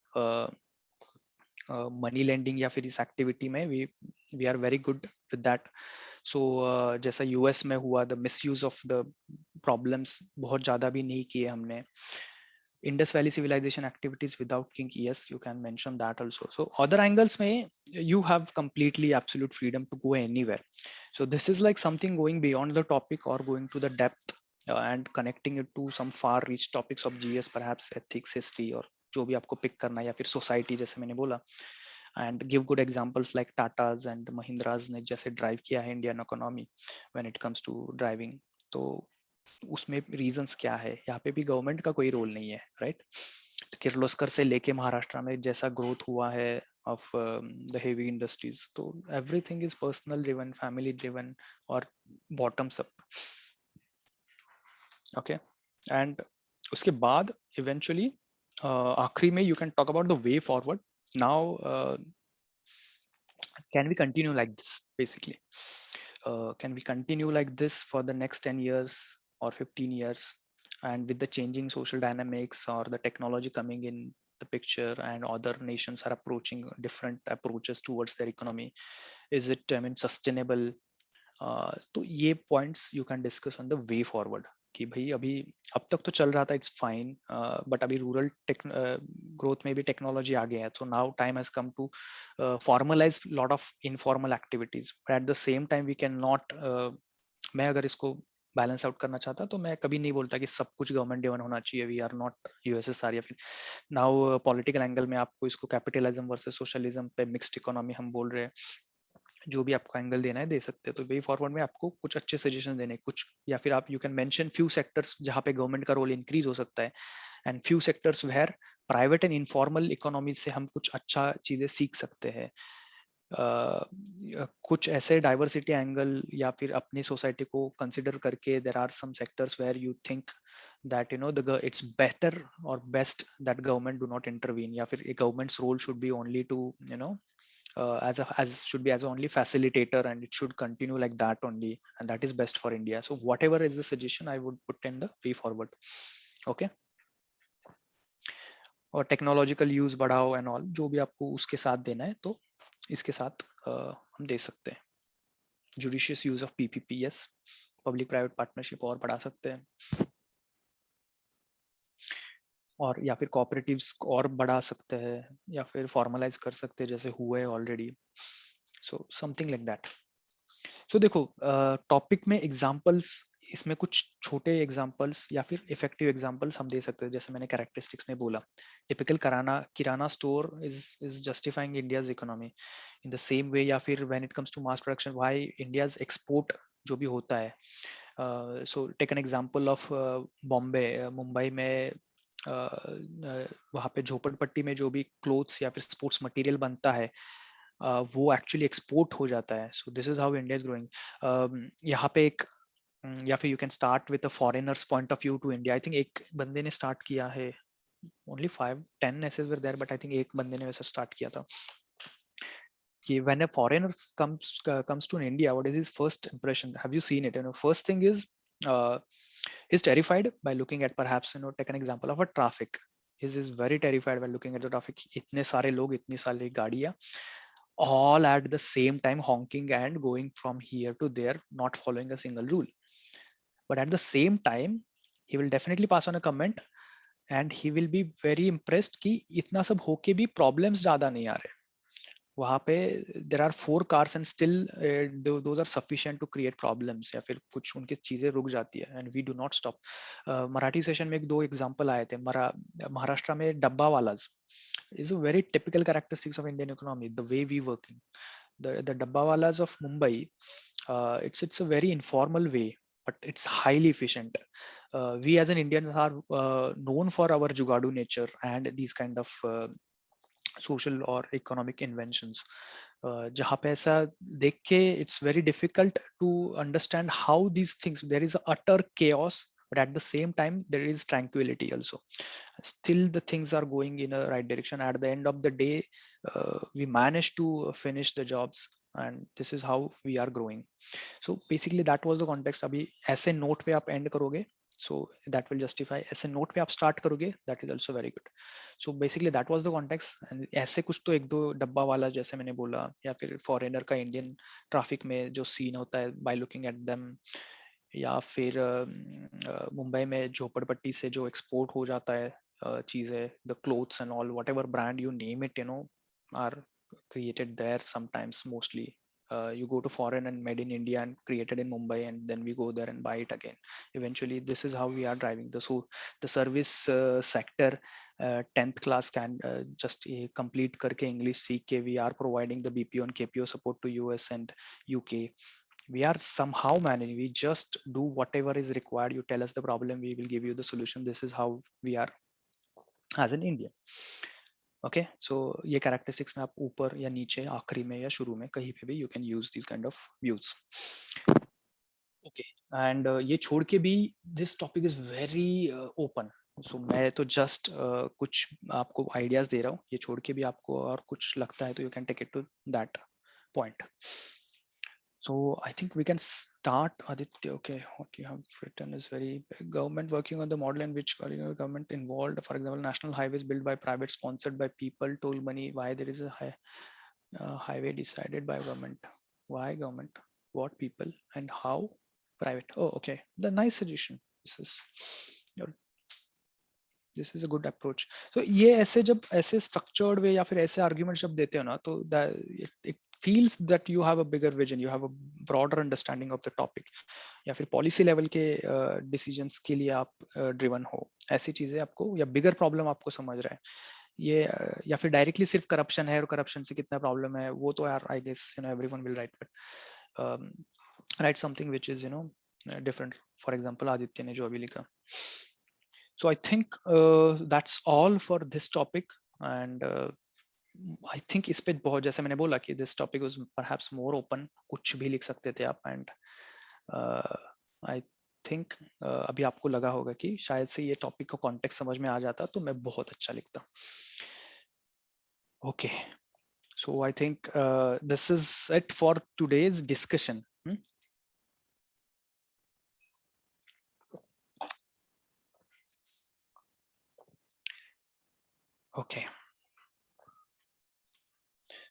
money lending या फिर इस एक्टिविटी में we are very good with that. So जैसा यूएस में हुआ, the misuse of the problems बहुत ज्यादा भी नहीं किए हमने। Indus Valley civilization activities without king, yes, you can mention that also. So other angles may you have completely absolute freedom to go anywhere. So this is like something going beyond the topic or going to the depth and connecting it to some far reach topics of GS, perhaps ethics, history, और जो भी आपको pick करना है, या फिर society जैसे मैंने बोला। And give good examples like Tatas and Mahindras ने जैसे ड्राइव किया है Indian economy when it comes to driving. तो उसमें रीजंस क्या है, यहाँ पे भी गवर्नमेंट का कोई रोल नहीं है, राइट। तो किर्लोस्कर से लेके महाराष्ट्र में जैसा ग्रोथ हुआ है ऑफ द हेवी इंडस्ट्रीज, तो everything is personal driven, family driven और बॉटम्स अप। ओके, एंड उसके बाद इवेंचुअली आखिरी में you can talk about the way forward. Now can we continue like this basically? Can we continue like this for the next 10 years or 15 years, and with the changing social dynamics or the technology coming in the picture and other nations are approaching different approaches towards their economy, is it, I mean, sustainable? तो ये points you can discuss on the way forward कि भाई अभी अब तक तो चल रहा था, इट्स फाइन, बट अभी रूरल ग्रोथ में भी टेक्नोलॉजी आ गया है, तो now time has come to formalize lot of informal activities, but at the same time we can not, मैं अगर इसको बैलेंस आउट करना चाहता तो मैं कभी नहीं बोलता कि सब कुछ गवर्नमेंट ड्रिवन होना चाहिए, वी आर नॉट यूएसएसआर। या फिर नाउ पॉलिटिकल एंगल में आपको इसको कैपिटलिज्म वर्सेस सोशलिज्म पे मिक्स्ड इकोनॉमी हम बोल रहे हैं, जो भी आपको एंगल देना है दे सकते हैं। तो वे फॉरवर्ड में आपको कुछ अच्छे सजेशन देने कुछ, या फिर आप you can mention few sectors जहाँ पे गवर्नमेंट का रोल इंक्रीज हो सकता है, and few sectors where private and informal economy से हम कुछ अच्छा चीजें सीख सकते हैं। कुछ ऐसे डाइवर्सिटी एंगल या फिर अपनी सोसाइटी को कंसिडर करके there are some sectors where you think that you know the it's better और best that government do not intervene, या फिर government's role should be only to you know as should be as only facilitator, and it should continue like that only, and that is best for India. So whatever is the suggestion I would put in the way forward. Okay, और technological use बढ़ाओ and all, जो भी आपको उसके साथ देना है तो इसके साथ हम दे सकते हैं। Judicious use of PPP, yes, public private partnership और बढ़ा सकते हैं, और या फिर कोऑपरेटिव्स और बढ़ा सकते हैं, या फिर फॉर्मलाइज कर सकते हैं जैसे हुए already. So something like that. So देखो टॉपिक में एग्जांपल्स, इसमें कुछ छोटे एग्जांपल्स या फिर इफेक्टिव एग्जांपल्स हम दे सकते हैं। जैसे मैंने कैरेक्टरिस्टिक्स में बोला, typical kirana store is justifying India's economy in the same way, या फिर when it comes to mass production why India's export जो भी होता है। So take an example of Bombay, Mumbai में वहाँ पे झोपड़पट्टी में जो भी क्लोथ्स या फिर स्पोर्ट्स मटेरियल बनता है, वो एक्चुअली एक्सपोर्ट हो जाता है। So this is how India is growing. यहाँ पे एक या फिर you can start with a foreigners point of view to India. I think एक बंदे ने स्टार्ट किया है, only 5-10 essays were there, but I think एक बंदे ने वैसा स्टार्ट किया था कि when a foreigner comes to India, what is his first impression? Have you seen it? You know, first thing is he's terrified by looking at, perhaps, you know, take an example of a traffic. He is very terrified by looking at the traffic. इतने सारे लोग, इतनी सारी गाड़ियाँ, all at the same time honking and going from here to there, not following a single rule. But at the same time, he will definitely pass on a comment, and he will be very impressed कि इतना सब होके भी problems ज़्यादा नहीं आ रहे वहाँ पे। There are 4 cars and still those are sufficient to create problems, या फिर कुछ उनकी चीजें रुक जाती है, and we do not stop. Marathi session में एक दो एग्जांपल आए थे। महाराष्ट्र में डब्बा वालाज is a very typical characteristics of Indian economy, the way we working. The dabba walas of Mumbai, it's a very informal way, but it's highly efficient. We as an Indians are known for our jugadu nature and these kind of social और economic inventions, जहाँ पे ऐसा देख के it's very difficult to understand how these things, there is utter chaos, but at the same time there is tranquility also. Still the things are going in a right direction. At the end of the day, we managed to finish the jobs, and this is how we are growing. So basically that was the context. अभी ऐसे note पे आप and करोगे, so that will justify. ऐसे note पे आप start करोगे, that is also very good. So basically that was the context. And ऐसे कुछ तो एक दो डब्बा वाला जैसे मैंने बोला, या फिर फॉरेनर का इंडियन ट्रैफिक में जो सीन होता है बाय लुकिंग एट देम, या फिर मुंबई में झोपड़पट्टी से जो एक्सपोर्ट हो जाता है चीजें, the clothes and all, whatever brand you name it, are created there sometimes, mostly. You go to foreign and made in India and created in Mumbai, and then we go there and buy it again. Eventually, this is how we are driving the service sector. 10th class can just complete करके English सीख के we are providing the BPO and KPO support to US and UK. We are somehow managing. We just do whatever is required. You tell us the problem, we will give you the solution. This is how we are as an Indian. Okay, so ये characteristics में आप ऊपर या नीचे, आखिरी में या शुरू में, कहीं पे भी you can use this kind of views. Okay, and ये छोड़ के भी this topic is very open. So मैं तो जस्ट कुछ आपको आइडियाज दे रहा हूँ. ये छोड़ के भी आपको और कुछ लगता है तो you can take it to that point. So I think we can start, Aditya. Okay, what you have written is very big. Government working on the model in which government involved. For example, national highways built by private, sponsored by people, told money. Why there is a highway decided by government? Why government? What people and how? Private. Oh, okay. The nice suggestion. This is a good approach. So ये ऐसे जब ऐसे structured way या फिर ऐसे arguments जब देते हो ना, तो it feels that you have a bigger vision, you have a broader understanding of the topic, या फिर policy level के decisions के लिए आप driven हो. ऐसी चीजें आपको, या bigger problem आपको समझ रहा है ये, या फिर directly सिर्फ corruption है और corruption से कितना problem है, वो तो यार I guess everyone will write, but write something which is different. For example, Aditya ने जो अभी लिखा. So I think that's all for this topic, and I think इस पे बहुत, जैसे मैंने बोला कि this topic was perhaps more open, कुछ भी लिख सकते थे आप, and I think अभी आपको लगा होगा कि शायद से ये टॉपिक का कॉन्टेक्स्ट समझ में आ जाता तो मैं बहुत अच्छा लिखता. Okay, so I think this is it for today's discussion. Okay.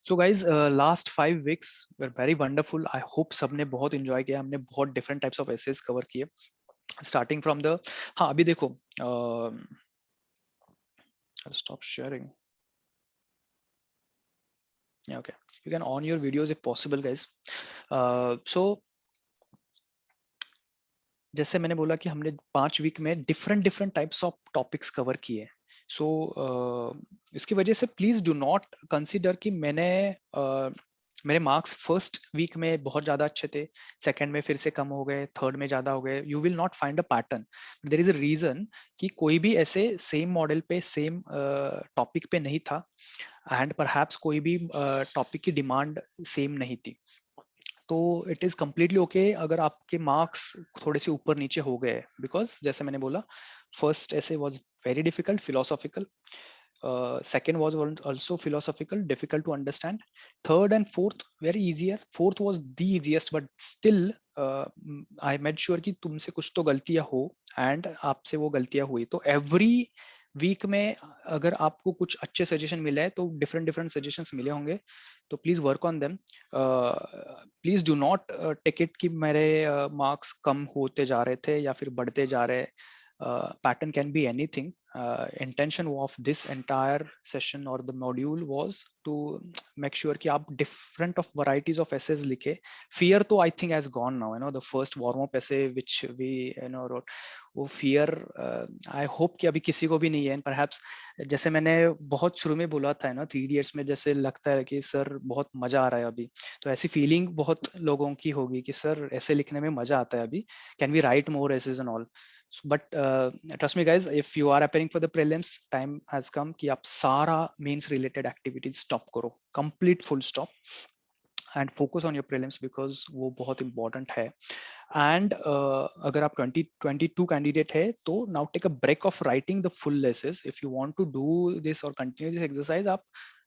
So guys, last 5 weeks were very wonderful. I hope सबने बहुत enjoy किया. हमने बहुत different types of essays cover किए. Starting from the, हाँ अभी देखो, I'll stop sharing. Yeah, okay. You can on your videos if possible, guys. So जैसे मैंने बोला कि हमने 5 वीक में different types of topics cover किए. So इसकी वजह से please do not consider कि मेरे मार्क्स फर्स्ट वीक में बहुत ज्यादा अच्छे थे, सेकंड में फिर से कम हो गए, थर्ड में ज्यादा हो गए. You will not find a pattern. There is a reason कि कोई भी ऐसे सेम मॉडल पे सेम टॉपिक पे नहीं था, एंड परहैप्स कोई भी टॉपिक की डिमांड सेम नहीं थी. तो इट इज कम्प्लीटली ओके अगर आपके मार्क्स थोड़े से ऊपर नीचे हो गए, बिकॉज जैसे मैंने बोला, फर्स्ट ऐसे was very difficult, philosophical. Second was also philosophical, difficult to understand. Third and fourth very easier. Fourth was the easiest, but still I made sure कि तुमसे कुछ तो गलतियां हो, and आपसे वो गलतियां हुई. तो every वीक में अगर आपको कुछ अच्छे सजेशन मिले हैं तो डिफरेंट सजेशंस मिले होंगे, तो please work on them. Please do not take it कि मेरे मार्क्स कम होते जा रहे थे या फिर बढ़ते जा रहे. Pattern can be anything. Intention of this entire session or the module was to make sure कि आप different of varieties of essays लिखे. Fear तो I think has gone now. The first warm up essay which we wrote वो fear I hope कि अभी किसी को भी नहीं है। एंड परहैप्स जैसे मैंने बहुत शुरू में बोला था ना 3 इडियट्स में, जैसे लगता है कि सर बहुत मजा आ रहा है अभी, तो ऐसी फीलिंग बहुत लोगों की होगी कि सर ऐसे लिखने में मजा आता है अभी, can we write more essays and all. But trust me guys, if you are appearing for the prelims, time has come कि आप सारा मेंस रिलेटेड एक्टिविटीज स्टॉप करो, complete full stop, and focus on your prelims because वो बहुत important है। And अगर आप 2022 candidate है तो now take a break of writing the full essays. If you want to do this और continue this exercise, आप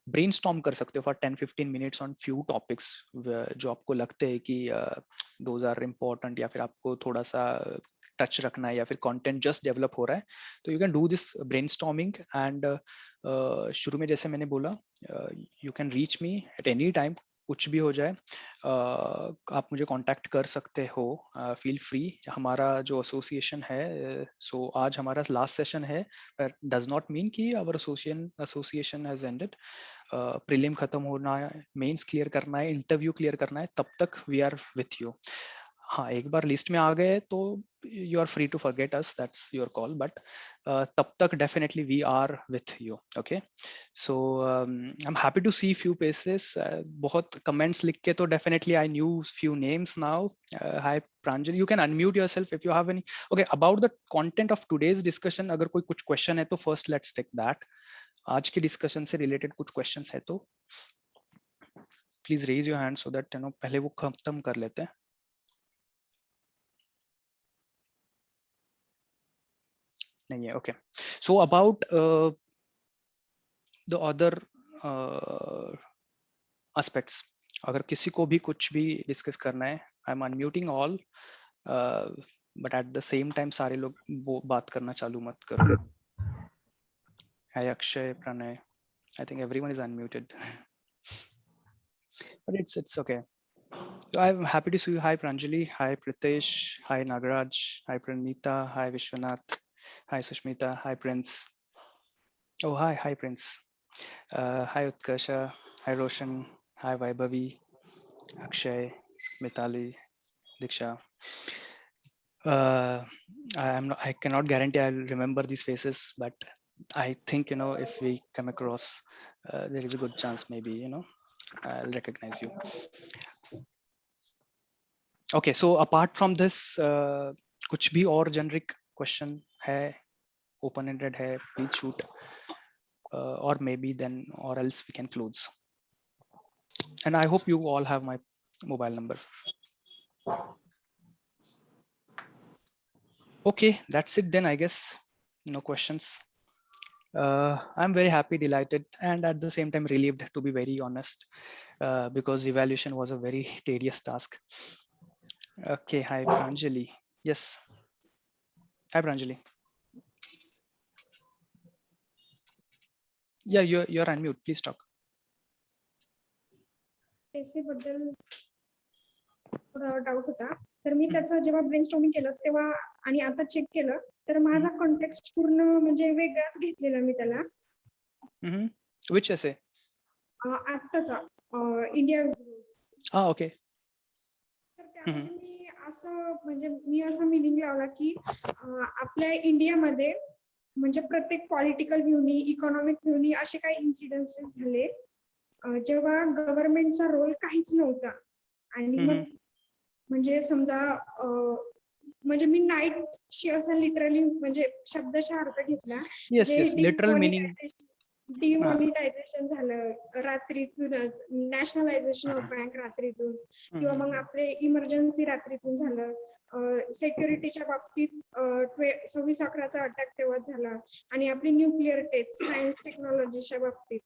ब्रेनस्टॉर्म कर सकते हो for 10-15 minutes on few topics जो आपको लगते हैं कि दोज आर इम्पोर्टेंट, या फिर आपको थोड़ा सा टच रखना है, या फिर कंटेंट जस्ट डेवलप हो रहा है, तो you can do this brainstorming. And शुरू में जैसे मैंने बोला, you can reach me at any time, कुछ भी हो जाए आप मुझे कांटेक्ट कर सकते हो, फील फ्री। हमारा जो एसोसिएशन है, सो आज हमारा लास्ट सेशन है, पर डज नॉट मीन कि our association has ended. Prelim खत्म होना है, मेंस क्लियर करना है, इंटरव्यू क्लियर करना है, तब तक वी आर विथ यू। हाँ, एक बार लिस्ट में आ गए तो you are free to forget us, that's your call, but तब तक definitely we are with you. Okay, so I am happy to see few faces. बहुत कमेंट्स लिख के तो definitely I knew few names now. Hi Pranjal, you can unmute yourself if you have any. Okay, about the content of today's discussion, अगर कोई कुछ question है तो first let's take that. आज के डिस्कशन से रिलेटेड कुछ क्वेश्चंस है तो please raise your hand so that you know पहले वो खत्म कर लेते हैं। नहीं है, okay. So about the other aspects, अगर किसी को भी कुछ भी डिस्कस करना है, I am unmuting all, but at the same time सारे लोग वो बात करना चालू मत करो। Hi Akshay, Pranay, I think everyone is unmuted, but it's okay. So I'm happy to see you. Hi Pranjali, hi Pritesh, hi Nagaraj, hi Pranita, hi Vishwanath, hi Sushmita, hi Prince. Oh, hi Prince. Hi Utkarsha, hi Roshan, hi Vaibhavi, Akshay, Mitali, Diksha. I cannot guarantee I'll remember these faces, but I think, you know, if we come across, there is a good chance maybe, you know, I'll recognize you. Okay, so apart from this, कुछ भी और generic question है, open-ended है, please shoot, or maybe then, or else we can close. And I hope you all have my mobile number. Okay, that's it then, I guess. No questions. I'm very happy, delighted, and at the same time relieved, to be very honest, because evaluation was a very tedious task. Okay, hi Pranjali. Yes. Hi Pranjali. Yeah, you're on mute. Please talk. एसे बद्दल थोडा doubt होता, तर मी त्याचं जेव्हा brainstorming केलं तेव्हा आणि आता चेक केलं तर माझा कॉन्टेक्स्ट पूर्ण म्हणजे वेगळाच घेतलेला मी त्याला. Which essay? आत्ताचा इंडिया. Okay. तर त्यामध्ये मी असं म्हणजे मी असं मिनिंग लावला की आपल्या इंडियामध्ये म्हणजे प्रत्येक पॉलिटिकल व्ह्यूनी, इकॉनॉमिक व्ह्यूनी असे काही इन्सिडेंसेस झाले जेव्हा गव्हर्नमेंटचा रोल काहीच नव्हता. आणि मग म्हणजे समजा म्हणजे मी नाईटशी असं लिटरली म्हणजे शब्दशः अर्थ घेतला. Yes, literal meaning. डिमॉनिटायझेशन झालं रात्रीतूनच, नॅशनलायझेशन ऑफ बँक रात्रीतून, किंवा मग आपले इमर्जन्सी रात्रीतून झालं, सेक्युरिटीच्या बाबतीत 26/11चा अटॅक तेव्हाच झाला, आणि आपली न्यूक्लिअर टेस्ट सायन्स टेक्नॉलॉजीच्या बाबतीत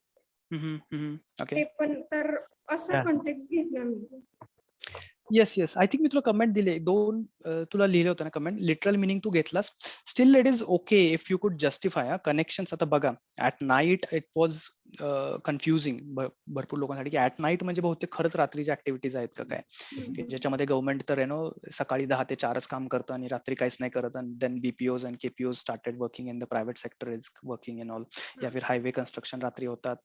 ते पण. तर असा कॉन्टेक्स्ट घेतला मी. Yes, I think मी तुला कमेंट दिले दोन, तुला लिहिले होते ना कमेंट, लिटरल मिनिंग तू घेतलास. Still it is okay if you could justify connections. आता बघा, at night it was confusing भरपूर लोकांसाठी की ऍट नाईट म्हणजे बहुतेक खरंच रात्रीच्या ऍक्टिव्हिटीज आहेत का काय, की ज्याच्यामध्ये गव्हर्नमेंट तर सकाळी 10 ते 4च काम करतं आणि रात्री काहीच नाही करत, आणि then BPOs and KPOs started working in the private sector is working in all, या फिर हायवे कन्स्ट्रक्शन रात्री होतात,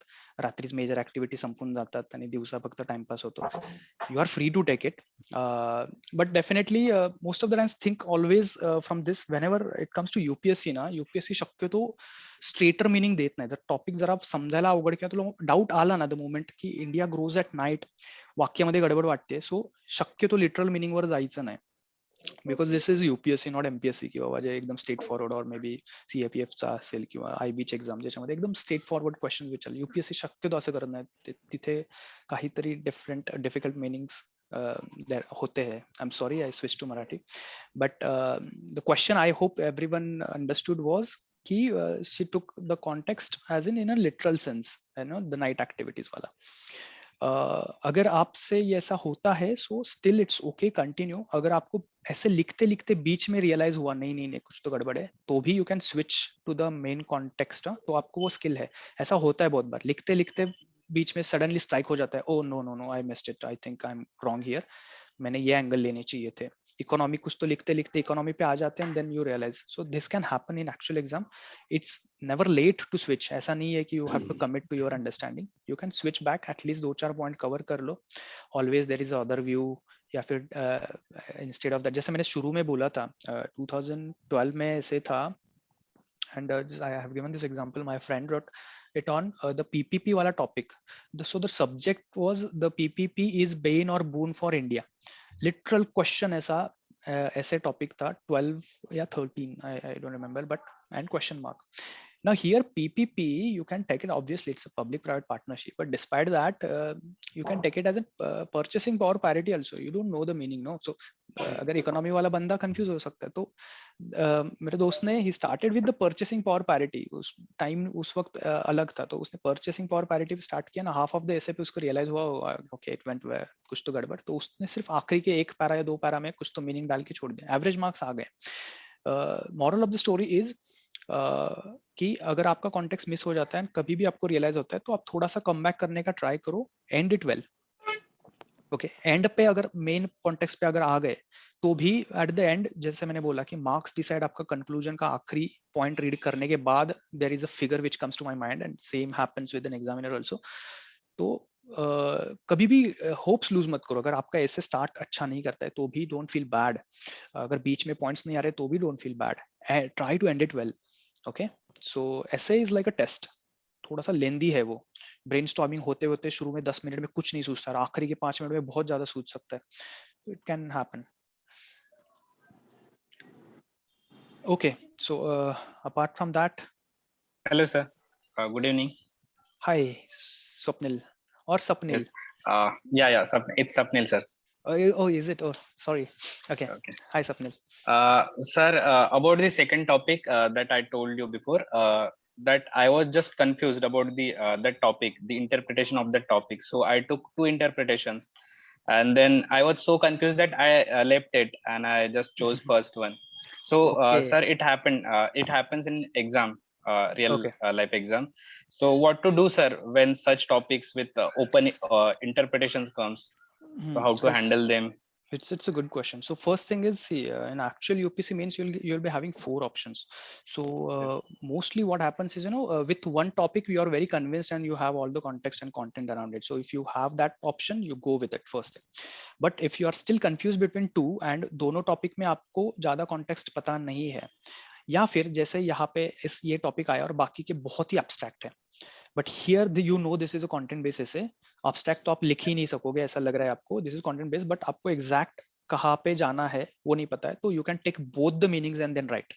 रात्रीच मेजर ऍक्टिव्हिटी संपून जातात आणि दिवसा फक्त टाइमपास होतो. You are free to take it, but definitely most of the times think always from this whenever it comes to UPSC ना, यूपीएससी शक्यतो स्ट्रेटर मिनिंग देत नाही. जर टॉपिक जरा समजायला अवघड किंवा तुला डाऊट आला ना, द मोमेंट की इंडिया ग्रोज ॲट नाईट, वाक्यामध्ये गडबड वाटते, सो शक्यतो लिटरल मिनिंग वर जायचं नाही. Because this is UPSC not MPSC, की बाबा जे एकदम स्ट्रेट फॉरवर्ड और मे बी सीएपीएफचा असेल किंवा आयबीची एक्झाम ज्याच्यामध्ये एकदम स्ट्रेट फॉरवर्ड क्वेश्चन विचारल, यूपीएससी शक्यतो असं करत नाही. तिथे काहीतरी डिफरंट डिफिकल्ट मिनिंग्स होते हैं. I am sorry I switch to Marathi, but the question I hope everyone understood was कि she took the context as in a literal sense, the night activities वाला. अगर आपसे ये ऐसा होता है so still it's okay, continue. अगर आपको ऐसे लिखते लिखते बीच में रियलाइज हुआ नहीं नहीं नहीं कुछ तो गड़बड़ है, तो भी you can switch to the main context. तो आपको वो स्किल है. ऐसा होता है बहुत बार, लिखते लिखते बीच में सडनली स्ट्राइक हो जाता है, oh no no no I missed it, I think I am wrong here, मैंने ये एंगल लेने चाहिए थे. इकोनॉमी कुछ तो लिखते लिखते इकोनॉमी पे आ जाते हैं, then you realise. So this can happen in actual exam. It's never late to switch. ऐसा नहीं है कि you have to commit to your understanding. You can switch back, at least 2-4 point cover कर लो. Always there is other view, या फिर instead of that, जैसे मैंने शुरू में बोला था 2012 में ऐसे था, and I have given this example. My friend wrote it on the PPP wala topic. So the subject was the PPP is bane or boon for India. Literal question ऐसा ऐसे topic था 12 या 13, I don't remember, but and question mark. Now here PPP you can take it, obviously it's a public private partnership, but despite that you can take it as a purchasing power parity also. You don't know the meaning, no? So अगर economy वाला बंदा confuse हो सकता है, तो मेरे दोस्त ने he started with the purchasing power parity. उस टाइम उस वक्त अलग था, तो उसने परचेसिंग पावर पैरिटी स्टार्ट किया ना, हाफ ऑफ द एसे पे उसको रियलाइज हुआ ओके इट वेंट कुछ तो गड़बड़, तो उसने सिर्फ आखिरी के 1 पैरा या 2 पैरा में कुछ तो मीनिंग डाल के छोड़ दिया, एवरेज मार्क्स आ गए. Moral of the story is कि अगर आपका कॉन्टेक्स्ट मिस हो जाता है, कभी भी आपको रियलाइज होता है, तो आप थोड़ा सा कम बैक करने का ट्राई करो, and it well. Okay, and पे अगर मेन कॉन्टेक्स्ट पे अगर आ गए, तो भी एट द एंड जैसे मैंने बोला कि मार्क्स डिसाइड आपका कंक्लूजन का आखिरी पॉइंट रीड करने के बाद there is a figure which comes to my mind, and same happens with an examiner also. तो कभी भी होप्स लूज मत करो. अगर आपका ऐसे स्टार्ट अच्छा नहीं करता है तो भी डोंट फील बैड. अगर बीच में पॉइंट्स नहीं आ रहे तो भी don't feel bad, try to end it well. Okay, so ऐसे इज लाइक अ टेस्ट. थोड़ा सा लेंदी है वो. ब्रेनस्टॉर्मिंग होते होते शुरू में 10 मिनट में कुछ नहीं सूझता, और आखिरी के 5 मिनट में बहुत ज्यादा सूझ सकता है. It can happen. Okay, so apart from that, Hello, sir. Good evening. hi Swapnil or Sapnil. Yes. Yeah. It's Sapnil, sir. Oh, is it? Oh, sorry. Okay. Okay. Hi Sapnil. Sir, about the second topic that I told you before, that I was just confused about the that topic, the interpretation of the topic. So I took 2 interpretations, and then I was so confused that I left it and I just chose first one. So, Okay. sir, it happened. It happens in exam, real Okay. life exam. So, what to do, sir, when such topics with open interpretations comes? So, how to Yes. handle them? It's a good question. So first thing is, see, in actual UPC means you'll be having 4 options. So mostly what happens is, with one topic you are very convinced and you have all the context and content around it. So if you have that option, you go with it first thing. But if you are still confused between 2 and दोनों topic में आपको ज़्यादा context पता नहीं है, या फिर जैसे यहाँ पे ये टॉपिक आया और बाकी के बहुत ही abstract है, but here you know this is a content base ऐसे. एब्स्ट्रैक्ट तो आप लिख ही नहीं सकोगे, ऐसा लग रहा है आपको. This is content base, but आपको एग्जैक्ट कहाँ पे जाना है वो नहीं पता है, तो you can take both the meanings and then write,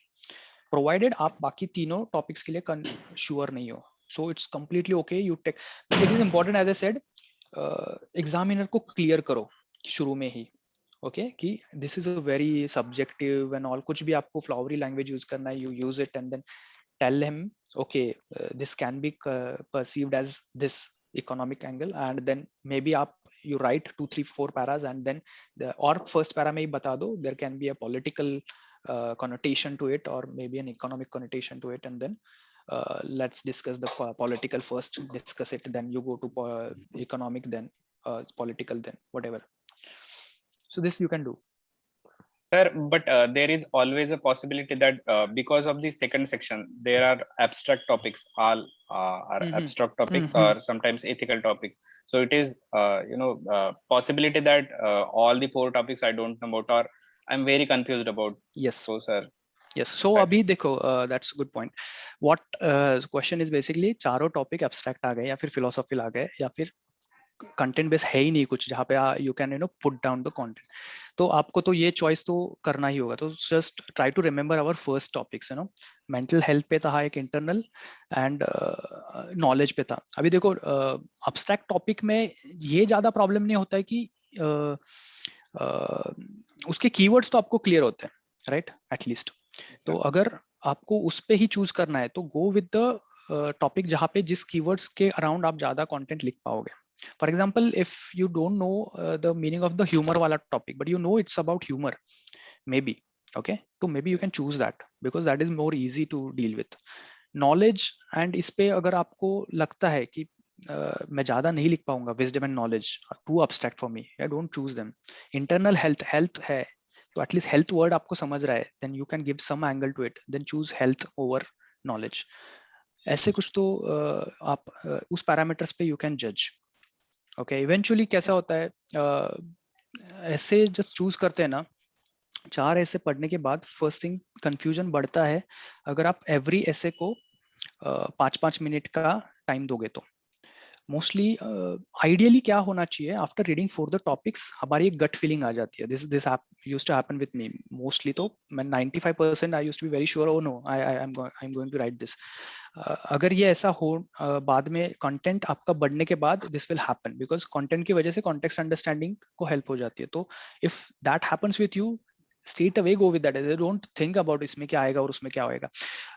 provided आप बाकी तीनों टॉपिक्स के लिए श्योर नहीं हो. So it's completely okay. You take, it is important as I said, examiner को क्लियर करो शुरू में ही. ओके, कि this is a very subjective and all, कुछ भी आपको फ्लावरी लैंग्वेज यूज करना है, you use it and then tell him okay, this can be perceived as this economic angle, and then maybe you write 2 3 4 paras, and then or first para mein hi bata do there can be a political connotation to it or maybe an economic connotation to it, and then let's discuss the political first, discuss it, then you go to economic, then political, then whatever. So this you can do. Sir, but there is always a possibility that because of the second section, there are abstract topics, all are abstract topics or sometimes ethical topics. So it is, possibility that all the 4 topics I don't know about, or I'm very confused about. Yes. So, sir. Yes. So abhi dekho, that's a good point. What question is basically चारों topic abstract आ गए या फिर philosophical आ गए या फिर content base है ही नहीं कुछ जहाँ पे you can put down the content, तो आपको तो ये चॉइस तो करना ही होगा. तो just try to remember our first topics, mental health पे था एक इंटरनल, एंड नॉलेज पे था. अभी देखो अब्स्ट्रैक्ट टॉपिक में ये ज्यादा प्रॉब्लम नहीं होता है कि उसके कीवर्ड्स तो आपको क्लियर होते हैं, राइट, एटलीस्ट. तो अगर आपको उस पे ही चूज करना है तो गो विद द टॉपिक जहाँ पे जिस कीवर्ड्स के अराउंड आप ज्यादा कंटेंट लिख पाओगे. For example, if you don't know the meaning of the humor wala topic, but you know it's about humor, maybe, okay, so maybe you can choose that because that is more easy to deal with. Knowledge and इस पे अगर आपको लगता है कि मैं ज्यादा नहीं लिख पाऊंगा, wisdom and knowledge are too abstract for me, I don't choose them. Internal health है तो at least health word आपको समझ रहा है, then you can give some angle to it, then choose health over knowledge. ऐसे कुछ तो आप उस पैरामीटर्स पे you can judge. Okay, eventually कैसा होता है, ऐसे जब चूज करते हैं ना, 4 ऐसे पढ़ने के बाद फर्स्ट थिंग कंफ्यूजन बढ़ता है अगर आप एवरी ऐसे को 5-5 मिनट का टाइम दोगे तो. मोस्टली आइडियली क्या होना चाहिए, आफ्टर रीडिंग 4 द टॉपिक्स हमारी एक गट फीलिंग आ जाती है. This used to happen with me mostly. तो मैं 95% I used to be very sure, oh no I am going to write this. अगर ये ऐसा हो बाद में कंटेंट आपका बढ़ने के बाद, this will happen because content की वजह से कॉन्टेक्स्ट अंडरस्टैंडिंग को हेल्प हो जाती है. तो if that happens with you, straight away go with that, don't think about इसमें क्या आएगा और उसमें क्या होएगा.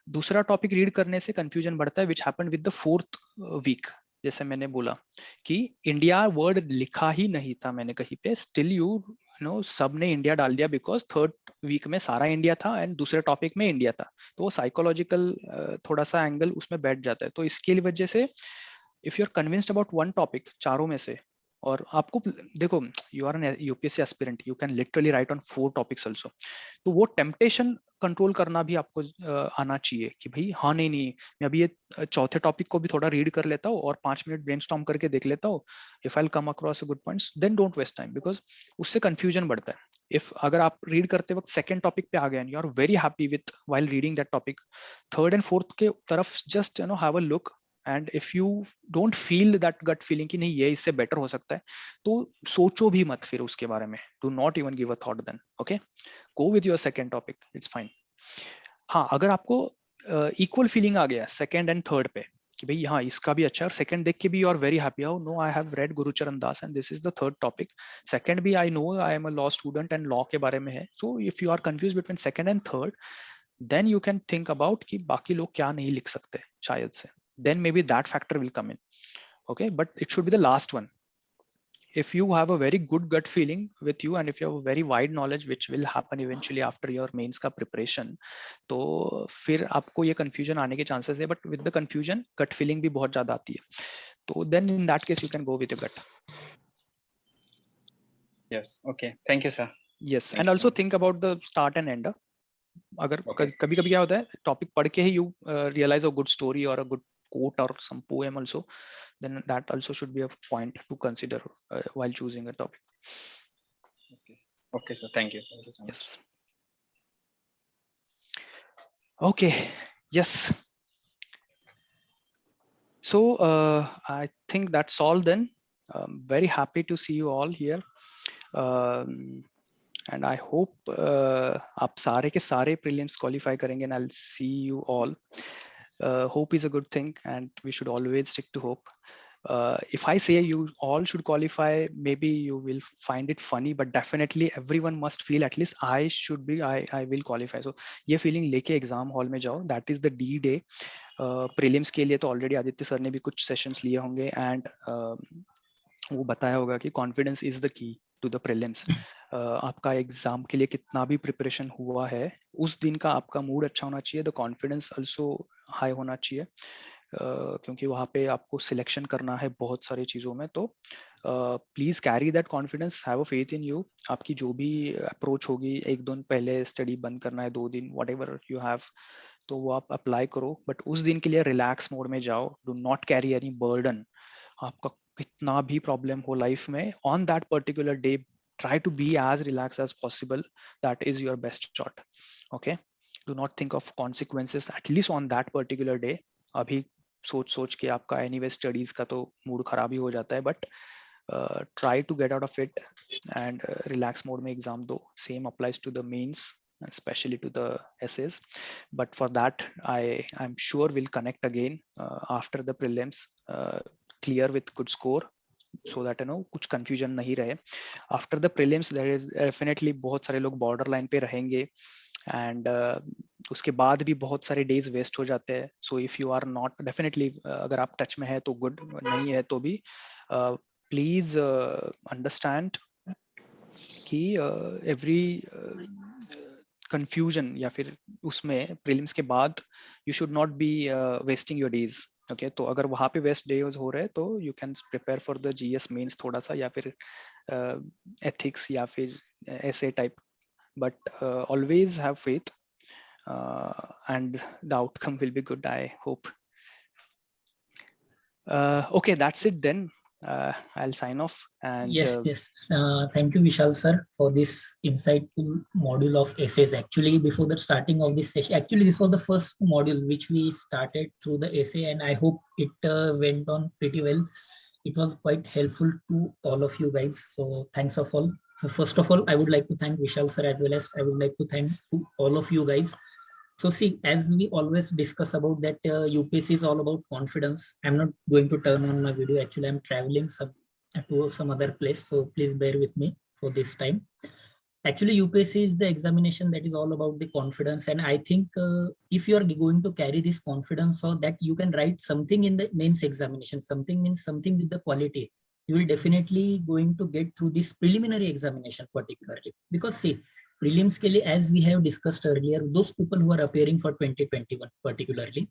दूसरा टॉपिक रीड करने से कंफ्यूजन बढ़ता है, which happen with the 4th week. जैसे मैंने बोला कि इंडिया वर्ड लिखा ही नहीं था मैंने कहीं पे, स्टिल यू नो सब ने इंडिया डाल दिया बिकॉज 3rd वीक में सारा इंडिया था एंड दूसरे टॉपिक में इंडिया था. तो वो साइकोलॉजिकल थोड़ा सा एंगल उसमें बैठ जाता है. तो इसके वजह से if you are convinced about one topic चारों में से, और आपको देखो you are an UPSC aspirant, you can literally write on 4 topics also. तो वो टेम्पटेशन कंट्रोल करना भी आपको आना चाहिए कि भाई हाँ नहीं मैं अभी ये चौथे टॉपिक को भी थोड़ा रीड कर लेता हूँ और 5 मिनट ब्रेनस्टॉर्म करके देख लेता हूँ. If I will come across good points then don't waste time, because उससे कंफ्यूजन बढ़ता है. इफ अगर आप रीड करते वक्त सेकंड टॉपिक पे आ गए and you are very happy with while reading that topic, 3rd and 4th के तरफ just have a look. And if you don't feel that gut feeling कि नहीं ये इससे बेटर हो सकता है, तो सोचो भी मत फिर उसके बारे में. Do not even give a thought then. Okay, go with your second topic, it's fine. हाँ, अगर आपको इक्वल फीलिंग आ गया सेकंड एंड थर्ड पे कि भाई हाँ इसका भी अच्छा है, और सेकंड देख के भी you are very happy, how no I have read Gurcharan Das and this is the 3rd topic. Second भी I know I am a law student and law के बारे में है. So if you are confuse between second and third, then you can think about कि बाकी लोग क्या नहीं लिख सकते शायद से. Then maybe that factor will come in. Okay, but it should be the last one. If you have a very good gut feeling with you and if you have a very wide knowledge which will happen eventually after your mains का preparation, तो फिर आपको ये confusion आने के chances है. But with the confusion gut feeling भी बहुत ज़्यादा आती है. तो then in that case you can go with your gut. Yes. Okay. Thank you, sir. Yes, Thank and you also so think about the start and end. अगर Okay. कभी-कभी क्या होता है, टॉपिक पढ़ के ही you realize a good story or a good quote or some poem also, then that also should be a point to consider while choosing a topic. Okay. Okay, sir. Thank you. Thank you so much. Yes. Okay. Yes. So I think that's all then. Very happy to see you all here. And I hope आप सारे के सारे prelims qualify करेंगे and I'll see you all. Hope is a good thing and we should always stick to hope. If I say you all should qualify, maybe you will find it funny, but definitely everyone must feel at least I will qualify. So ये feeling लेके exam hall में जाओ. That is the D day. Prelims के लिए तो already Aditya sir ने भी कुछ sessions लिए होंगे and वो बताया होगा कि confidence is the key to the prelims. आपका एग्जाम के लिए कितना भी प्रिपरेशन हुआ है, उस दिन का आपका मूड अच्छा होना चाहिए, द कॉन्फिडेंस आल्सो हाई होना चाहिए, क्योंकि वहाँ पे आपको सिलेक्शन करना है बहुत सारी चीज़ों में। तो please carry that confidence, have a faith in you. आपकी जो भी अप्रोच होगी, एक दिन पहले स्टडी बंद करना है, 2 दिन, वट एवर यू हैव, तो वो आप अप्लाई करो, बट उस दिन के लिए रिलैक्स मोड में जाओ, do not carry any burden. आपका कितना भी प्रॉब्लम हो लाइफ में, on that particular day try to be as relaxed as possible. That is your best shot. Okay, do not think of consequences at least on that particular day. अभी सोच के आपका anyway studies का तो mood खराब ही हो जाता है, but try to get out of it and relax mode में एग्जाम दो. Same applies to the mains, especially to the essays. But for that, I'm sure we'll connect again after the prelims, clear with good score, so that कुछ confusion नहीं रहे. After the prelims there is definitely बहुत सारे लोग border line पे रहेंगे, and उसके बाद भी बहुत सारे days waste हो जाते हैं. So if you are not definitely, अगर आप touch में है तो good, नहीं है तो भी please understand कि every confusion या फिर उसमें prelims के बाद you should not be wasting your days. Okay तो अगर वहाँ पे वेस्ट डेज हो रहे हैं तो you can prepare for the GS mains थोड़ा सा, या फिर एथिक्स या फिर ऐसे type, but always have faith and the outcome will be good, I hope. Okay, that's it then. I'll sign off and yes. Thank you, Vishal sir, for this insightful module of essays. Actually, before the starting of this session, actually this was the first module which we started through the essay, and I hope it went on pretty well. It was quite helpful to all of you guys, so thanks of all. So first of all, I would like to thank Vishal sir, as well as I would like to thank to all of you guys. So see, as we always discuss about that, UPSC is all about confidence. I'm not going to turn on my video. Actually, I'm traveling to some other place, so please bear with me for this time. Actually, UPSC is the examination that is all about the confidence, and I think if you are going to carry this confidence, so that you can write something in the mains examination, something means something with the quality, you will definitely going to get through this preliminary examination particularly. Because see, prelims ke liye, as we have discussed earlier, those people who are appearing for 2021 particularly,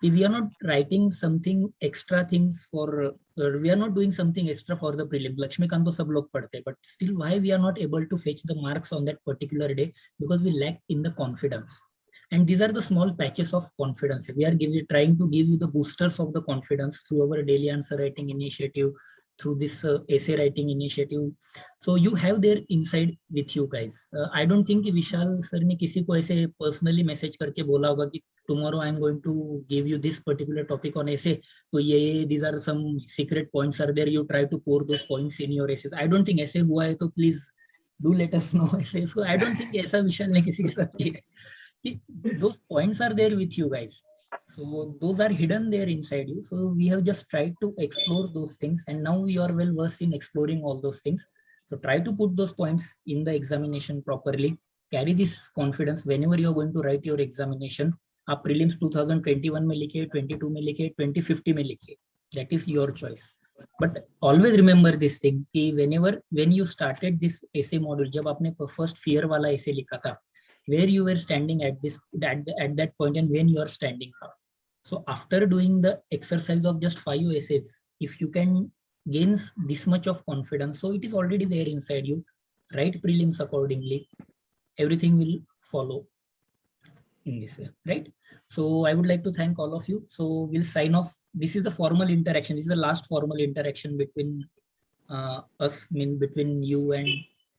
if we are not writing something extra things for, we are not doing something extra for the prelim. Lakshmikant to sab log padhte, but still why we are not able to fetch the marks on that particular day? Because we lack in the confidence. And these are the small patches of confidence. We are trying to give you the boosters of the confidence through our daily answer writing initiative, through this essay writing initiative. So you have their inside with you guys. I don't think Vishal sir ne kisi ko aise personally message karke bola hoga ki tomorrow I am going to give you this particular topic on essay. So these are some secret points are there. You try to pour those points in your essays. I don't think ऐसे हुआ है, तो please do let us know. ऐसे so I don't think ऐसा विशाल ने किसी के साथ किया है. Those points are there with you guys. So those are hidden there inside you. So we have just tried to explore those things, and now you are well versed in exploring all those things. So try to put those points in the examination properly. Carry this confidence whenever you are going to write your examination. आप prelims 2021 में लिखे, 22 में लिखे, 2050 में लिखे. That is your choice. But always remember this thing कि when you started this essay module, जब आपने first fear वाला essay लिखा था, where you were standing at that point and when you are standing now. So after doing the exercise of just 5 essays, if you can gain this much of confidence, so it is already there inside you. Write prelims accordingly. Everything will follow in this way, right? So I would like to thank all of you. So we'll sign off. This is the formal interaction. This is the last formal interaction between us, between you and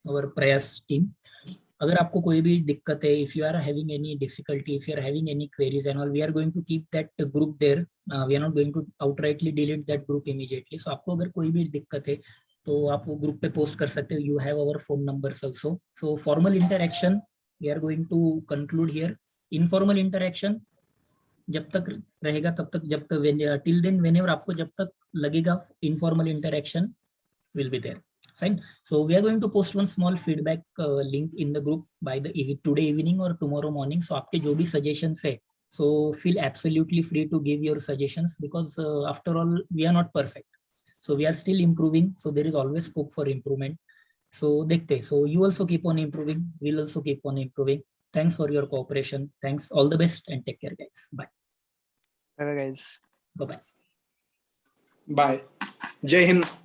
our Prayas team. अगर आपको कोई भी दिक्कत है, if you are having any difficulty, if you are having any queries and all, we are going to keep that group there. We are not going to outrightly delete that group immediately. So आपको अगर कोई भी दिक्कत है तो आप वो group पे पोस्ट कर सकते हो. You have our phone numbers also. So formal interaction we are going to conclude here. Informal interaction जब तक रहेगा तब तक, जब तक till then whenever आपको जब तक लगेगा informal interaction will be there. Fine. So we are going to post one small feedback link in the group by the today evening or tomorrow morning. So आपके जो भी suggestions है, so feel absolutely free to give your suggestions, because after all we are not perfect. So we are still improving. So there is always scope for improvement. So dekhte. So you also keep on improving. We'll also keep on improving. Thanks for your cooperation. Thanks. All the best and take care, guys. Bye. Bye, guys. Bye bye. Bye. Jai Hind.